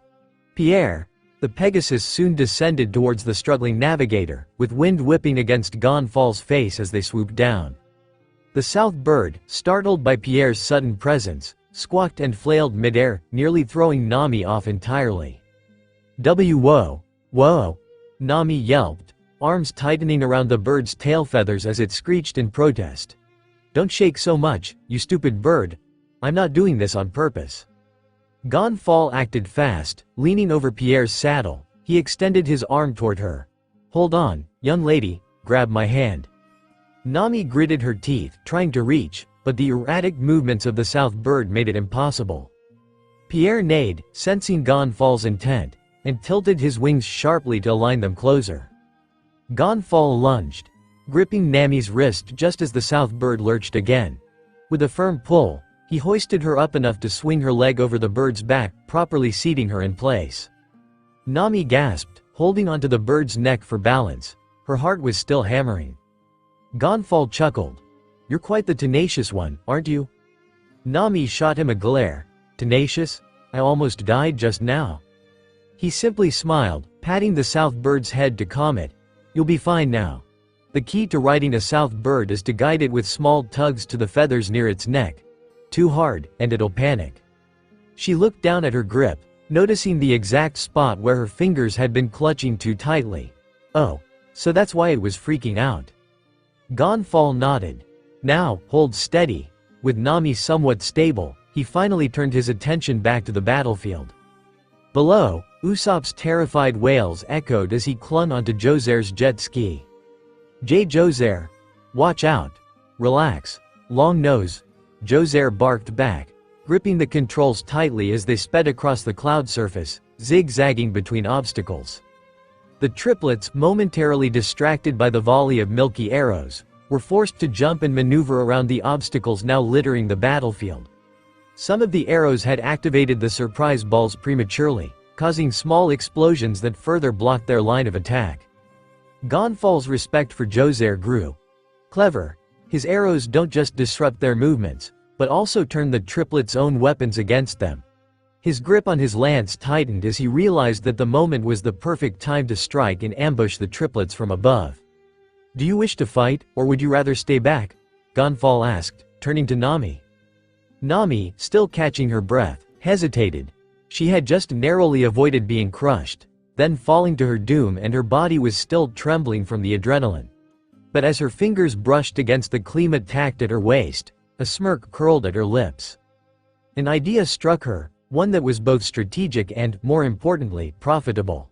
Pierre. The Pegasus soon descended towards the struggling navigator, with wind whipping against Gonfall's face as they swooped down. The south bird, startled by Pierre's sudden presence, squawked and flailed midair, nearly throwing Nami off entirely. Whoa, whoa, Nami yelped, arms tightening around the bird's tail feathers as it screeched in protest. "Don't shake so much, you stupid bird. I'm not doing this on purpose." Gonfall acted fast, leaning over Pierre's saddle. He extended his arm toward her. "Hold on, young lady, grab my hand." Nami gritted her teeth, trying to reach, but the erratic movements of the south bird made it impossible. Pierre neighed, sensing Gonfall's intent, and tilted his wings sharply to align them closer. Gonfall lunged, gripping Nami's wrist just as the south bird lurched again. With a firm pull, he hoisted her up enough to swing her leg over the bird's back, properly seating her in place. Nami gasped, holding onto the bird's neck for balance. Her heart was still hammering. Gonfall chuckled. "You're quite the tenacious one, aren't you?" Nami shot him a glare. "Tenacious? I almost died just now." He simply smiled, patting the south bird's head to calm it. "You'll be fine now. The key to riding a south bird is to guide it with small tugs to the feathers near its neck. Too hard, and it'll panic." She looked down at her grip, noticing the exact spot where her fingers had been clutching too tightly. "Oh, so that's why it was freaking out." Gonfall nodded. "Now, hold steady." with Nami somewhat stable, he finally turned his attention back to the battlefield. Below, Usopp's terrified wails echoed as he clung onto Joser's jet ski. Joser, watch out. Relax. Long nose. Joser barked back, gripping the controls tightly as they sped across the cloud surface, zigzagging between obstacles. The triplets, momentarily distracted by the volley of milky arrows, were forced to jump and maneuver around the obstacles now littering the battlefield. Some of the arrows had activated the surprise balls prematurely, causing small explosions that further blocked their line of attack. Gonfal's respect for Joser grew. Clever. His arrows don't just disrupt their movements, but also turn the triplets' own weapons against them. His grip on his lance tightened as he realized that the moment was the perfect time to strike and ambush the triplets from above. Do you wish to fight, or would you rather stay back? Gonfal asked, turning to Nami. Nami, still catching her breath, hesitated. She had just narrowly avoided being crushed, then falling to her doom, and her body was still trembling from the adrenaline. But as her fingers brushed against the climax tacked at her waist, a smirk curled at her lips. An idea struck her, one that was both strategic and, more importantly, profitable.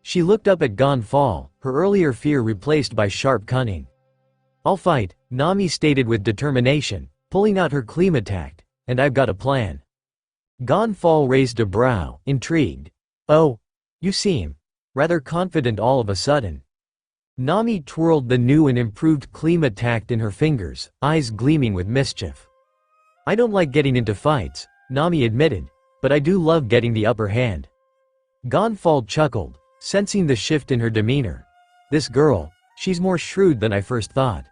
She looked up at Gonfal, her earlier fear replaced by sharp cunning. I'll fight, Nami stated with determination, pulling out her climax tacked, and I've got a plan. Gonfal raised a brow, intrigued. Oh, you seem rather confident all of a sudden. Nami twirled the new and improved climax tacked in her fingers, eyes gleaming with mischief. I don't like getting into fights, Nami admitted, but I do love getting the upper hand. Gonfal chuckled, sensing the shift in her demeanor. This girl, she's more shrewd than I first thought.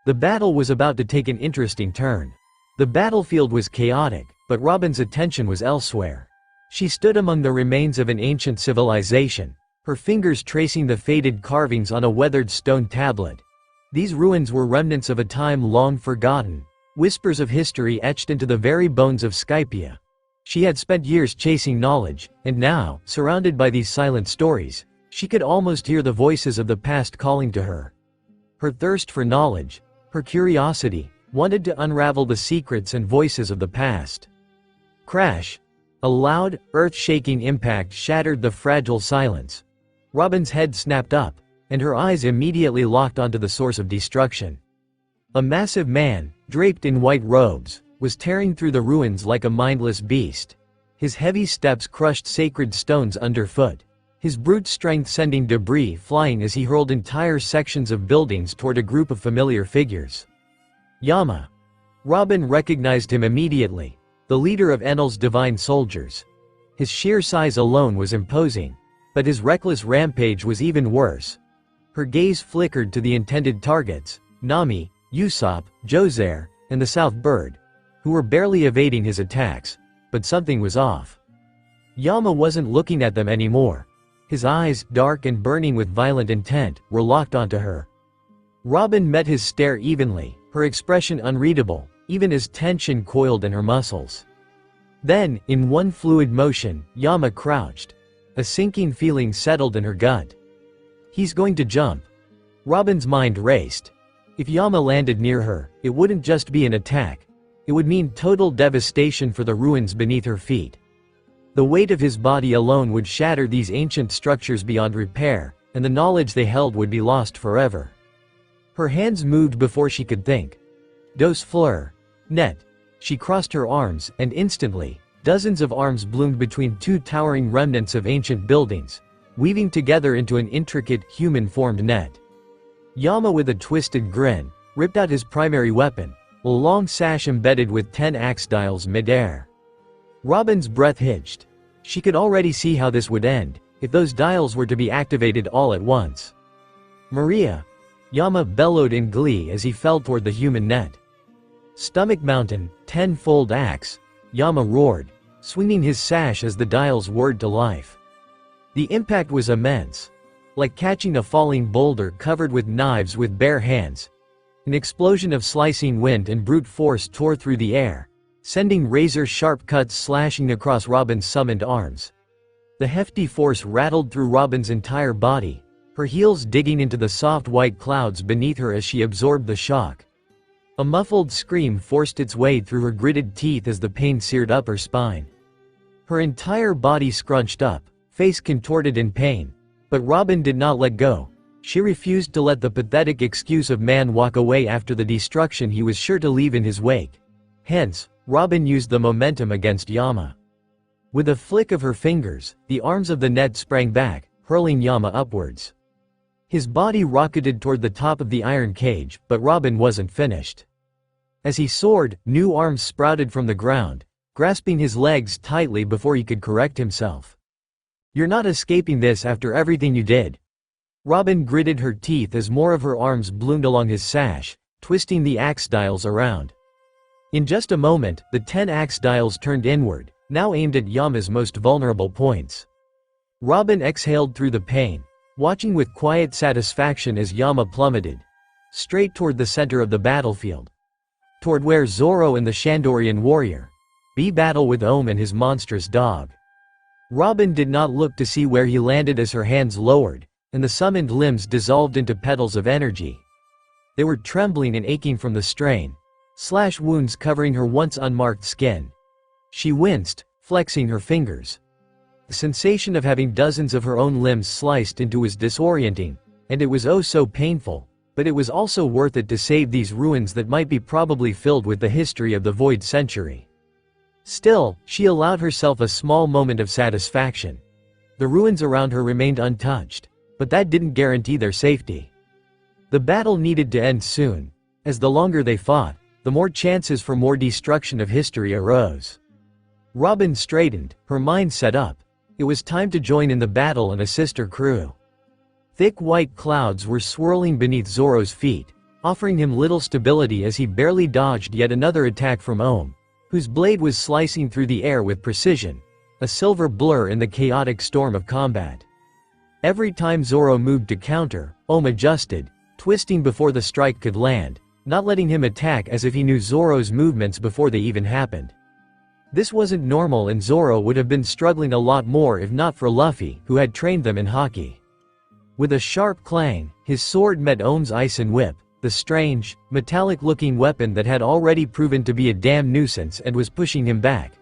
The battle was about to take an interesting turn. The battlefield was chaotic, but Robin's attention was elsewhere. She stood among the remains of an ancient civilization, her fingers tracing the faded carvings on a weathered stone tablet. These ruins were remnants of a time long forgotten, whispers of history etched into the very bones of Skypia. She had spent years chasing knowledge, and now, surrounded by these silent stories, she could almost hear the voices of the past calling to her. Her thirst for knowledge, her curiosity, wanted to unravel the secrets and voices of the past. Crash! A loud, earth-shaking impact shattered the fragile silence. Robin's head snapped up, and her eyes immediately locked onto the source of destruction. A massive man, draped in white robes, was tearing through the ruins like a mindless beast. His heavy steps crushed sacred stones underfoot, his brute strength sending debris flying as he hurled entire sections of buildings toward a group of familiar figures. Yama. Robin recognized him immediately, the leader of Enel's divine soldiers. His sheer size alone was imposing, but his reckless rampage was even worse. Her gaze flickered to the intended targets, Nami, Usopp, Joser, and the South Bird, who were barely evading his attacks, but something was off. Yama wasn't looking at them anymore. His eyes, dark and burning with violent intent, were locked onto her. Robin met his stare evenly, her expression unreadable, even as tension coiled in her muscles. Then, in one fluid motion, Yama crouched. A sinking feeling settled in her gut. He's going to jump. Robin's mind raced. If Yama landed near her, it wouldn't just be an attack. It would mean total devastation for the ruins beneath her feet. The weight of his body alone would shatter these ancient structures beyond repair, and the knowledge they held would be lost forever. Her hands moved before she could think. Dos fleur. Net. She crossed her arms, and instantly, dozens of arms bloomed between two towering remnants of ancient buildings, weaving together into an intricate, human-formed net. Yama, with a twisted grin, ripped out his primary weapon, a long sash embedded with 10 axe dials mid-air. Robin's breath hitched. She could already see how this would end, if those dials were to be activated all at once. Maria! Yama bellowed in glee as he fell toward the human net. Stomach Mountain, 10-fold axe! Yama roared, swinging his sash as the dials whirred to life. The impact was immense. Like catching a falling boulder covered with knives with bare hands. An explosion of slicing wind and brute force tore through the air, sending razor-sharp cuts slashing across Robin's summoned arms. The hefty force rattled through Robin's entire body, her heels digging into the soft white clouds beneath her as she absorbed the shock. A muffled scream forced its way through her gritted teeth as the pain seared up her spine. Her entire body scrunched up, face contorted in pain. But Robin did not let go. She refused to let the pathetic excuse of man walk away after the destruction he was sure to leave in his wake. Hence, Robin used the momentum against Yama. With a flick of her fingers, the arms of the net sprang back, hurling Yama upwards. His body rocketed toward the top of the iron cage, but Robin wasn't finished. As he soared, new arms sprouted from the ground, grasping his legs tightly before he could correct himself. "You're not escaping this after everything you did." Robin gritted her teeth as more of her arms bloomed along his sash, twisting the axe dials around. In just a moment, the 10 axe dials turned inward, now aimed at Yama's most vulnerable points. Robin exhaled through the pain, watching with quiet satisfaction as Yama plummeted, straight toward the center of the battlefield. Toward where Zoro and the Shandorian warrior battle with Om and his monstrous dog. Robin did not look to see where he landed as her hands lowered, and the summoned limbs dissolved into petals of energy. They were trembling and aching from the strain, slash wounds covering her once unmarked skin. She winced, flexing her fingers. The sensation of having dozens of her own limbs sliced into was disorienting, and it was oh so painful, but it was also worth it to save these ruins that might be probably filled with the history of the Void Century. Still, she allowed herself a small moment of satisfaction. The ruins around her remained untouched, but that didn't guarantee their safety. The battle needed to end soon, as the longer they fought, the more chances for more destruction of history arose. Robin straightened, her mind set up. It was time to join in the battle and assist her crew. Thick white clouds were swirling beneath Zoro's feet, offering him little stability as he barely dodged yet another attack from Om, whose blade was slicing through the air with precision, a silver blur in the chaotic storm of combat. Every time Zoro moved to counter, Om adjusted, twisting before the strike could land, not letting him attack as if he knew Zoro's movements before they even happened. This wasn't normal, and Zoro would have been struggling a lot more if not for Luffy, who had trained them in hockey. With a sharp clang, his sword met Om's Ison Whip, the strange, metallic-looking weapon that had already proven to be a damn nuisance and was pushing him back.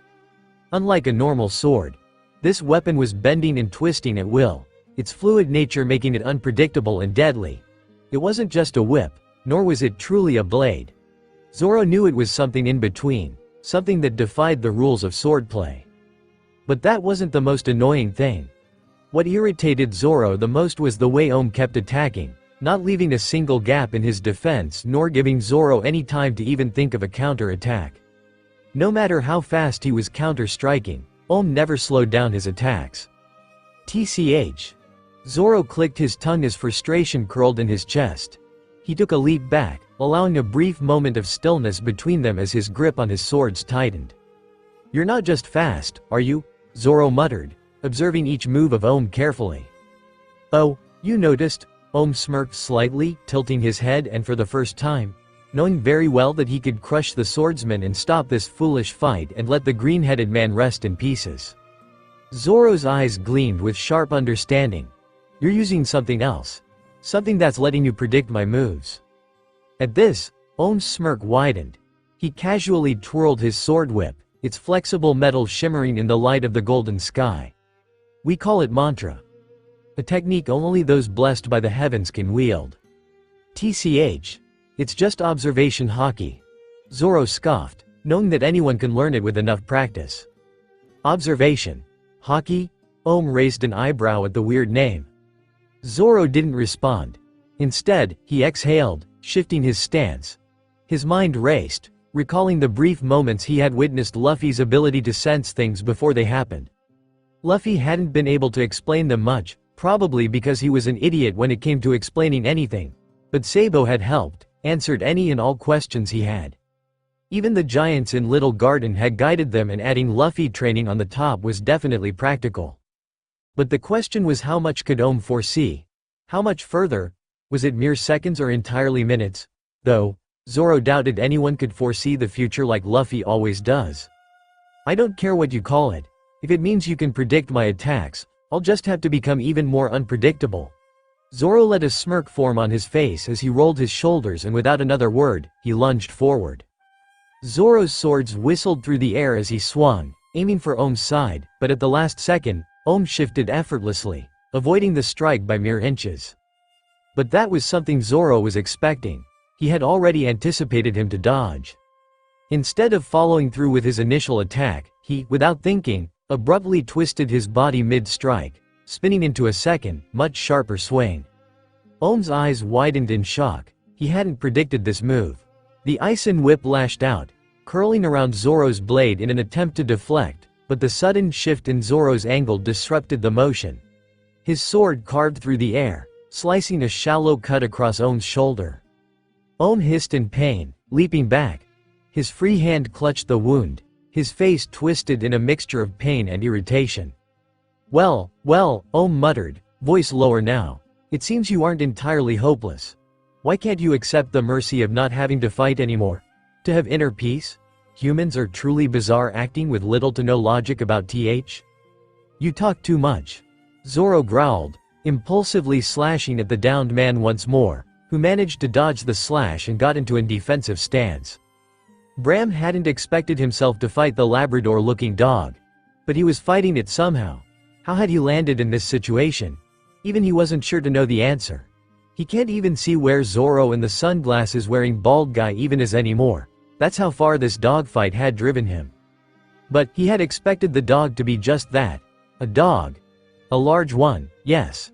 Unlike a normal sword, this weapon was bending and twisting at will, its fluid nature making it unpredictable and deadly. It wasn't just a whip, nor was it truly a blade. Zoro knew it was something in between, something that defied the rules of swordplay. But that wasn't the most annoying thing. What irritated Zoro the most was the way Om kept attacking, not leaving a single gap in his defense nor giving Zoro any time to even think of a counter-attack. No matter how fast he was counter-striking, Om never slowed down his attacks. TCH. Zoro clicked his tongue as frustration curled in his chest. He took a leap back, allowing a brief moment of stillness between them as his grip on his swords tightened. "You're not just fast, are you?" Zoro muttered, observing each move of Om carefully. "Oh, you noticed?" Om smirked slightly, tilting his head, and for the first time, knowing very well that he could crush the swordsman and stop this foolish fight and let the green-headed man rest in pieces. Zoro's eyes gleamed with sharp understanding. "You're using something else. Something that's letting you predict my moves." At this, Om's smirk widened. He casually twirled his sword whip, its flexible metal shimmering in the light of the golden sky. "We call it mantra. A technique only those blessed by the heavens can wield." TCH. It's just observation hockey. Zoro scoffed, knowing that anyone can learn it with enough practice. Observation hockey? Om raised an eyebrow at the weird name. Zoro didn't respond. Instead, he exhaled, shifting his stance. His mind raced, recalling the brief moments he had witnessed Luffy's ability to sense things before they happened. Luffy hadn't been able to explain them much, probably because he was an idiot when it came to explaining anything. But Sabo had helped, answered any and all questions he had. Even the giants in Little Garden had guided them, and adding Luffy training on the top was definitely practical. But the question was, how much could Om foresee? How much further? Was it mere seconds or entirely minutes? Though, Zoro doubted anyone could foresee the future like Luffy always does. "I don't care what you call it. If it means you can predict my attacks, I'll just have to become even more unpredictable." Zoro let a smirk form on his face as he rolled his shoulders and without another word, he lunged forward. Zoro's swords whistled through the air as he swung, aiming for Ohm's side, but at the last second, Ohm shifted effortlessly, avoiding the strike by mere inches. But that was something Zoro was expecting. He had already anticipated him to dodge. Instead of following through with his initial attack, he, without thinking, abruptly twisted his body mid-strike, spinning into a second, much sharper swing. Ohm's eyes widened in shock. He hadn't predicted this move. The Isen whip lashed out, curling around Zoro's blade in an attempt to deflect, but the sudden shift in Zoro's angle disrupted the motion. His sword carved through the air, slicing a shallow cut across Ohm's shoulder. Ohm hissed in pain, leaping back. His free hand clutched the wound, his face twisted in a mixture of pain and irritation. Well, Ohm muttered, voice lower now. It seems you aren't entirely hopeless. Why can't you accept the mercy of not having to fight anymore? To have inner peace? Humans are truly bizarre, acting with little to no logic about th. You talk too much. Zoro growled, impulsively slashing at the downed man once more, who managed to dodge the slash and got into a defensive stance. Bram hadn't expected himself to fight the Labrador-looking dog. But he was fighting it somehow. How had he landed in this situation? Even he wasn't sure to know the answer. He can't even see where Zoro and the sunglasses-wearing bald guy even is anymore. That's how far this dogfight had driven him. But he had expected the dog to be just that. A dog. A large one, yes.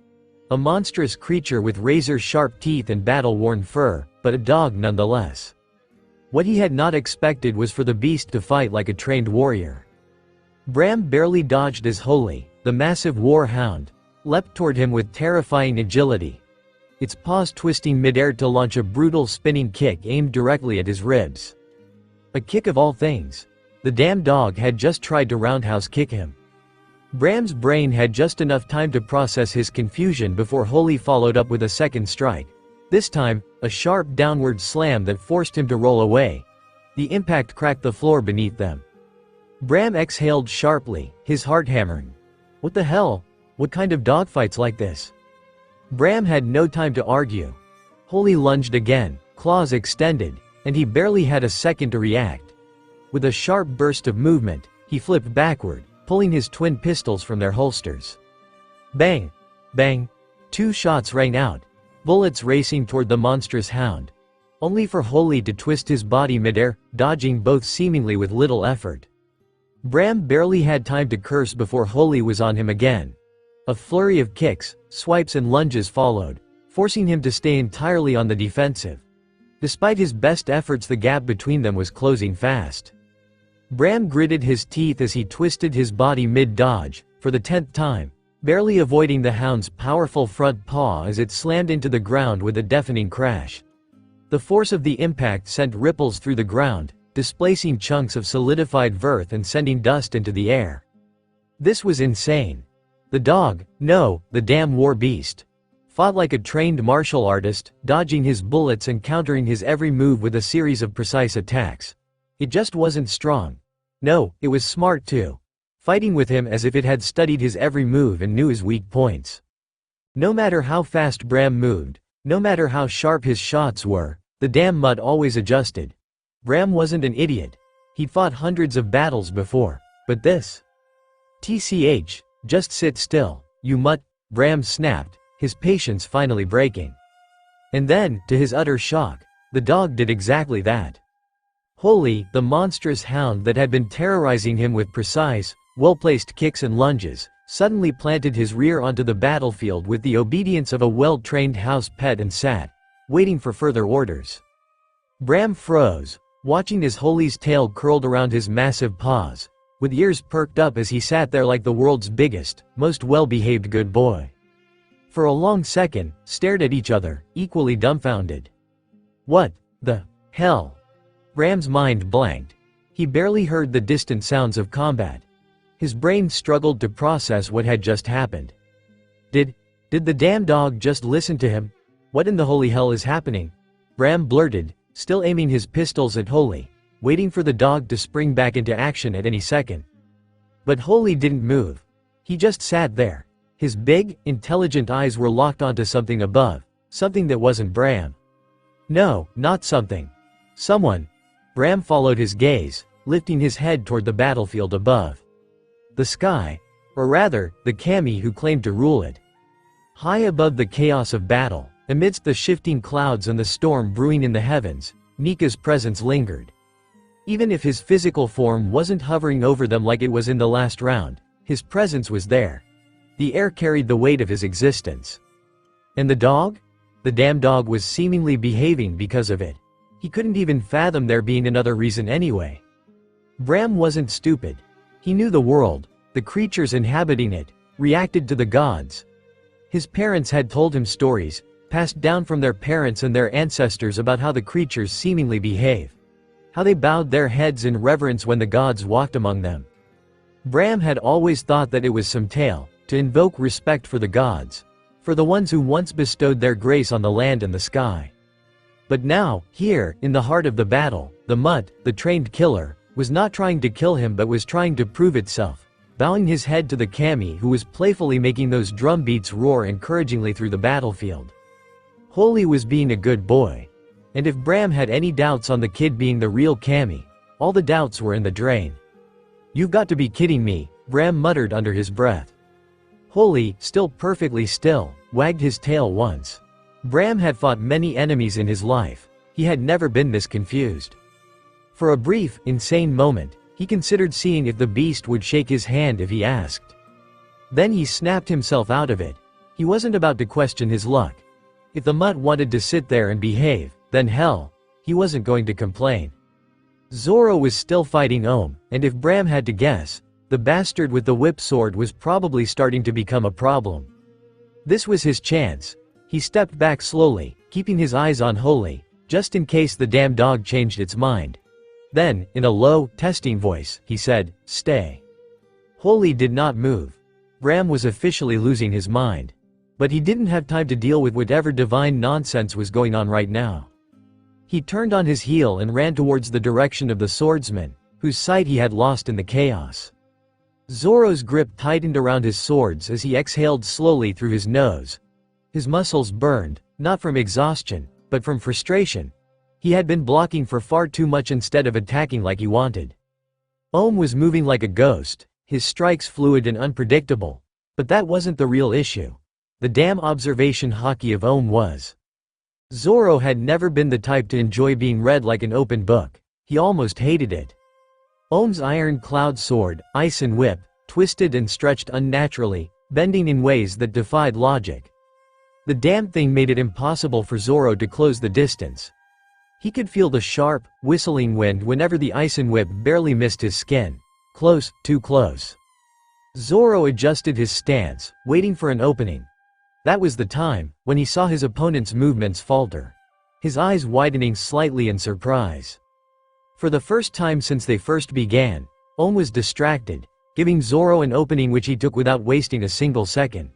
A monstrous creature with razor-sharp teeth and battle-worn fur, but a dog nonetheless. What he had not expected was for the beast to fight like a trained warrior. Bram barely dodged as Holy, the massive war hound, leapt toward him with terrifying agility. Its paws twisting mid-air to launch a brutal spinning kick aimed directly at his ribs. A kick of all things. The damn dog had just tried to roundhouse kick him. Bram's brain had just enough time to process his confusion before Holy followed up with a second strike. This time, a sharp downward slam that forced him to roll away. The impact cracked the floor beneath them. Bram exhaled sharply, his heart hammering. What the hell? What kind of dogfight's like this? Bram had no time to argue. Holy lunged again, claws extended, and he barely had a second to react. With a sharp burst of movement, he flipped backward, pulling his twin pistols from their holsters. Bang! Bang! 2 shots rang out, bullets racing toward the monstrous hound. Only for Holy to twist his body midair, dodging both seemingly with little effort. Bram barely had time to curse before Holy was on him again. A flurry of kicks, swipes and lunges followed, forcing him to stay entirely on the defensive. Despite his best efforts, the gap between them was closing fast. Bram gritted his teeth as he twisted his body mid-dodge, for the 10th time, barely avoiding the hound's powerful front paw as it slammed into the ground with a deafening crash. The force of the impact sent ripples through the ground, displacing chunks of solidified earth and sending dust into the air. This was insane. The dog, no, the damn war beast, fought like a trained martial artist, dodging his bullets and countering his every move with a series of precise attacks. It just wasn't strong. No, it was smart too. Fighting with him as if it had studied his every move and knew his weak points. No matter how fast Bram moved, no matter how sharp his shots were, the damn mutt always adjusted. Bram wasn't an idiot. He'd fought hundreds of battles before, but this? TCH, just sit still, you mutt, Bram snapped, his patience finally breaking. And then, to his utter shock, the dog did exactly that. Holy, the monstrous hound that had been terrorizing him with precise, well-placed kicks and lunges, suddenly planted his rear onto the battlefield with the obedience of a well-trained house pet and sat, waiting for further orders. Bram froze, watching as Holy's tail curled around his massive paws, with ears perked up as he sat there like the world's biggest, most well-behaved good boy. For a long second, stared at each other, equally dumbfounded. What the hell? Bram's mind blanked. He barely heard the distant sounds of combat. His brain struggled to process what had just happened. Did the damn dog just listen to him? What in the holy hell is happening? Bram blurted, still aiming his pistols at Holy, waiting for the dog to spring back into action at any second. But Holy didn't move. He just sat there, His big, intelligent eyes were locked onto something above, something that wasn't Bram. No, not something. Someone. Bram followed his gaze, lifting his head toward the battlefield above. The sky, or rather, the kami who claimed to rule it. High above the chaos of battle, amidst the shifting clouds and the storm brewing in the heavens, Nika's presence lingered. Even if his physical form wasn't hovering over them like it was in the last round, his presence was there. The air carried the weight of his existence. And the dog? The damn dog was seemingly behaving because of it. He couldn't even fathom there being another reason anyway. Bram wasn't stupid. He knew the world, the creatures inhabiting it, reacted to the gods. His parents had told him stories, passed down from their parents and their ancestors about how the creatures seemingly behave. How they bowed their heads in reverence when the gods walked among them. Bram had always thought that it was some tale, to invoke respect for the gods, for the ones who once bestowed their grace on the land and the sky. But now, here, in the heart of the battle, the mutt, the trained killer, was not trying to kill him but was trying to prove itself, bowing his head to the kami who was playfully making those drum beats roar encouragingly through the battlefield. Holy was being a good boy. And if Bram had any doubts on the kid being the real kami, all the doubts were in the drain. "You've got to be kidding me," Bram muttered under his breath. Holy, still perfectly still, wagged his tail once. Bram had fought many enemies in his life. He had never been this confused. For a brief, insane moment, he considered seeing if the beast would shake his hand if he asked. Then he snapped himself out of it. He wasn't about to question his luck. If the mutt wanted to sit there and behave, then hell, he wasn't going to complain. Zoro was still fighting Ohm, and if Bram had to guess, the bastard with the whip sword was probably starting to become a problem. This was his chance. He stepped back slowly, keeping his eyes on Holy, just in case the damn dog changed its mind. Then, in a low, testing voice, he said, "Stay." Holy did not move. Bram was officially losing his mind. But he didn't have time to deal with whatever divine nonsense was going on right now. He turned on his heel and ran towards the direction of the swordsman, whose sight he had lost in the chaos. Zoro's grip tightened around his swords as he exhaled slowly through his nose. His muscles burned, not from exhaustion, but from frustration. He had been blocking for far too much instead of attacking like he wanted. Ohm was moving like a ghost, his strikes fluid and unpredictable. But that wasn't the real issue. The damn observation hockey of Ohm was. Zoro had never been the type to enjoy being read like an open book. He almost hated it. Ohm's iron cloud sword, ice and whip, twisted and stretched unnaturally, bending in ways that defied logic. The damn thing made it impossible for Zoro to close the distance. He could feel the sharp, whistling wind whenever the ice and whip barely missed his skin. Close, too close. Zoro adjusted his stance, waiting for an opening. That was the time, when he saw his opponent's movements falter. His eyes widening slightly in surprise. For the first time since they first began, Ohm was distracted, giving Zoro an opening which he took without wasting a single second.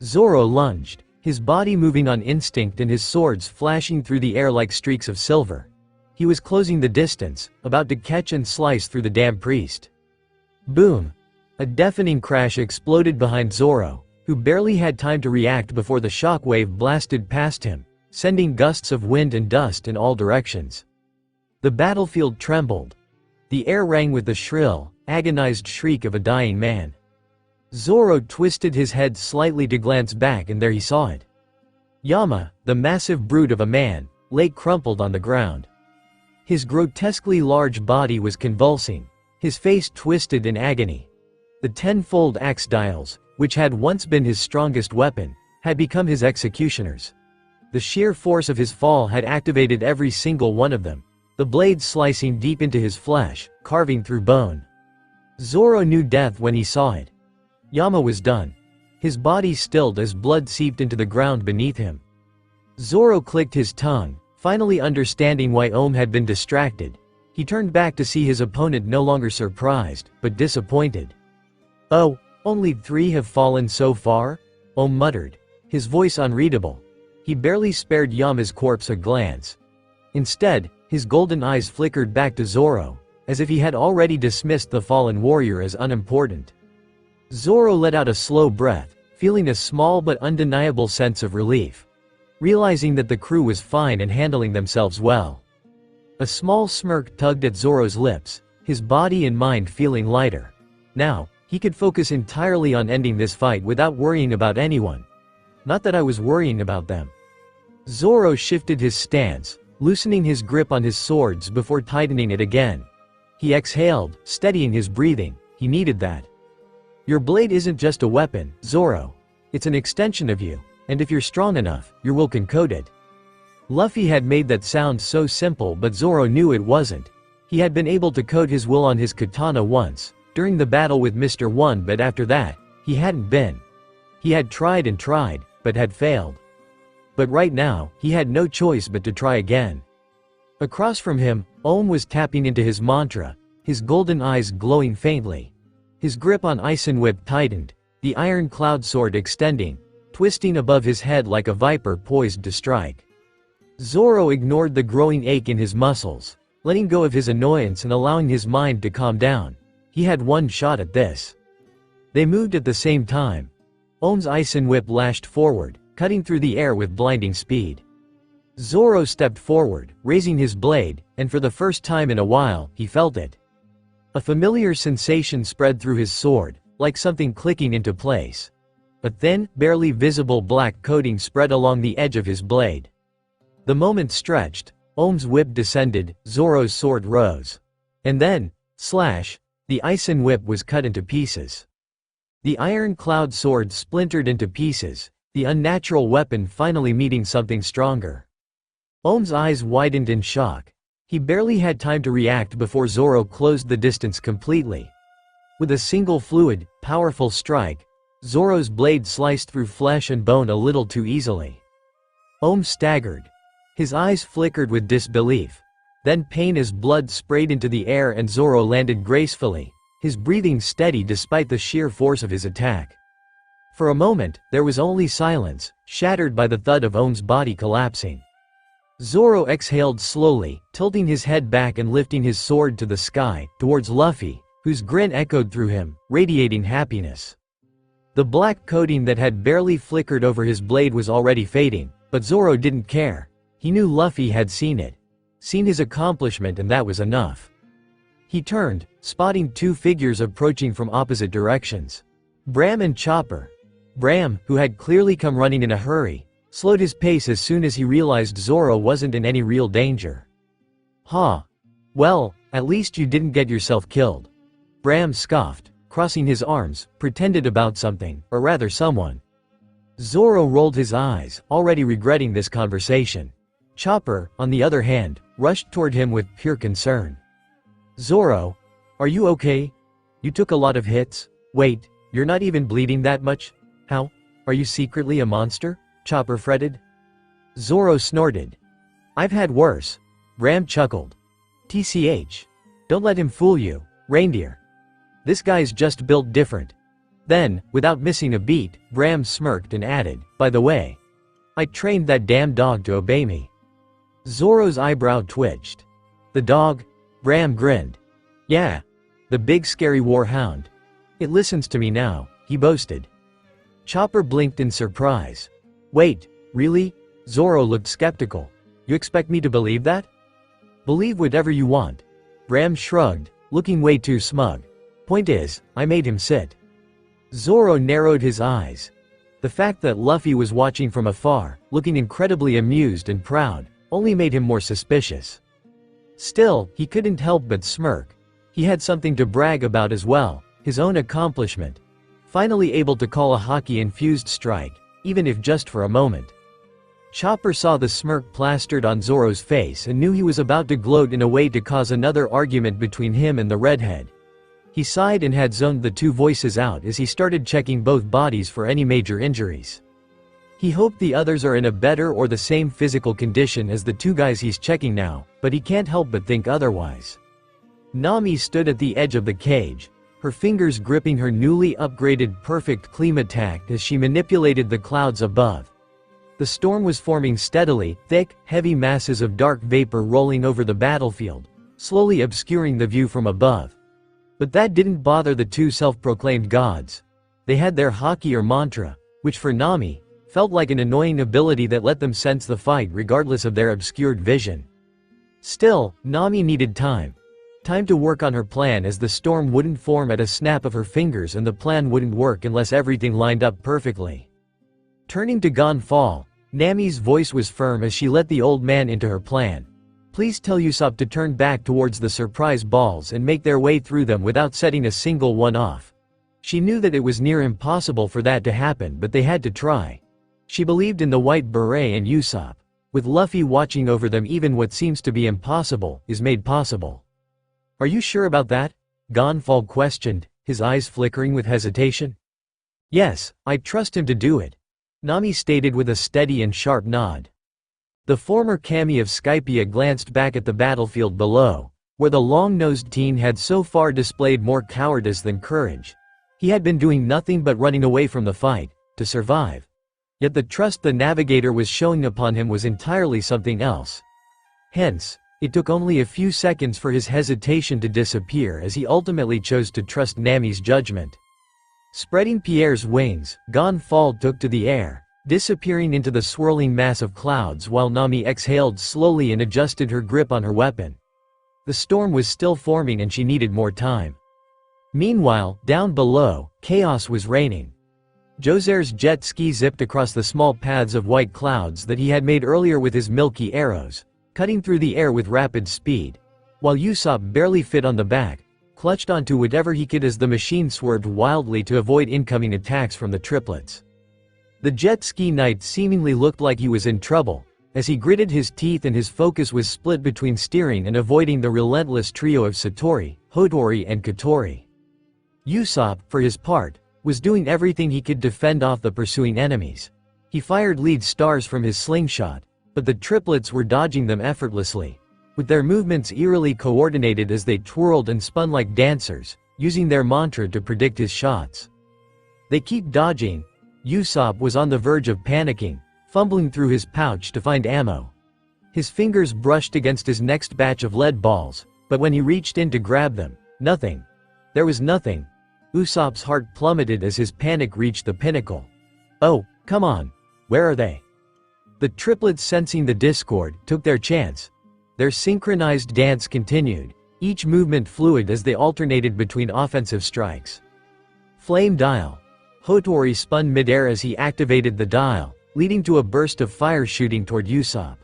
Zoro lunged, his body moving on instinct and his swords flashing through the air like streaks of silver. He was closing the distance, about to catch and slice through the damn priest. Boom! A deafening crash exploded behind Zoro, who barely had time to react before the shockwave blasted past him, sending gusts of wind and dust in all directions. The battlefield trembled. The air rang with the shrill, agonized shriek of a dying man. Zoro twisted his head slightly to glance back and there he saw it. Yama, the massive brute of a man, lay crumpled on the ground. His grotesquely large body was convulsing, his face twisted in agony. The tenfold axe dials, which had once been his strongest weapon, had become his executioners. The sheer force of his fall had activated every single one of them, the blades slicing deep into his flesh, carving through bone. Zoro knew death when he saw it. Yama was done. His body stilled as blood seeped into the ground beneath him. Zoro clicked his tongue, finally understanding why Ohm had been distracted. He turned back to see his opponent no longer surprised, but disappointed. "Oh, only 3 have fallen so far?" Ohm muttered, his voice unreadable. He barely spared Yama's corpse a glance. Instead, his golden eyes flickered back to Zoro, as if he had already dismissed the fallen warrior as unimportant. Zoro let out a slow breath, feeling a small but undeniable sense of relief. Realizing that the crew was fine and handling themselves well. A small smirk tugged at Zoro's lips, his body and mind feeling lighter. Now, he could focus entirely on ending this fight without worrying about anyone. Not that I was worrying about them. Zoro shifted his stance, loosening his grip on his swords before tightening it again. He exhaled, steadying his breathing. He needed that. Your blade isn't just a weapon, Zoro. It's an extension of you, and if you're strong enough, your will can code it. Luffy had made that sound so simple, but Zoro knew it wasn't. He had been able to code his will on his katana once, during the battle with Mr. One, but after that, he hadn't been. He had tried and tried, but had failed. But right now, he had no choice but to try again. Across from him, Ohm was tapping into his mantra, his golden eyes glowing faintly. His grip on Ison Whip tightened, the iron cloud sword extending, twisting above his head like a viper poised to strike. Zoro ignored the growing ache in his muscles, letting go of his annoyance and allowing his mind to calm down. He had one shot at this. They moved at the same time. Ohm's Ison Whip lashed forward, cutting through the air with blinding speed. Zoro stepped forward, raising his blade, and for the first time in a while, he felt it. A familiar sensation spread through his sword, like something clicking into place. A thin, barely visible black coating spread along the edge of his blade. The moment stretched, Ohm's whip descended, Zoro's sword rose. And then, slash, the Ison Whip was cut into pieces. The iron cloud sword splintered into pieces, the unnatural weapon finally meeting something stronger. Ohm's eyes widened in shock. He barely had time to react before Zoro closed the distance completely. With a single fluid, powerful strike, Zoro's blade sliced through flesh and bone a little too easily. Ohm staggered. His eyes flickered with disbelief. Then pain as blood sprayed into the air and Zoro landed gracefully, his breathing steady despite the sheer force of his attack. For a moment, there was only silence, shattered by the thud of Ohm's body collapsing. Zoro exhaled slowly, tilting his head back and lifting his sword to the sky, towards Luffy, whose grin echoed through him, radiating happiness. The black coating that had barely flickered over his blade was already fading, but Zoro didn't care. He knew Luffy had seen it. Seen his accomplishment, and that was enough. He turned, spotting two figures approaching from opposite directions. Bram and Chopper. Bram, who had clearly come running in a hurry, slowed his pace as soon as he realized Zoro wasn't in any real danger. "Huh. Well, at least you didn't get yourself killed." Bram scoffed, crossing his arms, pretended about something, or rather someone. Zoro rolled his eyes, already regretting this conversation. Chopper, on the other hand, rushed toward him with pure concern. "Zoro, are you okay? You took a lot of hits. Wait, you're not even bleeding that much? How? Are you secretly a monster?" Chopper fretted. Zoro snorted. "I've had worse." Bram chuckled. "TCH. Don't let him fool you, reindeer. This guy's just built different." Then, without missing a beat, Bram smirked and added, "By the way, I trained that damn dog to obey me." Zoro's eyebrow twitched. "The dog?" Bram grinned. "Yeah. The big scary warhound. It listens to me now," he boasted. Chopper blinked in surprise. "Wait, really?" Zoro looked skeptical. "You expect me to believe that?" "Believe whatever you want." Bram shrugged, looking way too smug. "Point is, I made him sit." Zoro narrowed his eyes. The fact that Luffy was watching from afar, looking incredibly amused and proud, only made him more suspicious. Still, he couldn't help but smirk. He had something to brag about as well, his own accomplishment. Finally able to call a hockey-infused strike, even if just for a moment. Chopper saw the smirk plastered on Zoro's face and knew he was about to gloat in a way to cause another argument between him and the redhead. He sighed and had zoned the two voices out as he started checking both bodies for any major injuries. He hoped the others are in a better or the same physical condition as the two guys he's checking now, but he can't help but think otherwise. Nami stood at the edge of the cage, her fingers gripping her newly upgraded perfect climax as she manipulated the clouds above. The storm was forming steadily, thick, heavy masses of dark vapor rolling over the battlefield, slowly obscuring the view from above. But that didn't bother the two self-proclaimed gods. They had their haki or mantra, which for Nami, felt like an annoying ability that let them sense the fight regardless of their obscured vision. Still, Nami needed time. Time to work on her plan, as the storm wouldn't form at a snap of her fingers and the plan wouldn't work unless everything lined up perfectly. Turning to Gonfall, Nami's voice was firm as she let the old man into her plan. Please tell Usopp to turn back towards the surprise balls and make their way through them without setting a single one off. She knew that it was near impossible for that to happen, but they had to try. She believed in the white beret and Usopp. With Luffy watching over them, even what seems to be impossible is made possible. Are you sure about that? Gonfall questioned, his eyes flickering with hesitation. Yes, I trust him to do it, Nami stated with a steady and sharp nod. The former Kami of Skypiea glanced back at the battlefield below, where the long-nosed teen had so far displayed more cowardice than courage. He had been doing nothing but running away from the fight, to survive. Yet the trust the navigator was showing upon him was entirely something else. Hence, it took only a few seconds for his hesitation to disappear as he ultimately chose to trust Nami's judgment. Spreading Pierre's wings, Gonfall took to the air, disappearing into the swirling mass of clouds while Nami exhaled slowly and adjusted her grip on her weapon. The storm was still forming and she needed more time. Meanwhile, down below, chaos was reigning. Joser's jet ski zipped across the small paths of white clouds that he had made earlier with his milky arrows, cutting through the air with rapid speed, while Usopp barely fit on the back, clutched onto whatever he could as the machine swerved wildly to avoid incoming attacks from the triplets. The jet ski knight seemingly looked like he was in trouble, as he gritted his teeth and his focus was split between steering and avoiding the relentless trio of Satori, Hotori and Kotori. Usopp, for his part, was doing everything he could to fend off the pursuing enemies. He fired lead stars from his slingshot, but the triplets were dodging them effortlessly, with their movements eerily coordinated as they twirled and spun like dancers, using their mantra to predict his shots. They keep dodging. Usopp was on the verge of panicking, fumbling through his pouch to find ammo. His fingers brushed against his next batch of lead balls, but when he reached in to grab them, nothing. There was nothing. Usopp's heart plummeted as his panic reached the pinnacle. Oh, come on. Where are they? The triplets, sensing the discord, took their chance. Their synchronized dance continued, each movement fluid as they alternated between offensive strikes. Flame dial. Hotori spun midair as he activated the dial, leading to a burst of fire shooting toward Usopp.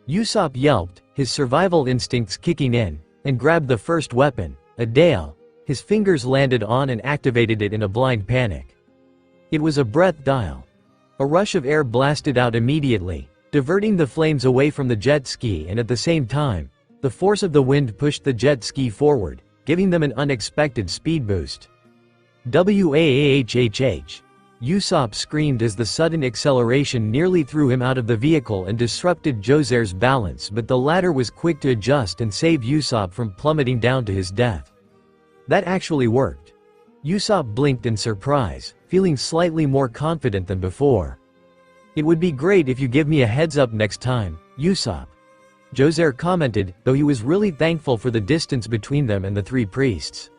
Usopp yelped, his survival instincts kicking in, and grabbed the first weapon, a dial. His fingers landed on and activated it in a blind panic. It was a breath dial. A rush of air blasted out immediately, diverting the flames away from the jet ski, and at the same time, the force of the wind pushed the jet ski forward, giving them an unexpected speed boost. Wahhhh! Usopp screamed as the sudden acceleration nearly threw him out of the vehicle and disrupted Joser's balance, but the latter was quick to adjust and save Usopp from plummeting down to his death. That actually worked. Usopp blinked in surprise, feeling slightly more confident than before. It would be great if you give me a heads up next time, Usopp, Joser commented, though he was really thankful for the distance between them and the three priests.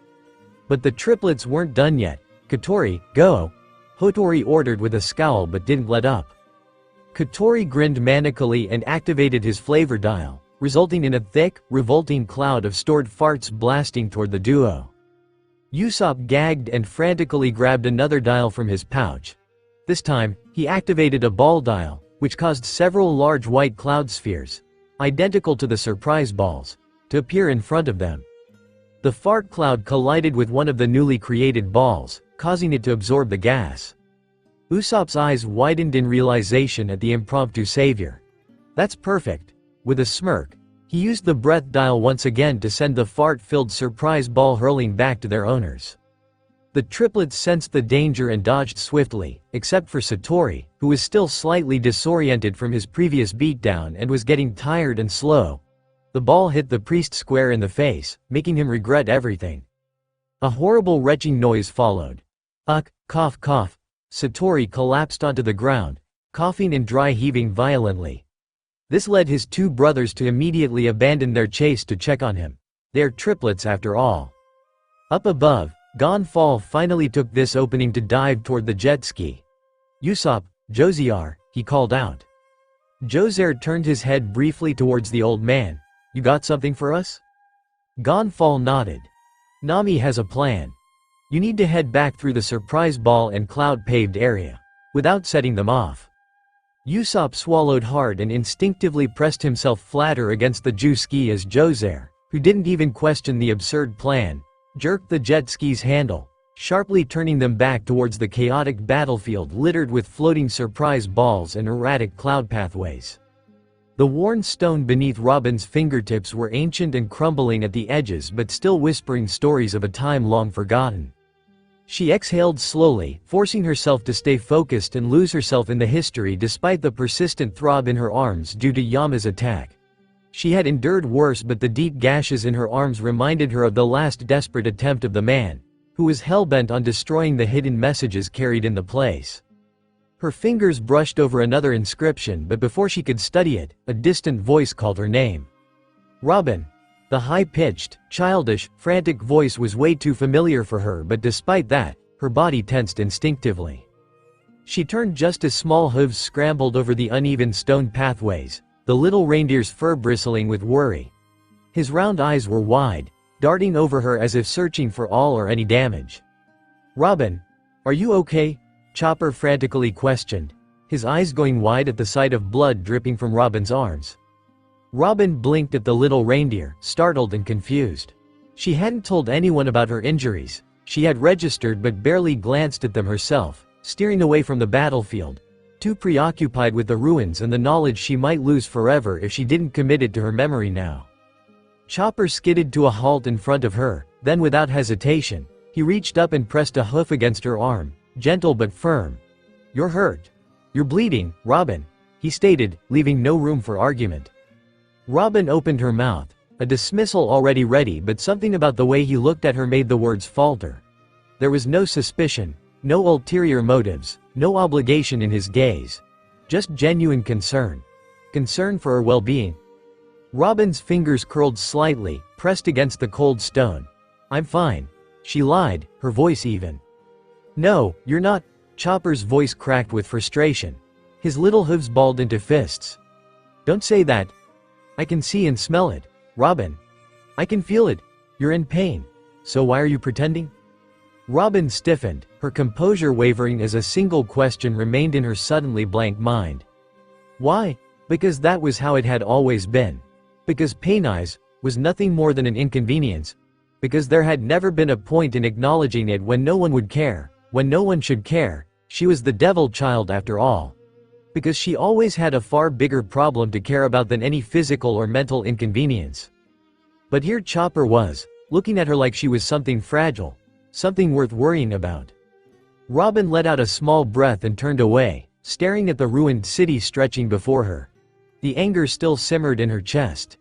But the triplets weren't done yet. Kotori, go! Hotori ordered with a scowl but didn't let up. Kotori grinned manically and activated his flavor dial, resulting in a thick, revolting cloud of stored farts blasting toward the duo. Usopp gagged and frantically grabbed another dial from his pouch. This time, he activated a ball dial, which caused several large white cloud spheres, identical to the surprise balls, to appear in front of them. The fart cloud collided with one of the newly created balls, causing it to absorb the gas. Usopp's eyes widened in realization at the impromptu savior. That's perfect. With a smirk, he used the breath dial once again to send the fart-filled surprise ball hurling back to their owners. The triplets sensed the danger and dodged swiftly, except for Satori, who was still slightly disoriented from his previous beatdown and was getting tired and slow. The ball hit the priest square in the face, making him regret everything. A horrible retching noise followed. Cough cough. Satori collapsed onto the ground, coughing and dry heaving violently. This led his two brothers to immediately abandon their chase to check on him. They're triplets after all. Up above, Gonfall finally took this opening to dive toward the jet ski. "Usopp, Josiar," he called out. Josiar turned his head briefly towards the old man. "You got something for us?" Gonfal nodded. "Nami has a plan. You need to head back through the surprise ball and cloud-paved area, without setting them off." Usopp swallowed hard and instinctively pressed himself flatter against the Jew ski as Josiar, who didn't even question the absurd plan, jerked the jet ski's handle, sharply turning them back towards the chaotic battlefield littered with floating surprise balls and erratic cloud pathways. The worn stone beneath Robin's fingertips were ancient and crumbling at the edges but still whispering stories of a time long forgotten. She exhaled slowly, forcing herself to stay focused and lose herself in the history despite the persistent throb in her arms due to Yama's attack. She had endured worse, but the deep gashes in her arms reminded her of the last desperate attempt of the man, who was hell-bent on destroying the hidden messages carried in the place. Her fingers brushed over another inscription, but before she could study it, a distant voice called her name. "Robin." The high-pitched, childish, frantic voice was way too familiar for her, but despite that, her body tensed instinctively. She turned just as small hooves scrambled over the uneven stone pathways, the little reindeer's fur bristling with worry. His round eyes were wide, darting over her as if searching for all or any damage. "Robin, are you okay?" Chopper frantically questioned, his eyes going wide at the sight of blood dripping from Robin's arms. Robin blinked at the little reindeer, startled and confused. She hadn't told anyone about her injuries. She had registered but barely glanced at them herself, steering away from the battlefield, too preoccupied with the ruins and the knowledge she might lose forever if she didn't commit it to her memory now. Chopper skidded to a halt in front of her, then without hesitation, he reached up and pressed a hoof against her arm, gentle but firm. "You're hurt. You're bleeding, Robin," he stated, leaving no room for argument. Robin opened her mouth, a dismissal already ready, but something about the way he looked at her made the words falter. There was no suspicion, no ulterior motives, no obligation in his gaze. Just genuine concern. Concern for her well-being. Robin's fingers curled slightly, pressed against the cold stone. "I'm fine," she lied, her voice even. "No, you're not." Chopper's voice cracked with frustration. His little hooves balled into fists. "Don't say that. I can see and smell it, Robin. I can feel it. You're in pain. So why are you pretending?" Robin stiffened, her composure wavering as a single question remained in her suddenly blank mind. Why? Because that was how it had always been. Because Paineyes was nothing more than an inconvenience. Because there had never been a point in acknowledging it when no one would care, when no one should care. She was the devil child after all. Because she always had a far bigger problem to care about than any physical or mental inconvenience. But here Chopper was, looking at her like she was something fragile, something worth worrying about. Robin let out a small breath and turned away, staring at the ruined city stretching before her. The anger still simmered in her chest.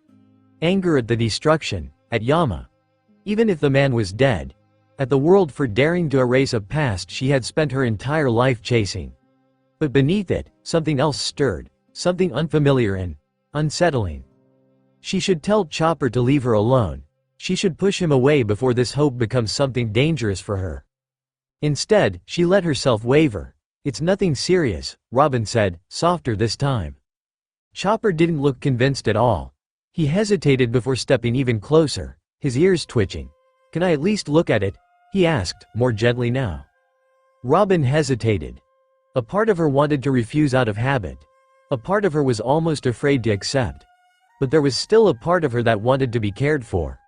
Anger at the destruction, at Yama. Even if the man was dead. At the world for daring to erase a past she had spent her entire life chasing. But beneath it, something else stirred, something unfamiliar and unsettling. She should tell Chopper to leave her alone. She should push him away before this hope becomes something dangerous for her. Instead, she let herself waver. "It's nothing serious," Robin said, softer this time. Chopper didn't look convinced at all. He hesitated before stepping even closer, his ears twitching. "Can I at least look at it?" he asked, more gently now. Robin hesitated. A part of her wanted to refuse out of habit. A part of her was almost afraid to accept. But there was still a part of her that wanted to be cared for.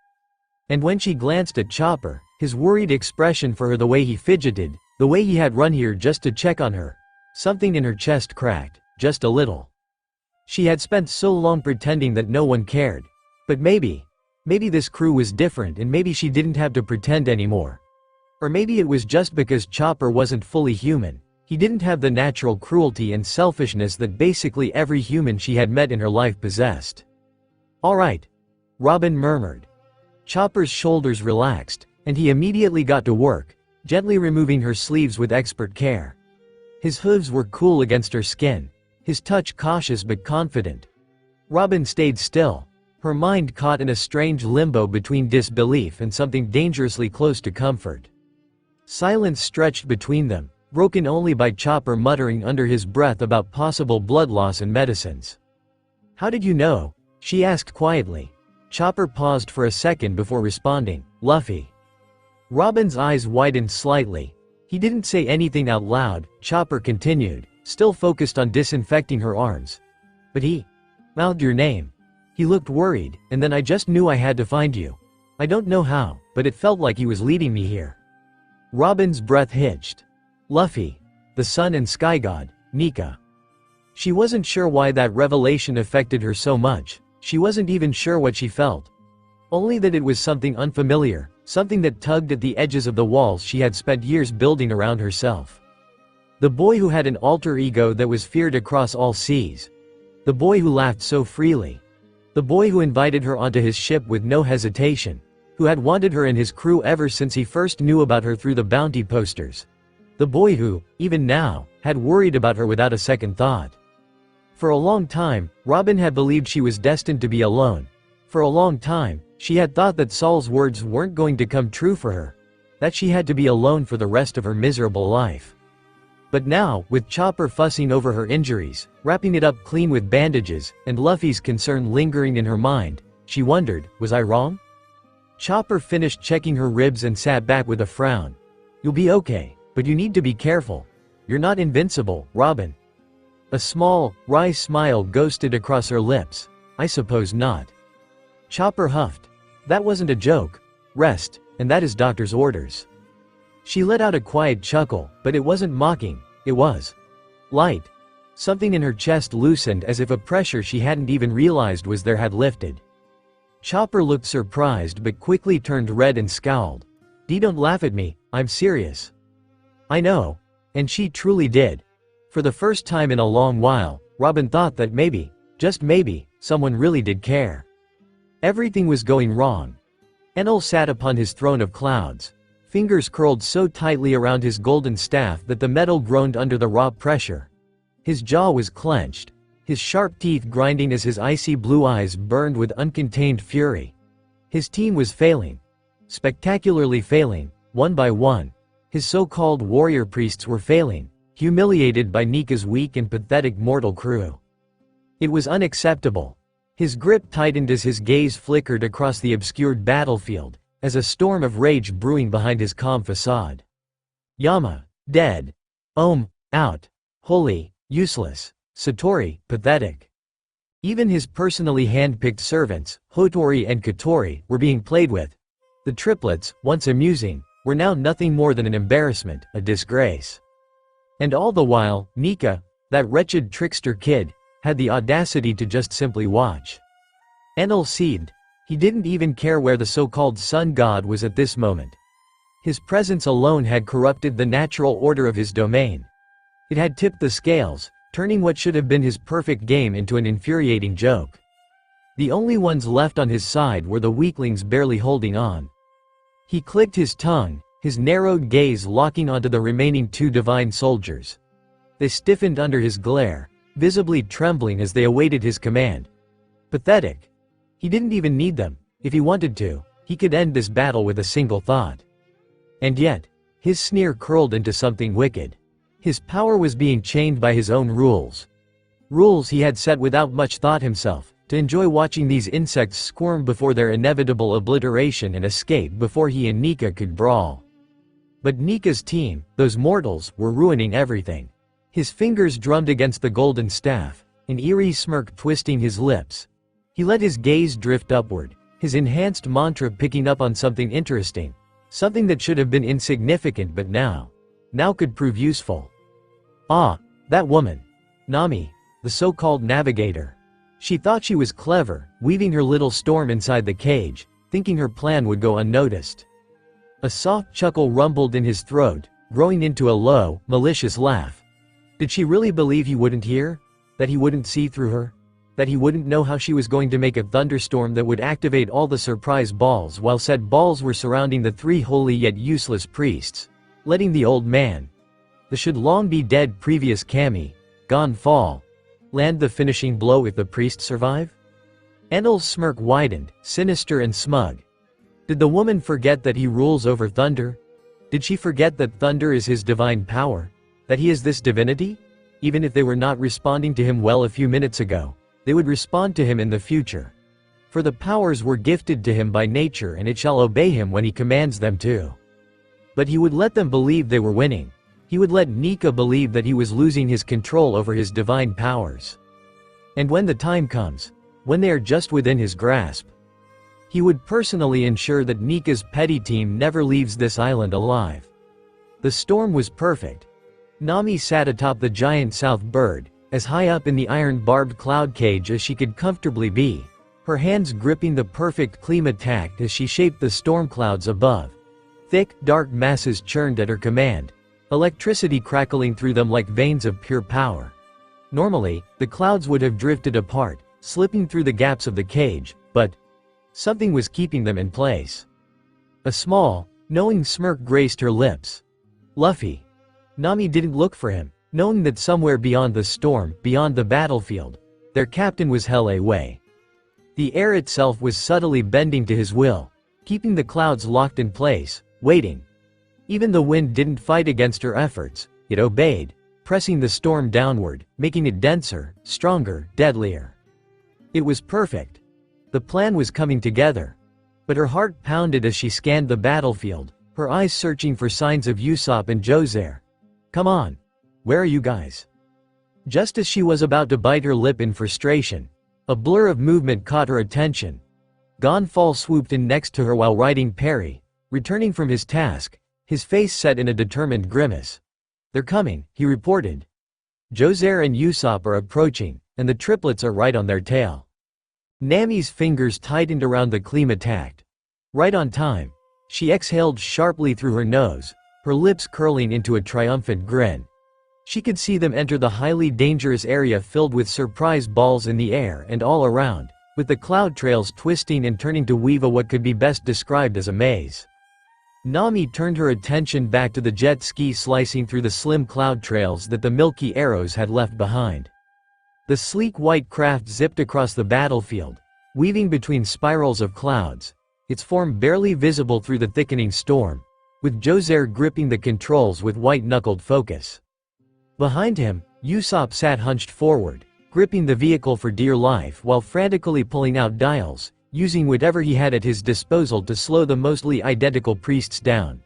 And when she glanced at Chopper, his worried expression for her, the way he fidgeted, the way he had run here just to check on her, something in her chest cracked, just a little. She had spent so long pretending that no one cared. But maybe this crew was different, and maybe she didn't have to pretend anymore. Or maybe it was just because Chopper wasn't fully human. He didn't have the natural cruelty and selfishness that basically every human she had met in her life possessed. "All right," Robin murmured. Chopper's shoulders relaxed, and he immediately got to work, gently removing her sleeves with expert care. His hooves were cool against her skin, his touch cautious but confident. Robin stayed still, her mind caught in a strange limbo between disbelief and something dangerously close to comfort. Silence stretched between them, broken only by Chopper muttering under his breath about possible blood loss and medicines. "How did you know?" she asked quietly. Chopper paused for a second before responding, "Luffy." Robin's eyes widened slightly. He didn't say anything out loud. Chopper continued, still focused on disinfecting her arms. "But he mouthed your name. He looked worried, and then I just knew I had to find you. I don't know how, but it felt like he was leading me here." Robin's breath hitched. Luffy, the sun and sky god, Nika. She wasn't sure why that revelation affected her so much. She wasn't even sure what she felt. Only that it was something unfamiliar, something that tugged at the edges of the walls she had spent years building around herself. The boy who had an alter ego that was feared across all seas. The boy who laughed so freely. The boy who invited her onto his ship with no hesitation. Who had wanted her and his crew ever since he first knew about her through the bounty posters. The boy who, even now, had worried about her without a second thought. For a long time, Robin had believed she was destined to be alone. For a long time, she had thought that Saul's words weren't going to come true for her. That she had to be alone for the rest of her miserable life. But now, with Chopper fussing over her injuries, wrapping it up clean with bandages, and Luffy's concern lingering in her mind, she wondered, was I wrong? Chopper finished checking her ribs and sat back with a frown. "You'll be okay, but you need to be careful. You're not invincible, Robin." A small, wry smile ghosted across her lips. "I suppose not." Chopper huffed. "That wasn't a joke. Rest, and that is doctor's orders." She let out a quiet chuckle, but it wasn't mocking, it was light. Something in her chest loosened as if a pressure she hadn't even realized was there had lifted. Chopper looked surprised but quickly turned red and scowled. "Don't laugh at me, I'm serious." "I know." And she truly did. For the first time in a long while, Robin thought that maybe, just maybe, someone really did care. Everything was going wrong. Enel sat upon his throne of clouds. Fingers curled so tightly around his golden staff that the metal groaned under the raw pressure. His jaw was clenched, his sharp teeth grinding as his icy blue eyes burned with uncontained fury. His team was failing. Spectacularly failing, one by one. His so-called warrior priests were failing, humiliated by Nika's weak and pathetic mortal crew. It was unacceptable. His grip tightened as his gaze flickered across the obscured battlefield, as a storm of rage brewing behind his calm facade. Yama, dead. Out. Holy, useless. Satori, pathetic. Even his personally hand-picked servants, Hotori and Kotori, were being played with. The triplets, once amusing, were now nothing more than an embarrassment, a disgrace. And all the while, Nika, that wretched trickster kid, had the audacity to just simply watch. Enel seethed. He didn't even care where the so-called sun god was at this moment. His presence alone had corrupted the natural order of his domain. It had tipped the scales, turning what should have been his perfect game into an infuriating joke. The only ones left on his side were the weaklings barely holding on. He clicked his tongue, his narrowed gaze locking onto the remaining two divine soldiers. They stiffened under his glare, visibly trembling as they awaited his command. Pathetic. He didn't even need them. If he wanted to, he could end this battle with a single thought. And yet, his sneer curled into something wicked. His power was being chained by his own rules. Rules he had set without much thought himself, to enjoy watching these insects squirm before their inevitable obliteration and escape before he and Nika could brawl. But Nika's team, those mortals, were ruining everything. His fingers drummed against the golden staff, an eerie smirk twisting his lips. He let his gaze drift upward, his enhanced mantra picking up on something interesting, something that should have been insignificant but now could prove useful. Ah, that woman. Nami, the so-called navigator. She thought she was clever, weaving her little storm inside the cage, thinking her plan would go unnoticed. A soft chuckle rumbled in his throat, growing into a low, malicious laugh. Did she really believe he wouldn't hear? That he wouldn't see through her? That he wouldn't know how she was going to make a thunderstorm that would activate all the surprise balls while said balls were surrounding the three holy yet useless priests, letting the old man, the should long be dead previous kami, gone fall, land the finishing blow if the priest survive? Enel's smirk widened, sinister and smug. Did the woman forget that he rules over thunder? Did she forget that thunder is his divine power? That he is this divinity? Even if they were not responding to him well a few minutes ago, they would respond to him in the future. For the powers were gifted to him by nature and it shall obey him when he commands them to. But he would let them believe they were winning. He would let Nika believe that he was losing his control over his divine powers. And when the time comes, when they are just within his grasp, he would personally ensure that Nika's petty team never leaves this island alive. The storm was perfect. Nami sat atop the giant south bird, as high up in the iron-barbed cloud cage as she could comfortably be, her hands gripping the perfect climax as she shaped the storm clouds above. Thick, dark masses churned at her command, electricity crackling through them like veins of pure power. Normally, the clouds would have drifted apart, slipping through the gaps of the cage, but something was keeping them in place. A small, knowing smirk graced her lips. Luffy. Nami didn't look for him, knowing that somewhere beyond the storm, beyond the battlefield, their captain was hell away. The air itself was subtly bending to his will, keeping the clouds locked in place, waiting. Even the wind didn't fight against her efforts, it obeyed, pressing the storm downward, making it denser, stronger, deadlier. It was perfect. The plan was coming together. But her heart pounded as she scanned the battlefield, her eyes searching for signs of Usopp and Joyboy. Come on. Where are you guys? Just as she was about to bite her lip in frustration, a blur of movement caught her attention. Gonfall swooped in next to her while riding Perry, returning from his task, his face set in a determined grimace. They're coming, he reported. Joyboy and Usopp are approaching, and the triplets are right on their tail. Nami's fingers tightened around the climax. Right on time. She exhaled sharply through her nose, her lips curling into a triumphant grin. She could see them enter the highly dangerous area filled with surprise balls in the air and all around, with the cloud trails twisting and turning to weave what could be best described as a maze. Nami turned her attention back to the jet ski slicing through the slim cloud trails that the milky arrows had left behind. The sleek white craft zipped across the battlefield, weaving between spirals of clouds, its form barely visible through the thickening storm, with Joyboy gripping the controls with white-knuckled focus. Behind him, Usopp sat hunched forward, gripping the vehicle for dear life while frantically pulling out dials, using whatever he had at his disposal to slow the mostly identical priests down.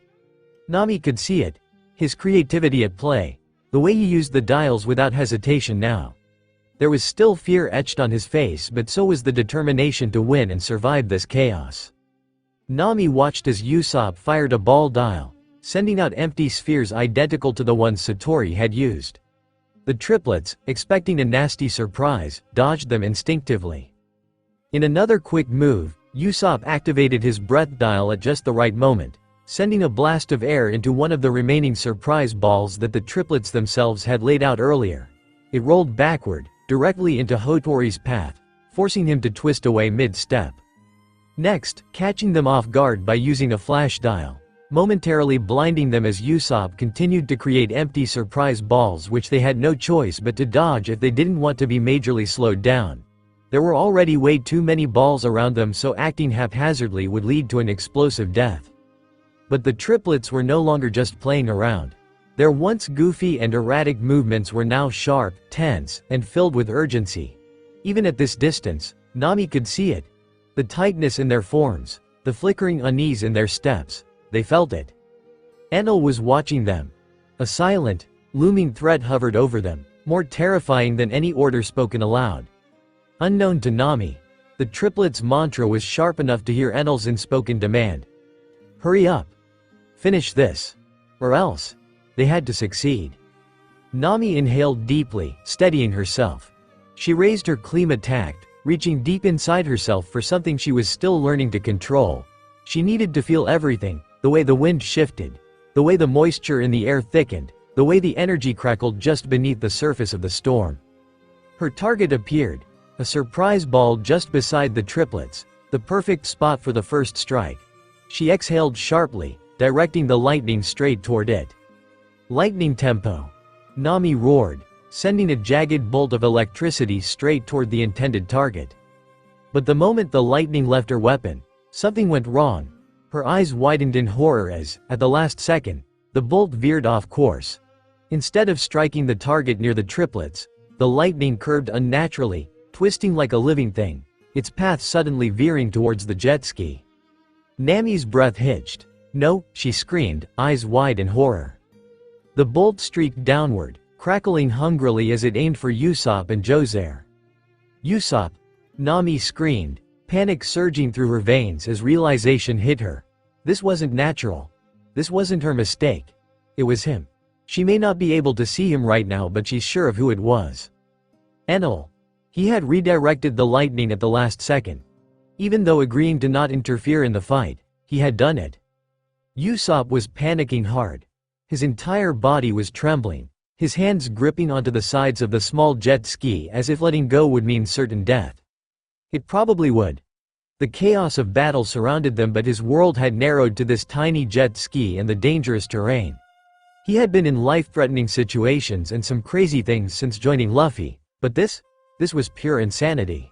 Nami could see it, his creativity at play, the way he used the dials without hesitation now. There was still fear etched on his face, but so was the determination to win and survive this chaos. Nami watched as Usopp fired a ball dial, sending out empty spheres identical to the ones Satori had used. The triplets, expecting a nasty surprise, dodged them instinctively. In another quick move, Usopp activated his breath dial at just the right moment, sending a blast of air into one of the remaining surprise balls that the triplets themselves had laid out earlier. It rolled backward, directly into Hotori's path, forcing him to twist away mid-step. Next, catching them off guard by using a flash dial, momentarily blinding them as Usopp continued to create empty surprise balls which they had no choice but to dodge if they didn't want to be majorly slowed down. There were already way too many balls around them, so acting haphazardly would lead to an explosive death. But the triplets were no longer just playing around. Their once goofy and erratic movements were now sharp, tense, and filled with urgency. Even at this distance, Nami could see it. The tightness in their forms, the flickering unease in their steps, they felt it. Enel was watching them. A silent, looming threat hovered over them, more terrifying than any order spoken aloud. Unknown to Nami, the triplets' mantra was sharp enough to hear Enel's unspoken demand. Hurry up. Finish this. Or else. They had to succeed. Nami inhaled deeply, steadying herself. She raised her climax, reaching deep inside herself for something she was still learning to control. She needed to feel everything, the way the wind shifted, the way the moisture in the air thickened, the way the energy crackled just beneath the surface of the storm. Her target appeared, a surprise ball just beside the triplets, the perfect spot for the first strike. She exhaled sharply, directing the lightning straight toward it. Lightning tempo. Nami roared, sending a jagged bolt of electricity straight toward the intended target. But the moment the lightning left her weapon, something went wrong. Her eyes widened in horror as, at the last second, the bolt veered off course. Instead of striking the target near the triplets, the lightning curved unnaturally, twisting like a living thing, its path suddenly veering towards the jet ski. Nami's breath hitched. "No," she screamed, eyes wide in horror. The bolt streaked downward, crackling hungrily as it aimed for Usopp and Joyboy. "Usopp!" Nami screamed, panic surging through her veins as realization hit her. This wasn't natural. This wasn't her mistake. It was him. She may not be able to see him right now, but she's sure of who it was. Enel. He had redirected the lightning at the last second. Even though agreeing to not interfere in the fight, he had done it. Usopp was panicking hard. His entire body was trembling, his hands gripping onto the sides of the small jet ski as if letting go would mean certain death. It probably would. The chaos of battle surrounded them, but his world had narrowed to this tiny jet ski and the dangerous terrain. He had been in life-threatening situations and some crazy things since joining Luffy, but this was pure insanity.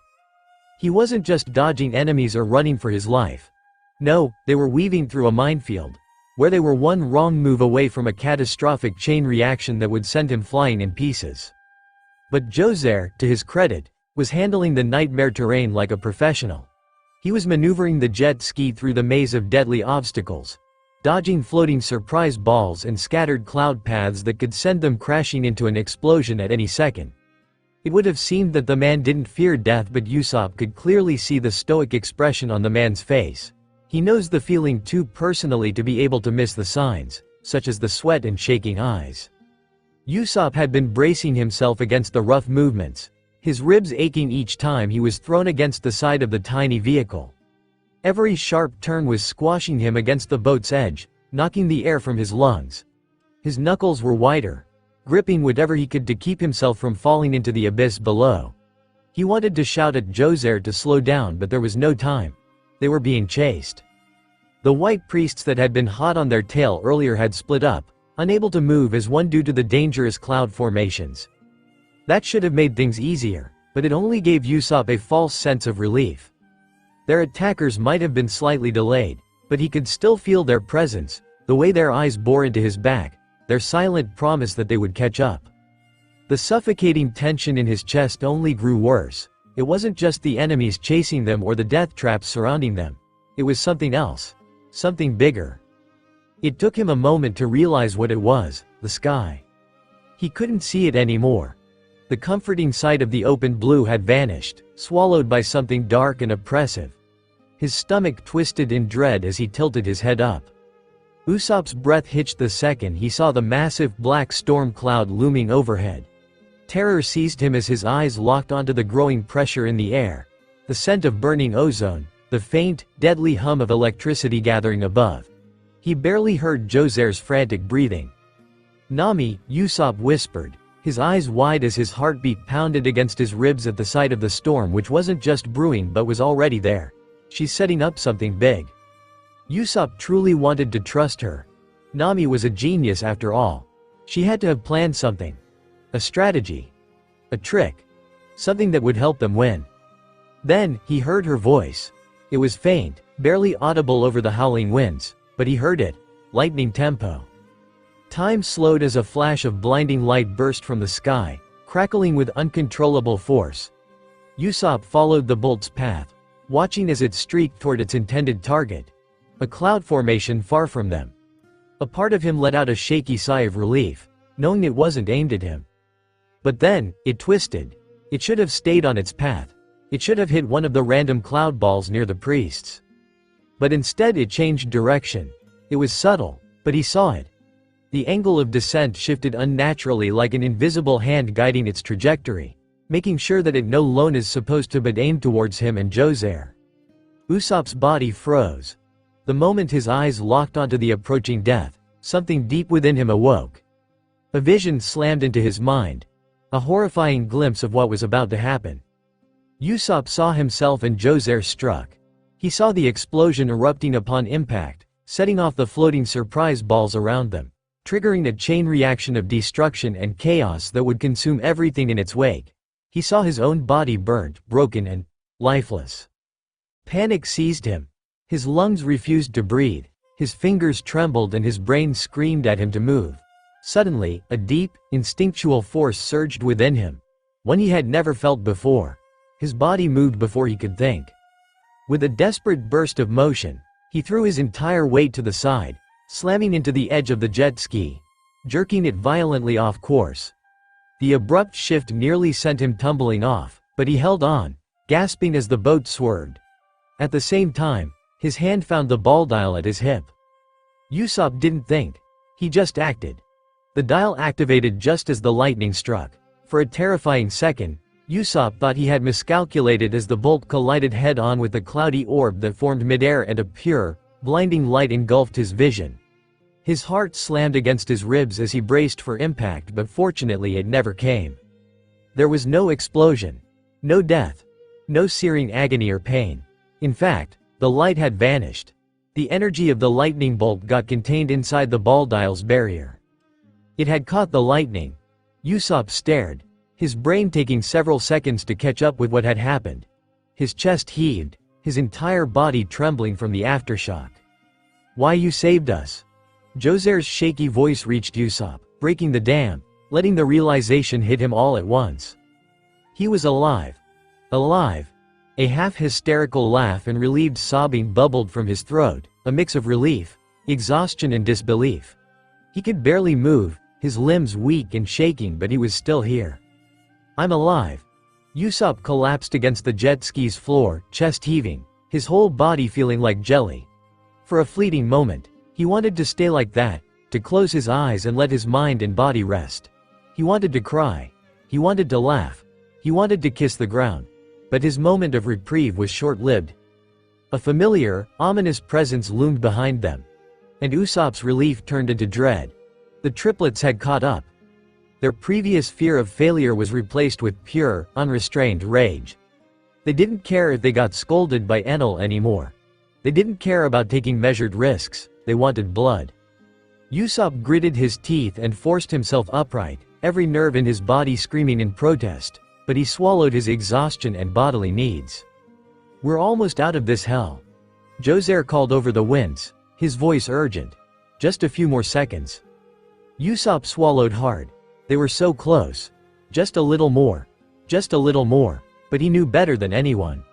He wasn't just dodging enemies or running for his life. No, they were weaving through a minefield, where they were one wrong move away from a catastrophic chain reaction that would send him flying in pieces. But Joyboy, to his credit, was handling the nightmare terrain like a professional. He was maneuvering the jet ski through the maze of deadly obstacles, dodging floating surprise balls and scattered cloud paths that could send them crashing into an explosion at any second. It would have seemed that the man didn't fear death, but Usopp could clearly see the stoic expression on the man's face. He knows the feeling too personally to be able to miss the signs, such as the sweat and shaking eyes. Usopp had been bracing himself against the rough movements, his ribs aching each time he was thrown against the side of the tiny vehicle. Every sharp turn was squashing him against the boat's edge, knocking the air from his lungs. His knuckles were wider, gripping whatever he could to keep himself from falling into the abyss below. He wanted to shout at Joyboy to slow down, but there was no time. They were being chased. The white priests that had been hot on their tail earlier had split up, unable to move as one due to the dangerous cloud formations. That should have made things easier, but it only gave Usopp a false sense of relief. Their attackers might have been slightly delayed, but he could still feel their presence, the way their eyes bore into his back, their silent promise that they would catch up. The suffocating tension in his chest only grew worse. It wasn't just the enemies chasing them or the death traps surrounding them. It was something else. Something bigger. It took him a moment to realize what it was: the sky. He couldn't see it anymore. The comforting sight of the open blue had vanished, swallowed by something dark and oppressive. His stomach twisted in dread as he tilted his head up. Usopp's breath hitched the second he saw the massive black storm cloud looming overhead. Terror seized him as his eyes locked onto the growing pressure in the air, the scent of burning ozone, the faint, deadly hum of electricity gathering above. He barely heard Joyboy's frantic breathing. "Nami," Usopp whispered, his eyes wide as his heartbeat pounded against his ribs at the sight of the storm, which wasn't just brewing but was already there. "She's setting up something big." Usopp truly wanted to trust her. Nami was a genius after all. She had to have planned something. A strategy. A trick. Something that would help them win. Then, he heard her voice. It was faint, barely audible over the howling winds, but he heard it. Lightning tempo. Time slowed as a flash of blinding light burst from the sky, crackling with uncontrollable force. Usopp followed the bolt's path, watching as it streaked toward its intended target. A cloud formation far from them. A part of him let out a shaky sigh of relief, knowing it wasn't aimed at him. But then, it twisted. It should have stayed on its path. It should have hit one of the random cloud balls near the priests. But instead it changed direction. It was subtle, but he saw it. The angle of descent shifted unnaturally, like an invisible hand guiding its trajectory, making sure that it no longer is supposed to but aim towards him and Joyboy. Usopp's body froze. The moment his eyes locked onto the approaching death, something deep within him awoke. A vision slammed into his mind. A horrifying glimpse of what was about to happen. Usopp saw himself and Joyboy struck. He saw the explosion erupting upon impact, setting off the floating surprise balls around them, triggering a chain reaction of destruction and chaos that would consume everything in its wake. He saw his own body burnt, broken and lifeless. Panic seized him. His lungs refused to breathe, his fingers trembled and his brain screamed at him to move. Suddenly, a deep, instinctual force surged within him. One he had never felt before. His body moved before he could think. With a desperate burst of motion, he threw his entire weight to the side, slamming into the edge of the jet ski, jerking it violently off course. The abrupt shift nearly sent him tumbling off, but he held on, gasping as the boat swerved. At the same time, his hand found the ball dial at his hip. Usopp didn't think. He just acted. The dial activated just as the lightning struck. For a terrifying second, Usopp thought he had miscalculated as the bolt collided head-on with the cloudy orb that formed midair and a pure, blinding light engulfed his vision. His heart slammed against his ribs as he braced for impact, but fortunately it never came. There was no explosion. No death. No searing agony or pain. In fact, the light had vanished. The energy of the lightning bolt got contained inside the ball dial's barrier. It had caught the lightning. Usopp stared, his brain taking several seconds to catch up with what had happened. His chest heaved, his entire body trembling from the aftershock. "Why, you saved us." Joser's shaky voice reached Usopp, breaking the dam, letting the realization hit him all at once. He was alive. Alive. A half-hysterical laugh and relieved sobbing bubbled from his throat, a mix of relief, exhaustion and disbelief. He could barely move, his limbs weak and shaking, but he was still here. "I'm alive." Usopp collapsed against the jet ski's floor, chest heaving, his whole body feeling like jelly. For a fleeting moment, he wanted to stay like that, to close his eyes and let his mind and body rest. He wanted to cry. He wanted to laugh. He wanted to kiss the ground. But his moment of reprieve was short-lived. A familiar, ominous presence loomed behind them. And Usopp's relief turned into dread. The triplets had caught up. Their previous fear of failure was replaced with pure, unrestrained rage. They didn't care if they got scolded by Enel anymore. They didn't care about taking measured risks, they wanted blood. Usopp gritted his teeth and forced himself upright, every nerve in his body screaming in protest, but he swallowed his exhaustion and bodily needs. "We're almost out of this hell." Joser called over the winds, his voice urgent. "Just a few more seconds." Usopp swallowed hard. They were so close. Just a little more. Just a little more. But he knew better than anyone.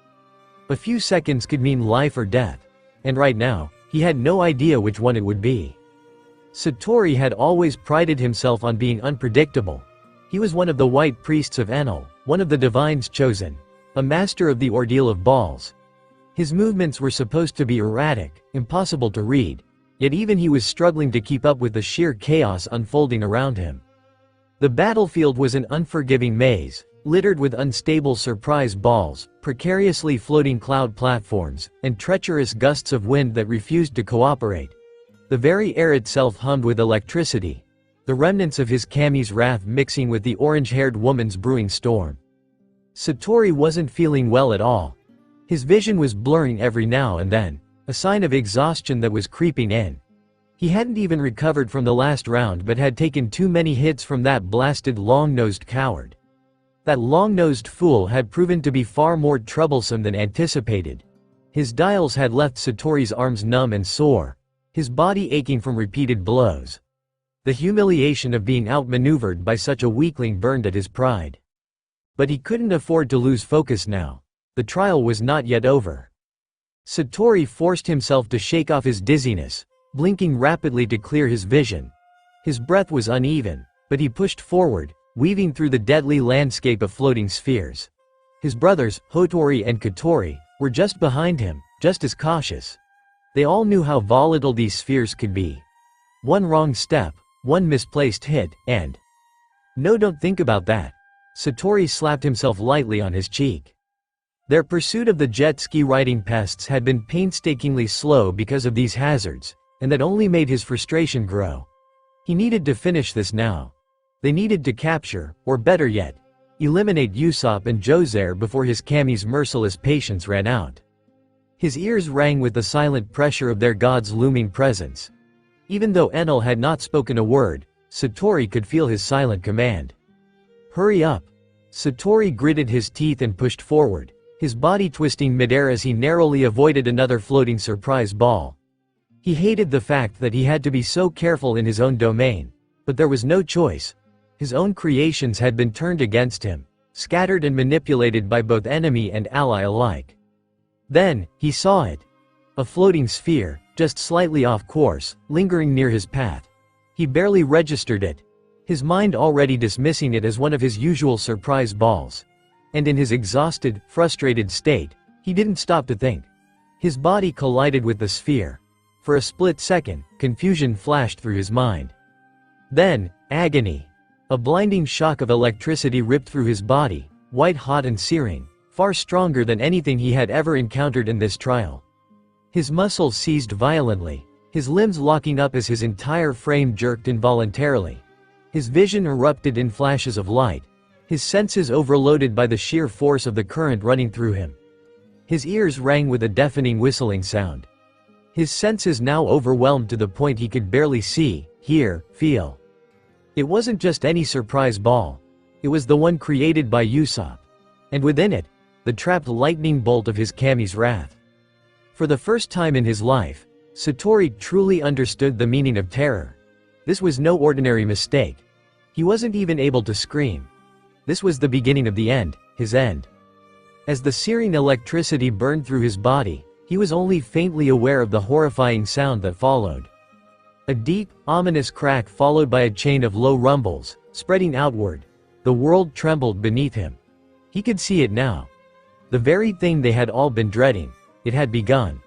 A few seconds could mean life or death. And right now, he had no idea which one it would be. Satori had always prided himself on being unpredictable. He was one of the white priests of Enel, one of the divines chosen, a master of the ordeal of balls. His movements were supposed to be erratic, impossible to read, yet even he was struggling to keep up with the sheer chaos unfolding around him. The battlefield was an unforgiving maze, littered with unstable surprise balls, precariously floating cloud platforms, and treacherous gusts of wind that refused to cooperate. The very air itself hummed with electricity, the remnants of his Kami's wrath mixing with the orange-haired woman's brewing storm. Satori wasn't feeling well at all. His vision was blurring every now and then, a sign of exhaustion that was creeping in. He hadn't even recovered from the last round but had taken too many hits from that blasted long-nosed coward. That long-nosed fool had proven to be far more troublesome than anticipated. His dials had left Satori's arms numb and sore, his body aching from repeated blows. The humiliation of being outmaneuvered by such a weakling burned at his pride. But he couldn't afford to lose focus now. The trial was not yet over. Satori forced himself to shake off his dizziness, blinking rapidly to clear his vision. His breath was uneven, but he pushed forward, weaving through the deadly landscape of floating spheres. His brothers, Hotori and Kotori, were just behind him, just as cautious. They all knew how volatile these spheres could be. One wrong step, one misplaced hit, and... "No, don't think about that." Satori slapped himself lightly on his cheek. Their pursuit of the jet ski riding pests had been painstakingly slow because of these hazards, and that only made his frustration grow. He needed to finish this now. They needed to capture, or better yet, eliminate Usopp and Joser before his Kami's merciless patience ran out. His ears rang with the silent pressure of their god's looming presence. Even though Enel had not spoken a word, Satori could feel his silent command. "Hurry up." Satori gritted his teeth and pushed forward, his body twisting midair as he narrowly avoided another floating surprise ball. He hated the fact that he had to be so careful in his own domain, But there was no choice. His own creations had been turned against him, scattered and manipulated by both enemy and ally alike. Then, he saw it. A floating sphere, just slightly off course, lingering near his path. He barely registered it, his mind already dismissing it as one of his usual surprise balls. And in his exhausted, frustrated state, he didn't stop to think. His body collided with the sphere. For a split second, confusion flashed through his mind. Then, agony. A blinding shock of electricity ripped through his body, white-hot and searing, far stronger than anything he had ever encountered in this trial. His muscles seized violently, his limbs locking up as his entire frame jerked involuntarily. His vision erupted in flashes of light, his senses overloaded by the sheer force of the current running through him. His ears rang with a deafening whistling sound. His senses now overwhelmed to the point he could barely see, hear, feel. It wasn't just any surprise ball. It was the one created by Usopp. And within it, the trapped lightning bolt of his Kami's wrath. For the first time in his life, Satori truly understood the meaning of terror. This was no ordinary mistake. He wasn't even able to scream. This was the beginning of the end, his end. As the searing electricity burned through his body, he was only faintly aware of the horrifying sound that followed. A deep, ominous crack followed by a chain of low rumbles, spreading outward. The world trembled beneath him. He could see it now. The very thing they had all been dreading, it had begun.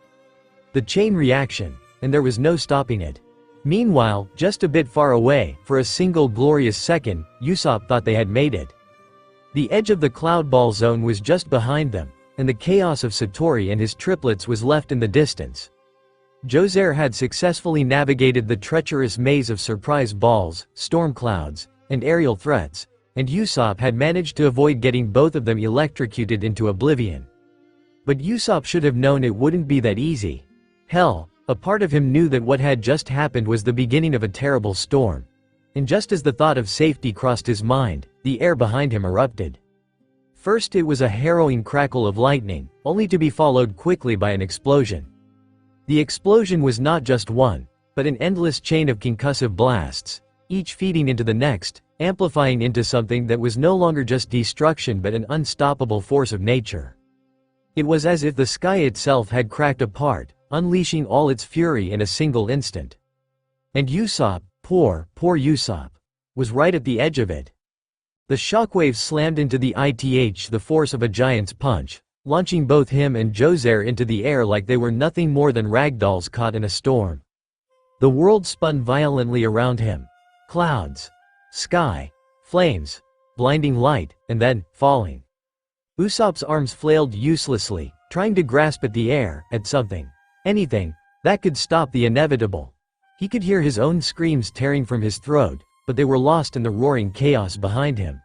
The chain reaction, and there was no stopping it. Meanwhile, just a bit far away, for a single glorious second, Usopp thought they had made it. The edge of the cloud ball zone was just behind them, and the chaos of Satori and his triplets was left in the distance. Joser had successfully navigated the treacherous maze of surprise balls, storm clouds, and aerial threats, and Usopp had managed to avoid getting both of them electrocuted into oblivion. But Usopp should have known it wouldn't be that easy. Hell, a part of him knew that what had just happened was the beginning of a terrible storm. And just as the thought of safety crossed his mind, the air behind him erupted. First it was a harrowing crackle of lightning, only to be followed quickly by an explosion. The explosion was not just one, but an endless chain of concussive blasts, each feeding into the next, amplifying into something that was no longer just destruction but an unstoppable force of nature. It was as if the sky itself had cracked apart, unleashing all its fury in a single instant. And Usopp, poor Usopp, was right at the edge of it. The shockwave slammed into the force of a giant's punch, launching both him and Joser into the air like they were nothing more than ragdolls caught in a storm. The world spun violently around him. Clouds, sky, flames, blinding light, and then, falling. Usopp's arms flailed uselessly, trying to grasp at the air, at something, anything, that could stop the inevitable. He could hear his own screams tearing from his throat, but they were lost in the roaring chaos behind him.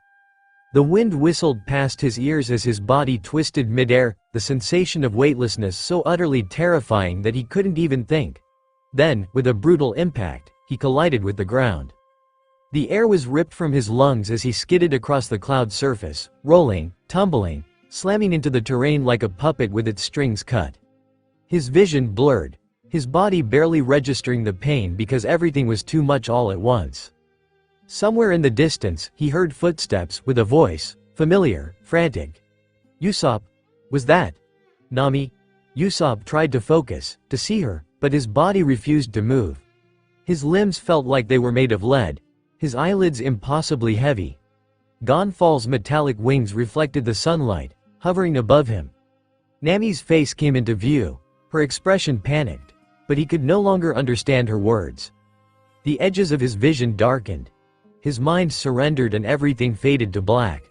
The wind whistled past his ears as his body twisted midair, the sensation of weightlessness so utterly terrifying that he couldn't even think. Then, with a brutal impact, he collided with the ground. The air was ripped from his lungs as he skidded across the cloud surface, rolling, tumbling, slamming into the terrain like a puppet with its strings cut. His vision blurred, his body barely registering the pain because everything was too much all at once. Somewhere in the distance, he heard footsteps with a voice, familiar, frantic. Usopp? Was that Nami? Usopp tried to focus, to see her, but his body refused to move. His limbs felt like they were made of lead, his eyelids impossibly heavy. Gonfal's metallic wings reflected the sunlight, hovering above him. Nami's face came into view, her expression panicked, but he could no longer understand her words. The edges of his vision darkened. His mind surrendered and everything faded to black.